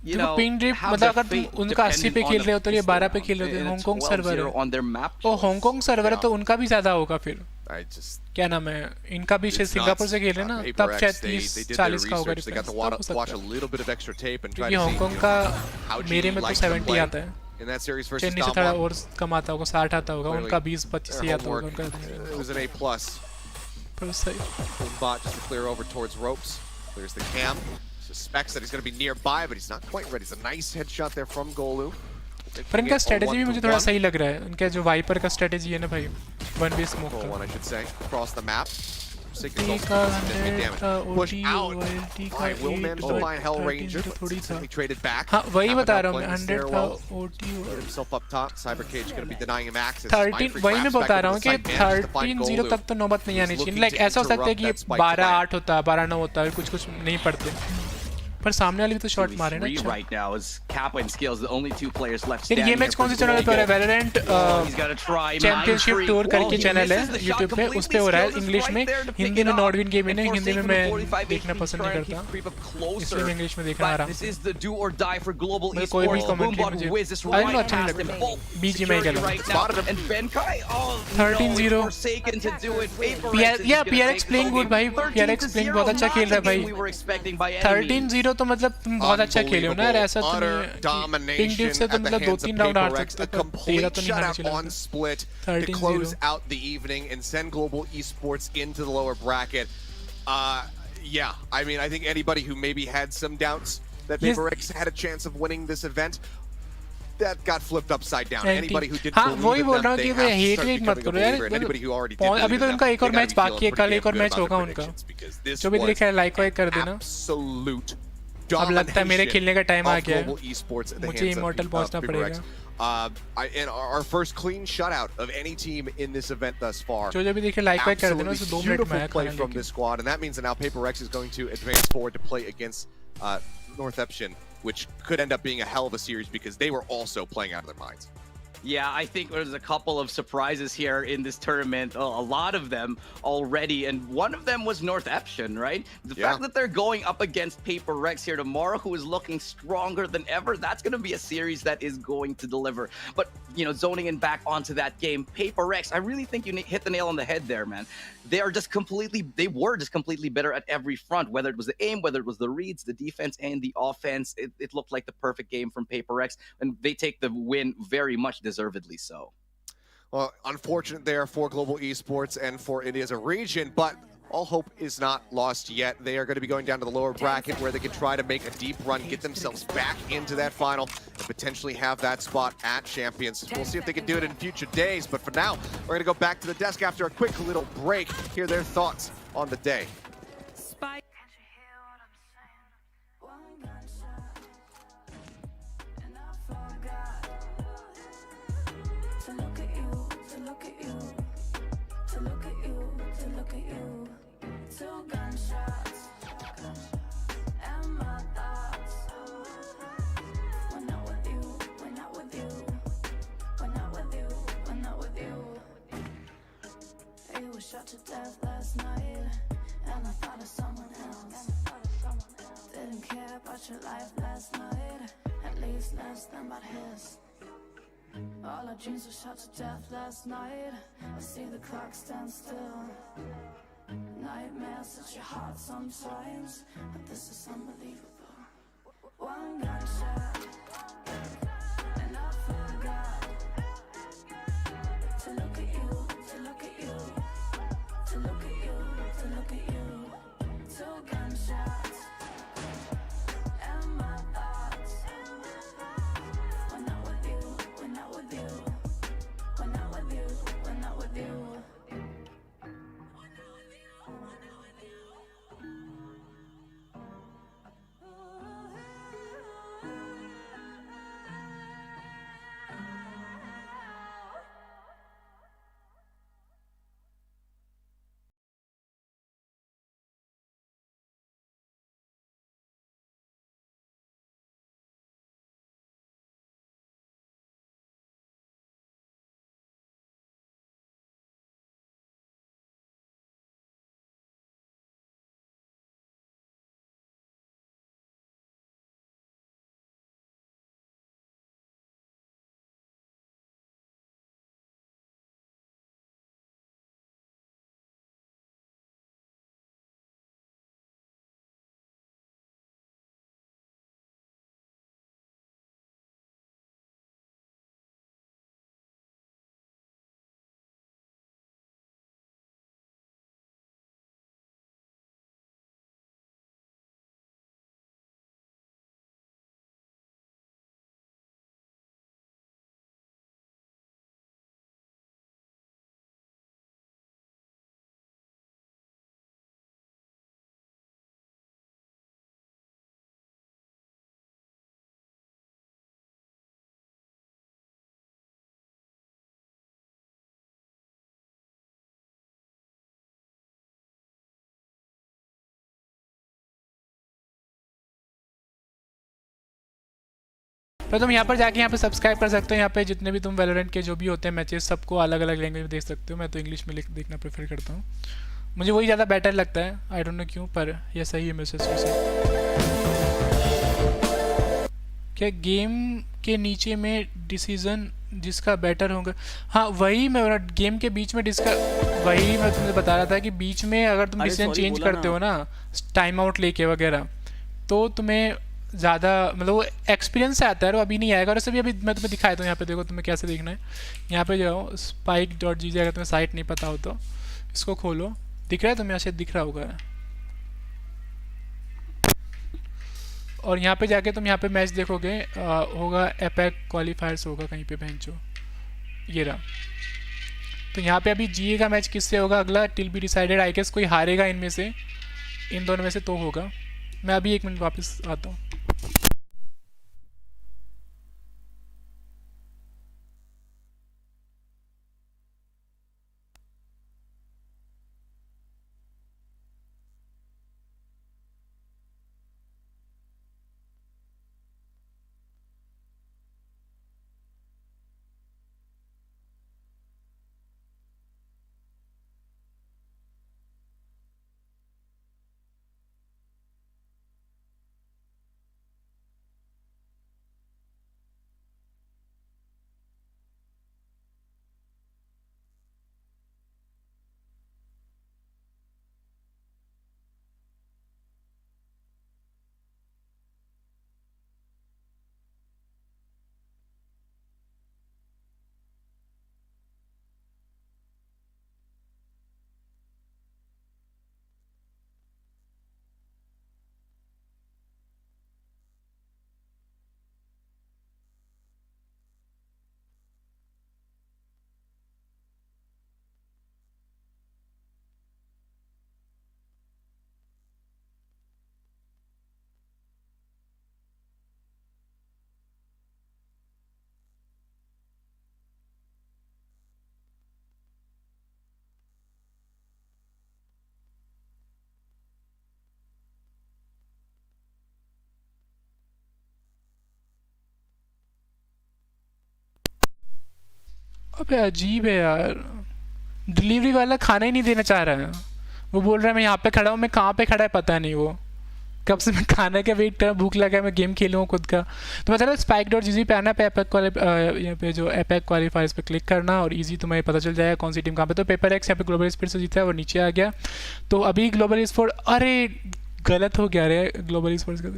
you know, ping drip मतलब अगर तुम उनका 80 पे खेल रहे हो तो ये 12 पे खेल रहे हो. हांगकांग सर्वर है. ओ हांगकांग सर्वर है तो उनका भी ज्यादा होगा फिर. क्या नाम है इनका भी सिंगापुर से खेल रहे ना तब शायद 30-40 का होगा डिफरेंस. क्योंकि हांगकांग का मेरे में तो 70 आता है. चेन्नई से थोड़ा और कम आता होगा 60 आता होगा. उनका 20-25 ही आता होगा. उनका पर सही. Bot just to clear over towards ropes. Clears the cam. Suspects that he's going to be nearby, but he's not quite ready. It's a nice headshot there from Golu. पर इनका स्ट्रेटजी भी मुझे थोड़ा सही लग रहा है. उनका जो वाइपर का स्ट्रेटजी है ना भाई 1v स्मोक का. One I should say across the map. Push out. I will manage to find Hell Ranger. He traded back. हाँ वही बता रहा हूँ मैं 100 का OT himself up top. Cyber Cage going to be denying him access. 13 वही मैं बता रहा हूँ कि 13-0 तक तो नौबत नहीं आनी चाहिए. लाइक ऐसा हो सकता है कि ये 12-8 होता है 12-9 होता है कुछ नहीं पड़ते. पर सामने वाले भी तो शॉट मारे ना. Right now is Kappa and Skills the only two players left standing. ये मैच कौन से चैनल पे हो रहा है? Valorant चैंपियनशिप टूर करके चैनल है YouTube पे. उस पे हो रहा है इंग्लिश में. हिंदी में नॉर्डविन गेमिंग है. हिंदी में मैं देखना पसंद नहीं करता इसलिए मैं इंग्लिश में देखना आ रहा हूँ. मैं कोई भी कमेंट्री मुझे आई नो अच्छा नहीं लगता. बीजी में ही खेला 13-0. या PRX प्लेइंग गुड भाई. PRX प्लेइंग बहुत अच्छा खेल रहा है भाई. 13-0 तो मतलब तुम बहुत अच्छा खेले हो ना यार. ऐसा तुम पिंग डिफ से तो मतलब 2-3 राउंड हार सकते हो. तेरा तो नहीं हारना चाहिए. 13-0 close out the evening and send global esports into the lower bracket. Yeah, I mean, I think anybody who maybe had some doubts that PRX had a chance of winning this event, that got flipped upside down. Anybody who didn't believe in them, they have to start becoming a believer. And anybody who already did believe in them, अभी तो उनका एक और match बाकी है. कल एक और मैच होगा उनका. जो भी दिख रहा है लाइक वाइक कर देना. Absolute. अब लगता है मेरे खेलने का टाइम आ गया है. मुझे इमॉर्टल पहुंचना पड़ेगा. And our first clean shutout of any team in this event thus far. जो भी देखे लाइक वाइक कर देना. उसे 2 मिनट में आया play from this squad, and that means that now PRX is going to advance forward to play against North Epsilon, which could end up being a hell of a series because they were also playing out of their minds. Yeah, I think there's a couple of surprises here in this tournament, a lot of them already, and one of them was North Eption, right? The fact that they're going up against PRX here tomorrow, who is looking stronger than ever, that's going to be a series that is going to deliver. But, you know, zoning in back onto that game, PRX, I really think you hit the nail on the head there, man. They were just completely better at every front, whether it was the aim, whether it was the reads, the defense, and the offense. It looked like the perfect game from PRX, and they take the win very much deservedly so. Well, unfortunate there for global esports and for India as a region, but all hope is not lost yet. They are going to be going down to the lower bracket where they can try to make a deep run, get themselves back into that final, and potentially have that spot at Champions. We'll see if they can do it in future days, but for now, we're going to go back to the desk after a quick little break, hear their thoughts on the day. Shot to death last night, and I thought of someone else. Didn't care about your life last night, at least less than about his. All our dreams were shot to death last night. I see the clock stand still. Nightmares at your heart sometimes, but this is unbelievable. One gunshot, and I forgot to look at you, to look at you. To look at you, to look at you. Two gunshots and my thoughts. We're not with you, we're not with you. We're not with you, we're not with you. तो तुम यहाँ पर जाके यहाँ पे subscribe कर सकते हो। यहाँ पे जितने भी तुम वैलोरेंट के जो भी होते हैं मैचेस सबको अलग अलग लैंग्वेज में देख सकते हो। मैं तो इंग्लिश में देखना प्रेफर करता हूँ, मुझे वही ज़्यादा बेटर लगता है। आई डोंट नो क्यों, पर यह सही है मेरे से। क्या गेम के नीचे में डिसीजन जिसका बेटर होगा? हाँ वही मैं गेम के बीच में वही मैं तुम्हें बता रहा था कि बीच में अगर तुम डिसीजन चेंज करते हो ना टाइम आउट लेके वगैरह, तो तुम्हें ज़्यादा मतलब वो एक्सपीरियंस से आता है, और अभी नहीं आएगा। और ऐसे भी अभी मैं तुम्हें दिखाया था, यहाँ पे देखो तुम्हें कैसे देखना है। यहाँ पे जाओ spike.gg, अगर तुम्हें साइट नहीं पता हो तो इसको खोलो, दिख रहा है तुम्हें? शायद दिख रहा होगा। और यहाँ पे जाके तुम यहाँ पे मैच देखोगे, होगा एपेक क्वालिफायर्स होगा कहीं पे बेंचो, ये रहा। तो यहाँ पे अभी जीए का मैच किससे होगा अगला, till be decided. I guess कोई हारेगा इनमें से, इन दोनों में से तो होगा। मैं अभी 1 मिनट वापस आता हूँ। अबे अजीब है यार, डिलीवरी वाला खाना ही नहीं देना चाह रहा है। वो बोल रहा है मैं यहाँ पे खड़ा हूँ, मैं कहाँ पे खड़ा है पता नहीं, वो कब से मैं खाने का वेट कर रहा, भूख लगा है, मैं गेम खेलूँ खुद का। तो मतलब spike.gg पे आना पे एपेक यहाँ पे जो एपेक क्वालिफायर्स पे क्लिक करना और इजी तुम्हें पता चल जाएगा कौन सी टीम कहाँ पे। तो पेपर एक्स यहाँ पे ग्लोबल स्पोर्ट्स से जीता है, वो नीचे आ गया। तो अभी ग्लोबल स्पोर्ट, अरे गलत हो गया रे, ग्लोबल स्पोर्ट्स का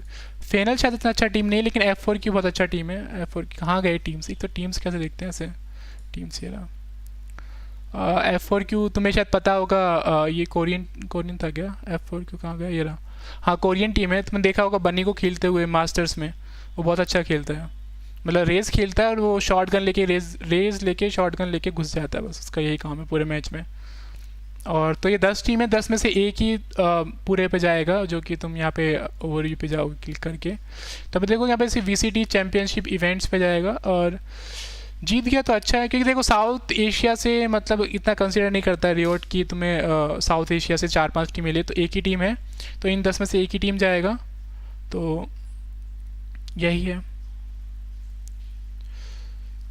फाइनल शायद इतना अच्छा टीम नहीं, लेकिन F4Q बहुत अच्छा टीम है। F4 कहाँ गए टीम्स, एक तो टीम्स कैसे देखते हैं ऐसे, टीम्स ये रहा। F4Q तुम्हें शायद पता होगा, ये कोरियन था क्या? F4Q कहाँ गया, ये रहा। हाँ कोरियन टीम है, तुमने देखा होगा बन्नी को खेलते हुए मास्टर्स में, वो बहुत अच्छा खेलता है, मतलब रेस खेलता है और वो शॉर्ट गन लेके रेस लेके शॉर्ट गन लेके घुस जाता है, बस उसका यही काम है पूरे मैच में। और तो ये 10 टीम है, 10 में से एक ही पूरे पे जाएगा, जो कि तुम यहाँ पे ओवरव्यू पे जाओगे क्लिक करके। तब देखो यहाँ पे सिर्फ VCT चैम्पियनशिप इवेंट्स पे जाएगा और जीत गया तो अच्छा है, क्योंकि देखो साउथ एशिया से मतलब इतना कंसिडर नहीं करता है रियोट की तुम्हें साउथ एशिया से 4-5 टीम मिले, तो एक ही टीम है, तो इन 10 में से एक ही टीम जाएगा, तो यही है।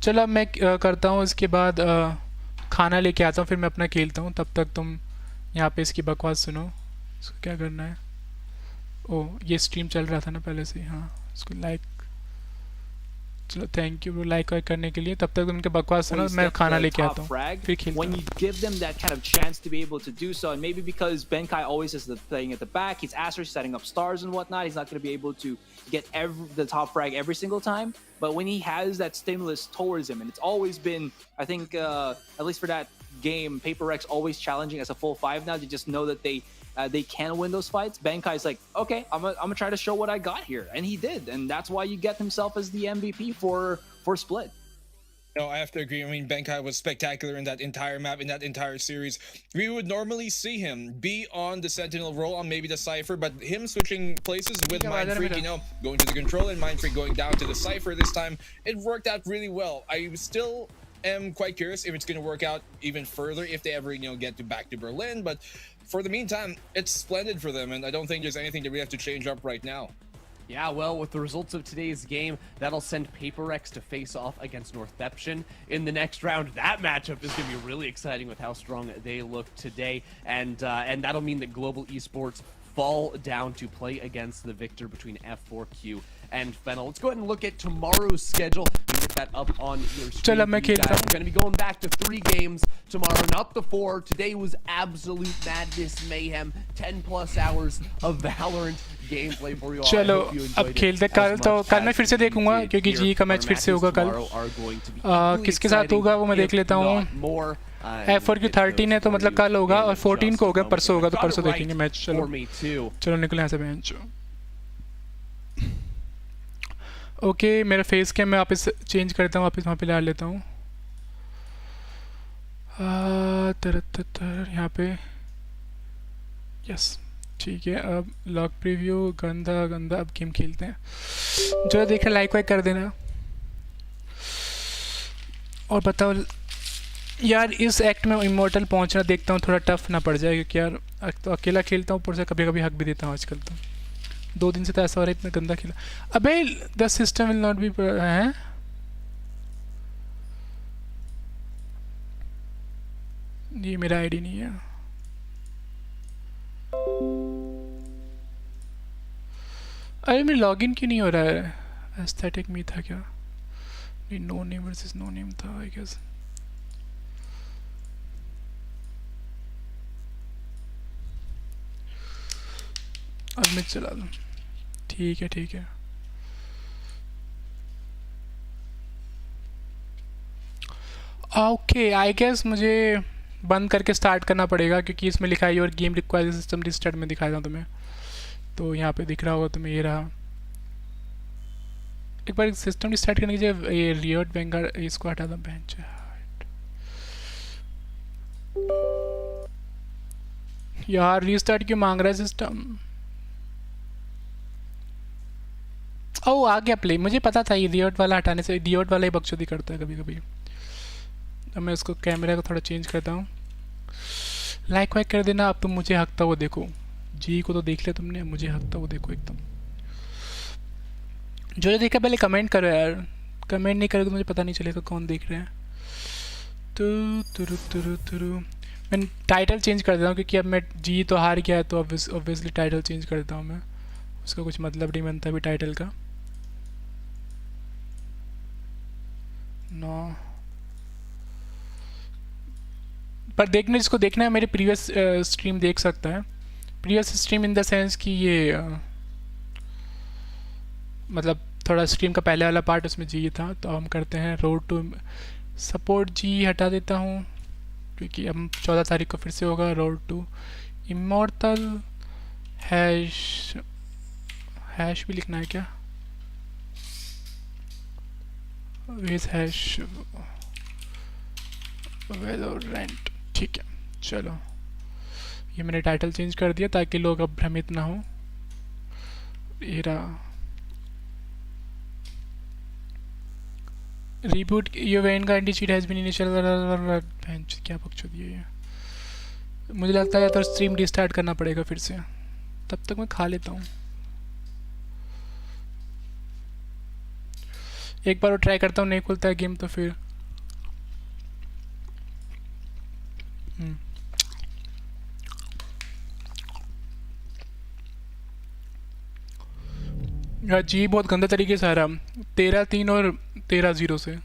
चलो अब मैं करता हूँ, इसके बाद खाना लेके आता हूँ, फिर मैं अपना खेलता हूँ। तब तक तुम यहाँ पे इसकी बकवास सुनो, इसको क्या करना है। ओ ये स्ट्रीम चल रहा था ना पहले से, हाँ इसको लाइक, चलो थैंक यू ब्रो लाइक करने के लिए। तब तक उनके बकवास सुनो, मैं खाना लेके आता हूँ फिर खेलता हूँ। When you give them that kind of chance to be able to do so, and maybe because Benkai always is playing at the back, he's ASUS setting up stars and whatnot, he's not going to be able to get the top frag every single time. But when he has that stimulus towards him, and it's always been, I think, at least for that game, PRX always challenging as a full 5 now. They just know that they can win those fights. Benkai's like, okay, I'm gonna try to show what I got here, and he did, and that's why you get himself as the MVP for Split. No, I have to agree. I mean, Benkai was spectacular in that entire map, in that entire series. We would normally see him be on the Sentinel role, on maybe the Cypher, but him switching places with Mindfreak, you know, going to the control and Mindfreak going down to the Cypher this time, it worked out really well. I still am quite curious if it's going to work out even further if they ever, you know, get back to Berlin, but for the meantime, it's splendid for them, and I don't think there's anything that we have to change up right now. Yeah, well, with the results of today's game, that'll send PRX to face off against Northeption in the next round. That matchup is going to be really exciting with how strong they look today, and that'll mean that Global Esports fall down to play against the victor between F4Q and Fennel. Let's go ahead and look at tomorrow's schedule and get that up on your screen. We're going to be going back to 3 games tomorrow, not the 4. Today was absolute madness, mayhem, 10+ hours of Valorant gameplay for you all. चलो अब खेलते कल, तो कल मैं फिर से देखूंगा क्योंकि जी का मैच फिर से होगा कल। किसके साथ होगा वो मैं देख लेता हूँ। F4Q 13 है तो मतलब कल होगा, और 14 को होगा, परसों होगा, तो परसों देखेंगे मैच। चलो निकले यहाँ से बेंच। ओके मेरा फेस कैम मैं वापस चेंज करता हूँ, वापस वहाँ पे ला लेता हूँ। यहाँ पे यस ठीक है। अब लॉक प्रीव्यू गंदा गंदा, अब गेम खेलते हैं। जो देख रहे लाइक वाइक कर देना। और बताओ यार इस एक्ट में इमोर्टल पहुंचना देखता हूँ थोड़ा टफ ना पड़ जाए, क्योंकि यार तो अकेला खेलता हूँ, ऊपर से कभी कभी हक भी देता हूँ आजकल। तो 2 दिन से तो ऐसा हो रहा है, इतना गंदा खेला। अबे the system will not be हैं, ये मेरा आईडी नहीं है। अरे मेरा लॉगिन क्यों नहीं हो रहा है? एस्थेटिक में था क्या? नहीं, no name versus no name था आई गेस। अब मैं चला दूँ, ठीक है ठीक है। ओके आई गेस मुझे बंद करके स्टार्ट करना पड़ेगा, क्योंकि इसमें लिखा है your game requires system restart में दिखाएगा तुम्हें। तो यहाँ पे दिख रहा होगा तुम्हें, ये रहा। एक बार सिस्टम रिस्टार्ट करने के लिए ये रियोट वेंगर इसको हटा दो बेंच। यार रीस्टार्ट क्यों मांग रहा है सिस्टम? ओ आ गया प्ले, मुझे पता था ये रियोट वाला हटाने से, रियोट वाला ही बकचोदी करता है कभी कभी। अब मैं इसको कैमरा को थोड़ा चेंज करता हूँ। लाइक वाइक कर देना। अब तुम मुझे हकता वो देखो, जी को तो देख लिया तुमने, मुझे हकता वो देखो एकदम। जो देखा पहले कमेंट करो यार, कमेंट नहीं करोगे तो मुझे पता नहीं चलेगा कौन देख रहे हैं। मैं टाइटल चेंज कर देता हूँ क्योंकि अब मैं जी तो हार गया है तो ऑब्वियसली टाइटल चेंज कर देता हूँ मैं, उसका कुछ मतलब नहीं बनता अभी टाइटल का। नो पर देखने जिसको देखना है मेरे प्रीवियस स्ट्रीम देख सकता है। Previous stream in the sense कि ये मतलब थोड़ा स्ट्रीम का पहले वाला पार्ट उसमें जी था, तो हम करते हैं रोड टू सपोर्ट जी हटा देता हूँ क्योंकि अब 14 तारीख को फिर से होगा रोड टू इमॉर्टल। हैश भी लिखना है क्या? विद हैश वेलोरेंट, ठीक है चलो ये मैंने टाइटल चेंज कर दिया ताकि लोग अब भ्रमित ना हो। रिबूट योर वेन का anti cheat has been initial, क्या बकचोद ये। मुझे लगता है तो स्ट्रीम रिस्टार्ट करना पड़ेगा फिर से, तब तक मैं खा लेता हूँ। एक बार वो ट्राई करता हूँ, नहीं खुलता है गेम तो फिर यार जी बहुत गंदा तरीके से आ रहा, 13-3 और 13-0 से।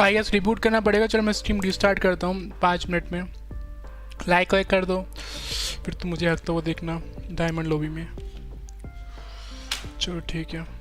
आई गेस रिबूट करना पड़ेगा। चलो मैं स्ट्रीम रिस्टार्ट करता हूँ 5 मिनट में। लाइक वाइक कर दो फिर तो मुझे हक तो वो देखना डायमंड लॉबी में। चलो ठीक है।